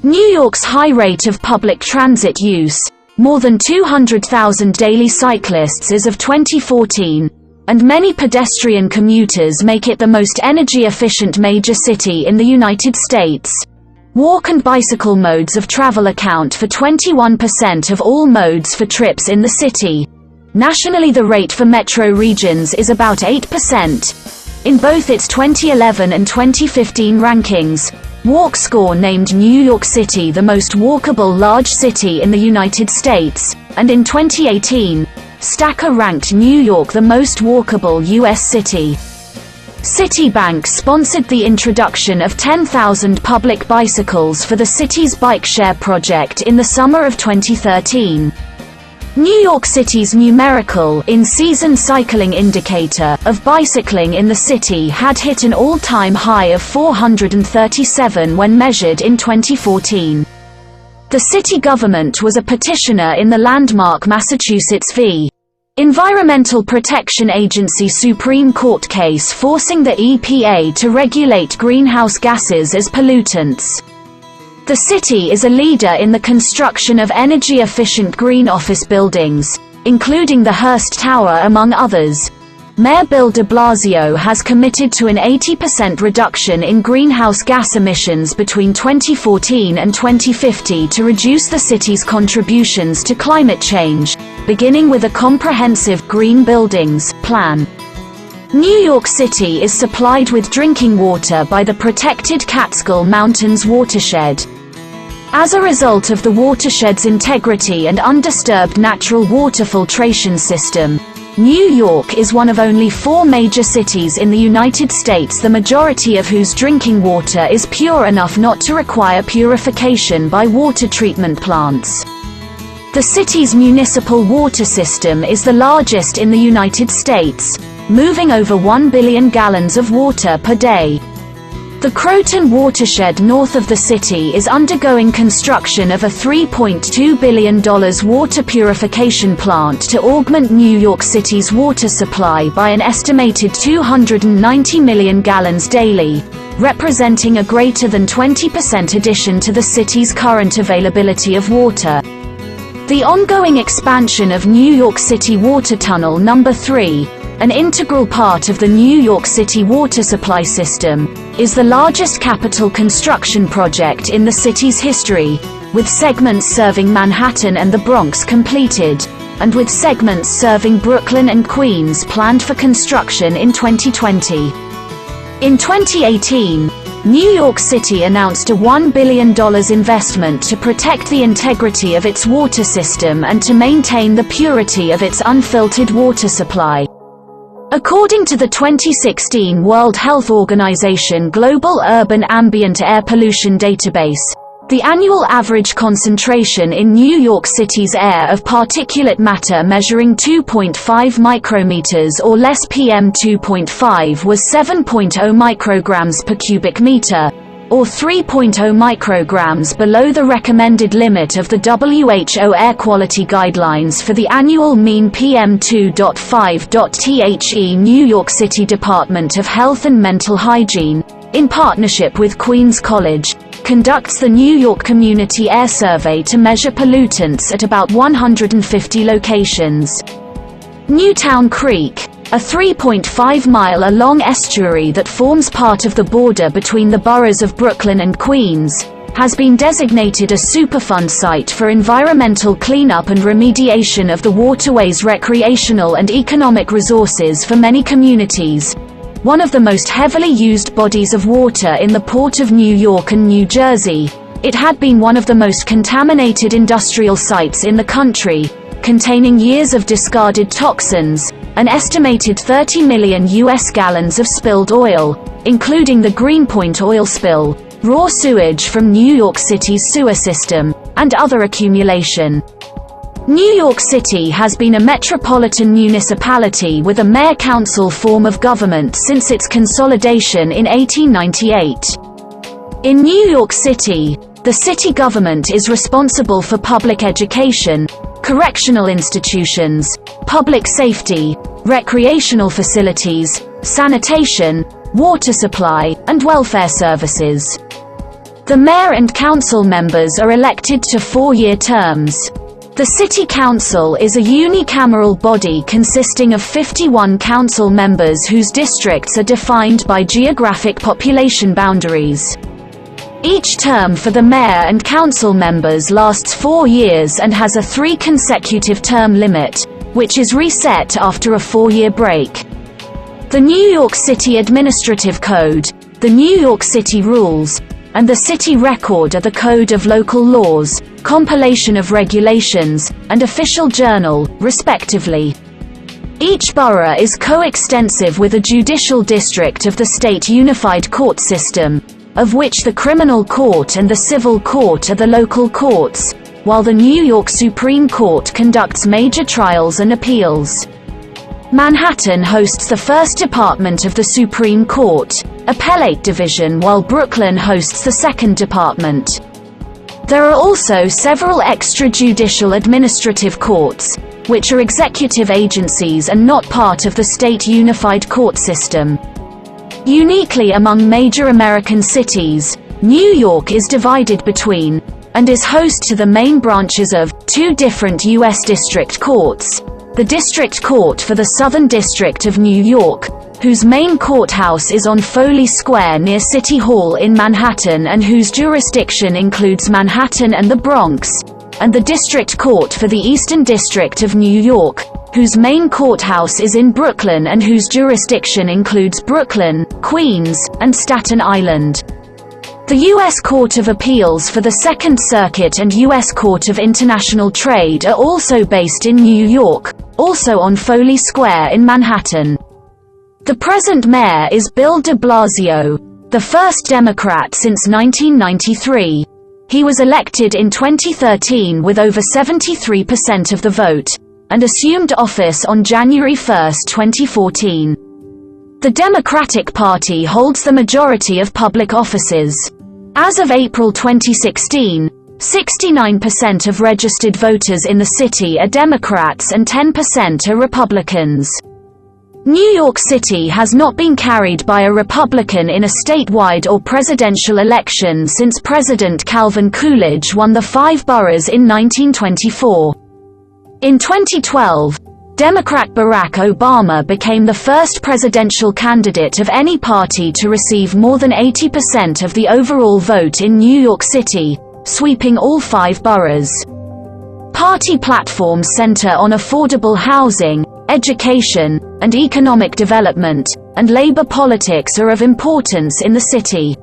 New York's high rate of public transit use, more than 200,000 daily cyclists as of 2014, and many pedestrian commuters make it the most energy-efficient major city in the United States. Walk and bicycle modes of travel account for 21% of all modes for trips in the city. Nationally, the rate for metro regions is about 8%. In both its 2011 and 2015 rankings, WalkScore named New York City the most walkable large city in the United States, and in 2018, Stacker ranked New York the most walkable U.S. city. Citibank sponsored the introduction of 10,000 public bicycles for the city's bike share project in the summer of 2013. New York City's numerical in-season cycling indicator of bicycling in the city had hit an all-time high of 437 when measured in 2014. The city government was a petitioner in the landmark Massachusetts v. Environmental Protection Agency Supreme Court case forcing the EPA to regulate greenhouse gases as pollutants. The city is a leader in the construction of energy-efficient green office buildings, including the Hearst Tower among others. Mayor Bill de Blasio has committed to an 80% reduction in greenhouse gas emissions between 2014 and 2050 to reduce the city's contributions to climate change, beginning with a comprehensive green buildings plan. New York City is supplied with drinking water by the protected Catskill Mountains watershed. As a result of the watershed's integrity and undisturbed natural water filtration system, New York is one of only 4 major cities in the United States, the majority of whose drinking water is pure enough not to require purification by water treatment plants. The city's municipal water system is the largest in the United States, moving over 1 billion gallons of water per day. The Croton watershed north of the city is undergoing construction of a $3.2 billion water purification plant to augment New York City's water supply by an estimated 290 million gallons daily, representing a greater than 20% addition to the city's current availability of water. The ongoing expansion of New York City Water Tunnel No. 3, an integral part of the New York City water supply system, is the largest capital construction project in the city's history, with segments serving Manhattan and the Bronx completed, and with segments serving Brooklyn and Queens planned for construction in 2020. In 2018, New York City announced a $1 billion investment to protect the integrity of its water system and to maintain the purity of its unfiltered water supply. According to the 2016 World Health Organization Global Urban Ambient Air Pollution Database, the annual average concentration in New York City's air of particulate matter measuring 2.5 micrometers or less PM2.5 was 7.0 micrograms per cubic meter, or 3.0 micrograms below the recommended limit of the WHO air quality guidelines for the annual mean PM2.5. The New York City Department of Health and Mental Hygiene, in partnership with Queens College, conducts the New York Community Air Survey to measure pollutants at about 150 locations. Newtown Creek, a 3.5-mile-long estuary that forms part of the border between the boroughs of Brooklyn and Queens, has been designated a Superfund site for environmental cleanup and remediation of the waterway's recreational and economic resources for many communities. One of the most heavily used bodies of water in the Port of New York and New Jersey, it had been one of the most contaminated industrial sites in the country, containing years of discarded toxins, an estimated 30 million U.S. gallons of spilled oil, including the Greenpoint oil spill, raw sewage from New York City's sewer system, and other accumulation. New York City has been a metropolitan municipality with a mayor-council form of government since its consolidation in 1898. In New York City, the city government is responsible for public education, correctional institutions, public safety, recreational facilities, sanitation, water supply, and welfare services. The mayor and council members are elected to 4-year terms. The City Council is a unicameral body consisting of 51 council members whose districts are defined by geographic population boundaries. Each term for the mayor and council members lasts 4 years and has a 3 consecutive term limit, which is reset after a 4-year break. The New York City Administrative Code, the New York City Rules, and the City Record are the code of local laws, compilation of regulations, and official journal, respectively. Each borough is coextensive with a judicial district of the state unified court system, of which the criminal court and the civil court are the local courts, while the New York Supreme Court conducts major trials and appeals. Manhattan hosts the first department of the Supreme Court, Appellate Division, while Brooklyn hosts the second department. There are also several extrajudicial administrative courts, which are executive agencies and not part of the state unified court system. Uniquely among major American cities, New York is divided between, and is host to the main branches of, 2 different U.S. district courts: the District Court for the Southern District of New York, whose main courthouse is on Foley Square near City Hall in Manhattan and whose jurisdiction includes Manhattan and the Bronx, and the District Court for the Eastern District of New York, whose main courthouse is in Brooklyn and whose jurisdiction includes Brooklyn, Queens, and Staten Island. The U.S. Court of Appeals for the Second Circuit and U.S. Court of International Trade are also based in New York, also on Foley Square in Manhattan. The present mayor is Bill de Blasio, the first Democrat since 1993. He was elected in 2013 with over 73% of the vote, and assumed office on January 1, 2014. The Democratic Party holds the majority of public offices. As of April 2016, 69% of registered voters in the city are Democrats and 10% are Republicans. New York City has not been carried by a Republican in a statewide or presidential election since President Calvin Coolidge won the 5 boroughs in 1924. In 2012, Democrat Barack Obama became the first presidential candidate of any party to receive more than 80% of the overall vote in New York City, sweeping all 5 boroughs. Party platforms center on affordable housing, education, and economic development, and labor politics are of importance in the city.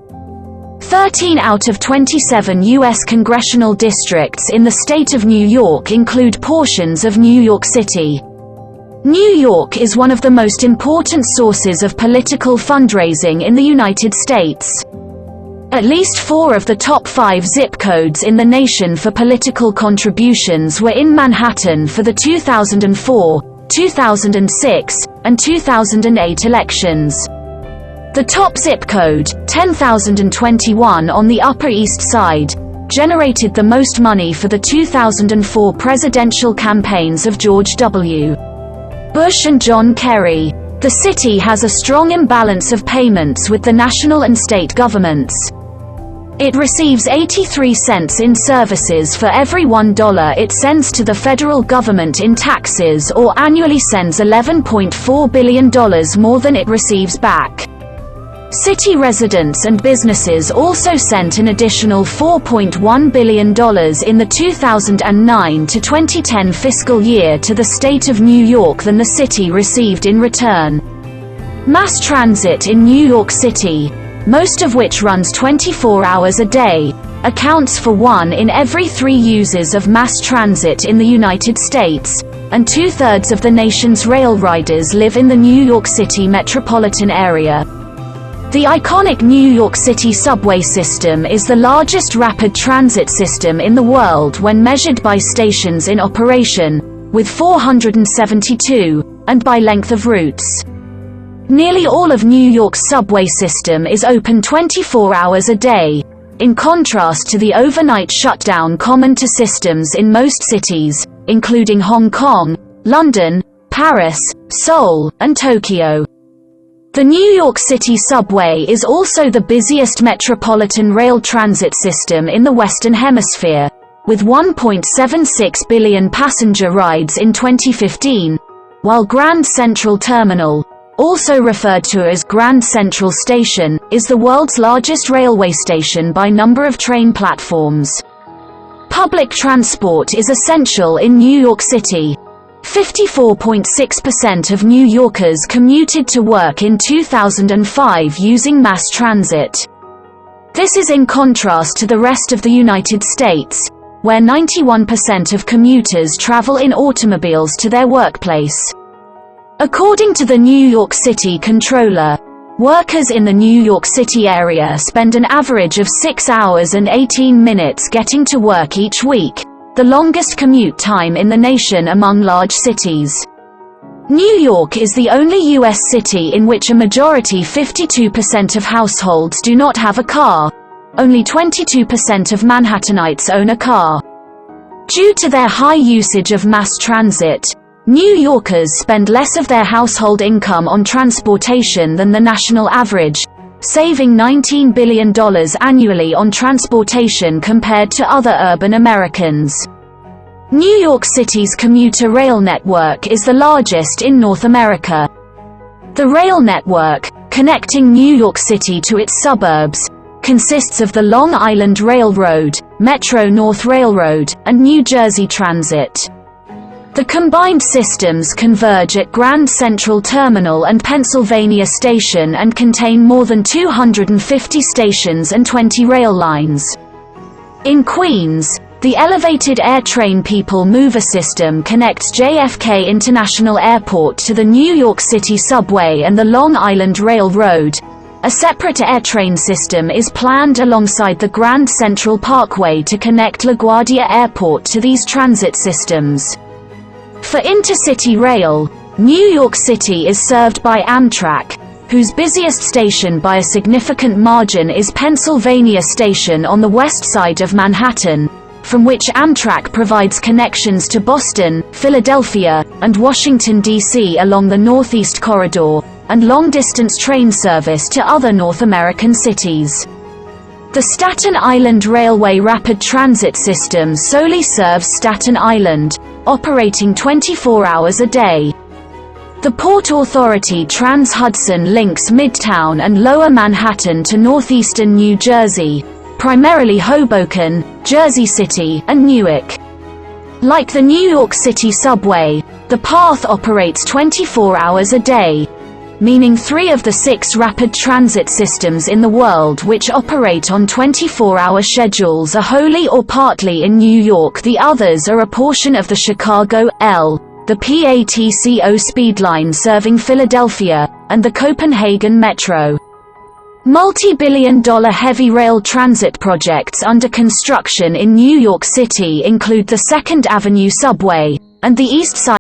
13 out of 27 U.S. congressional districts in the state of New York include portions of New York City. New York is one of the most important sources of political fundraising in the United States. At least 4 of the top 5 zip codes in the nation for political contributions were in Manhattan for the 2004, 2006, and 2008 elections. The top zip code, 10,021 on the Upper East Side, generated the most money for the 2004 presidential campaigns of George W. Bush and John Kerry. The city has a strong imbalance of payments with the national and state governments. It receives 83 cents in services for every $1 it sends to the federal government in taxes, or annually sends $11.4 billion more than it receives back. City residents and businesses also sent an additional $4.1 billion in the 2009 to 2010 fiscal year to the state of New York than the city received in return. Mass transit in New York City, most of which runs 24 hours a day, accounts for 1 in every 3 users of mass transit in the United States, and 2/3 of the nation's rail riders live in the New York City metropolitan area. The iconic New York City subway system is the largest rapid transit system in the world when measured by stations in operation, with 472, and by length of routes. Nearly all of New York's subway system is open 24 hours a day, in contrast to the overnight shutdown common to systems in most cities, including Hong Kong, London, Paris, Seoul, and Tokyo. The New York City subway is also the busiest metropolitan rail transit system in the Western Hemisphere, with 1.76 billion passenger rides in 2015, while Grand Central Terminal, also referred to as Grand Central Station, is the world's largest railway station by number of train platforms. Public transport is essential in New York City. 54.6% of New Yorkers commuted to work in 2005 using mass transit. This is in contrast to the rest of the United States, where 91% of commuters travel in automobiles to their workplace. According to the New York City Comptroller, workers in the New York City area spend an average of 6 hours and 18 minutes getting to work each week, the longest commute time in the nation among large cities. New York is the only U.S. city in which a majority 52% of households do not have a car. Only 22% of Manhattanites own a car. Due to their high usage of mass transit, New Yorkers spend less of their household income on transportation than the national average, saving $19 billion annually on transportation compared to other urban Americans. New York City's commuter rail network is the largest in North America. The rail network, connecting New York City to its suburbs, consists of the Long Island Railroad, Metro-North Railroad, and New Jersey Transit. The combined systems converge at Grand Central Terminal and Pennsylvania Station and contain more than 250 stations and 20 rail lines. In Queens, The elevated air train people mover system connects JFK International Airport to the New York City subway and the Long Island Railroad. A separate air train system is planned alongside the Grand Central Parkway to connect LaGuardia Airport to these transit systems. For intercity rail, New York City is served by Amtrak, whose busiest station by a significant margin is Pennsylvania Station on the west side of Manhattan, from which Amtrak provides connections to Boston, Philadelphia, and Washington, D.C. along the Northeast Corridor, and long-distance train service to other North American cities. The Staten Island Railway Rapid Transit System solely serves Staten Island, operating 24 hours a day. The Port Authority Trans-Hudson links Midtown and Lower Manhattan to northeastern New Jersey, primarily Hoboken, Jersey City, and Newark. Like the New York City subway, the path operates 24 hours a day, meaning 3 of the 6 rapid transit systems in the world which operate on 24-hour schedules are wholly or partly in New York. The others are a portion of the Chicago, the PATCO Speedline serving Philadelphia, and the Copenhagen Metro. Multi-billion-dollar heavy rail transit projects under construction in New York City include the 2nd Avenue subway, and the East Side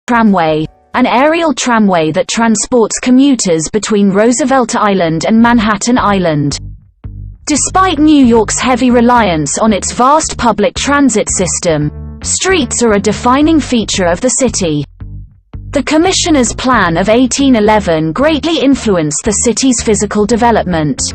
Tramway, an aerial tramway that transports commuters between Roosevelt Island and Manhattan Island. Despite New York's heavy reliance on its vast public transit system, streets are a defining feature of the city. The Commissioner's Plan of 1811 greatly influenced the city's physical development.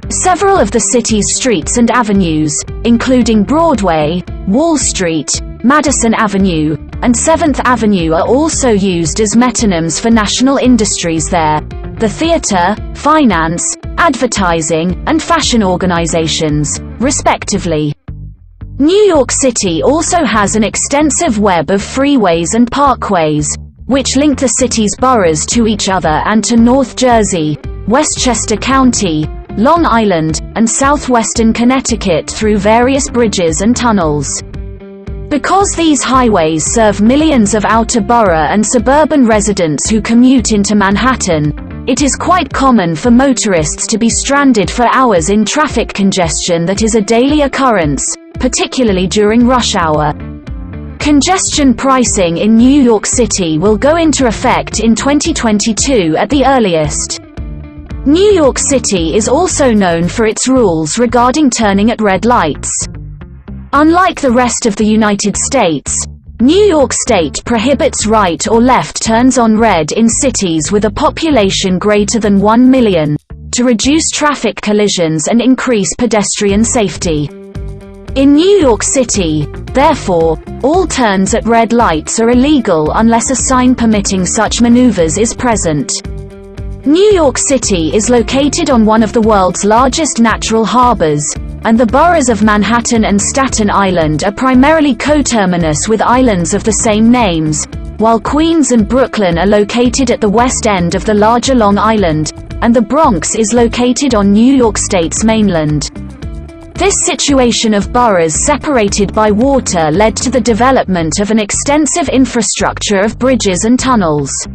Several of the city's streets and avenues, including Broadway, Wall Street, Madison Avenue, and 7th Avenue, are also used as metonyms for national industries there: the theater, finance, advertising, and fashion organizations, respectively. New York City also has an extensive web of freeways and parkways, which link the city's boroughs to each other and to North Jersey, Westchester County, Long Island, and southwestern Connecticut through various bridges and tunnels. Because these highways serve millions of outer borough and suburban residents who commute into Manhattan, it is quite common for motorists to be stranded for hours in traffic congestion that is a daily occurrence, particularly during rush hour. Congestion pricing in New York City will go into effect in 2022 at the earliest. New York City is also known for its rules regarding turning at red lights. Unlike the rest of the United States, New York State prohibits right or left turns on red in cities with a population greater than 1 million, to reduce traffic collisions and increase pedestrian safety. In New York City, therefore, all turns at red lights are illegal unless a sign permitting such maneuvers is present. New York City is located on one of the world's largest natural harbors, and the boroughs of Manhattan and Staten Island are primarily coterminous with islands of the same names, while Queens and Brooklyn are located at the west end of the larger Long Island, and the Bronx is located on New York State's mainland. This situation of boroughs separated by water led to the development of an extensive infrastructure of bridges and tunnels.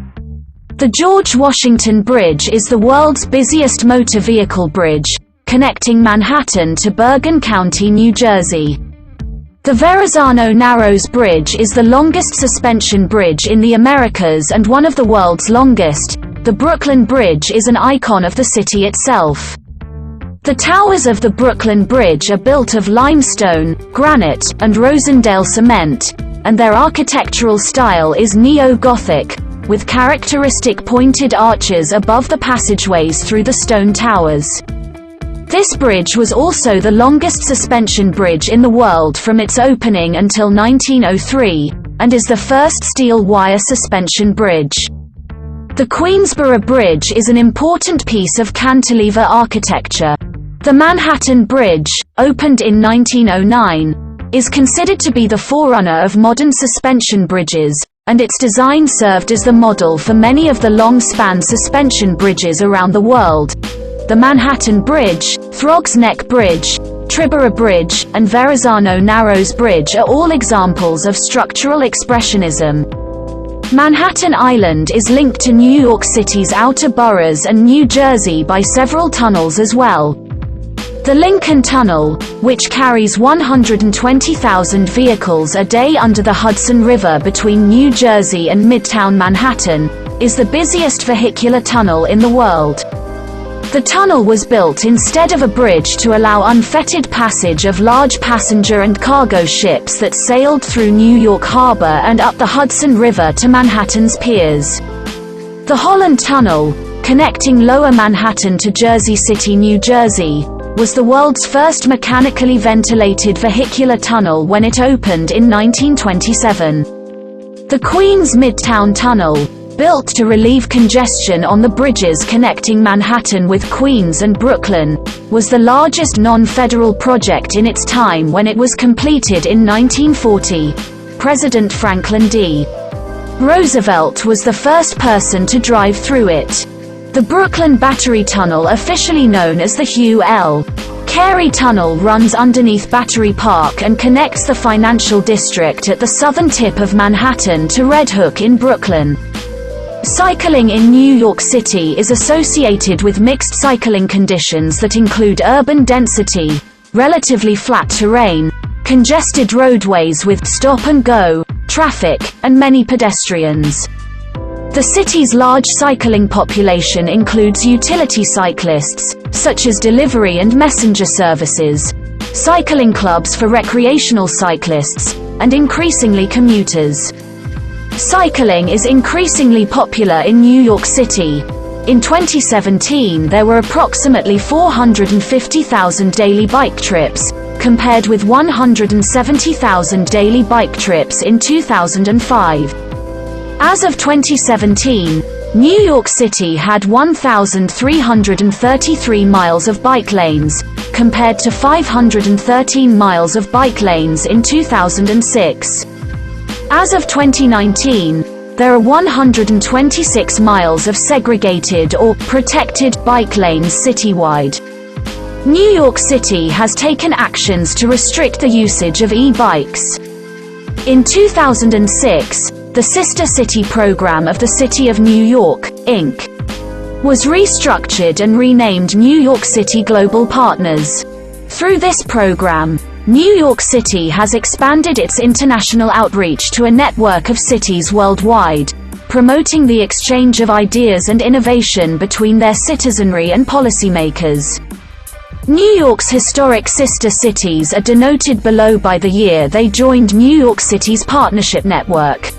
The George Washington Bridge is the world's busiest motor vehicle bridge, connecting Manhattan to Bergen County, New Jersey. The Verrazano Narrows Bridge is the longest suspension bridge in the Americas and one of the world's longest. The Brooklyn Bridge is an icon of the city itself. The towers of the Brooklyn Bridge are built of limestone, granite, and Rosendale cement, and their architectural style is neo-Gothic, with characteristic pointed arches above the passageways through the stone towers. This bridge was also the longest suspension bridge in the world from its opening until 1903, and is the first steel wire suspension bridge. The Queensboro Bridge is an important piece of cantilever architecture. The Manhattan Bridge, opened in 1909, is considered to be the forerunner of modern suspension bridges, and its design served as the model for many of the long-span suspension bridges around the world. The Manhattan Bridge, Throgs Neck Bridge, Triborough Bridge, and Verrazano Narrows Bridge are all examples of structural expressionism. Manhattan Island is linked to New York City's outer boroughs and New Jersey by several tunnels as well. The Lincoln Tunnel, which carries 120,000 vehicles a day under the Hudson River between New Jersey and Midtown Manhattan, is the busiest vehicular tunnel in the world. The tunnel was built instead of a bridge to allow unfettered passage of large passenger and cargo ships that sailed through New York Harbor and up the Hudson River to Manhattan's piers. The Holland Tunnel, connecting Lower Manhattan to Jersey City, New Jersey, was the world's first mechanically ventilated vehicular tunnel when it opened in 1927. The Queens Midtown Tunnel, built to relieve congestion on the bridges connecting Manhattan with Queens and Brooklyn, was the largest non-federal project in its time when it was completed in 1940. President Franklin D. Roosevelt was the first person to drive through it. The Brooklyn Battery Tunnel, officially known as the Hugh L. Carey Tunnel, runs underneath Battery Park and connects the financial district at the southern tip of Manhattan to Red Hook in Brooklyn. Cycling in New York City is associated with mixed cycling conditions that include urban density, relatively flat terrain, congested roadways with stop-and-go traffic, and many pedestrians. The city's large cycling population includes utility cyclists, such as delivery and messenger services, cycling clubs for recreational cyclists, and increasingly commuters. Cycling is increasingly popular in New York City. In 2017, there were approximately 450,000 daily bike trips, compared with 170,000 daily bike trips in 2005. As of 2017, New York City had 1,333 miles of bike lanes, compared to 513 miles of bike lanes in 2006. As of 2019, there are 126 miles of segregated or protected bike lanes citywide. New York City has taken actions to restrict the usage of e-bikes. In 2006, the Sister City program of the City of New York, Inc., was restructured and renamed New York City Global Partners. Through this program, New York City has expanded its international outreach to a network of cities worldwide, promoting the exchange of ideas and innovation between their citizenry and policymakers. New York's historic sister cities are denoted below by the year they joined New York City's partnership network.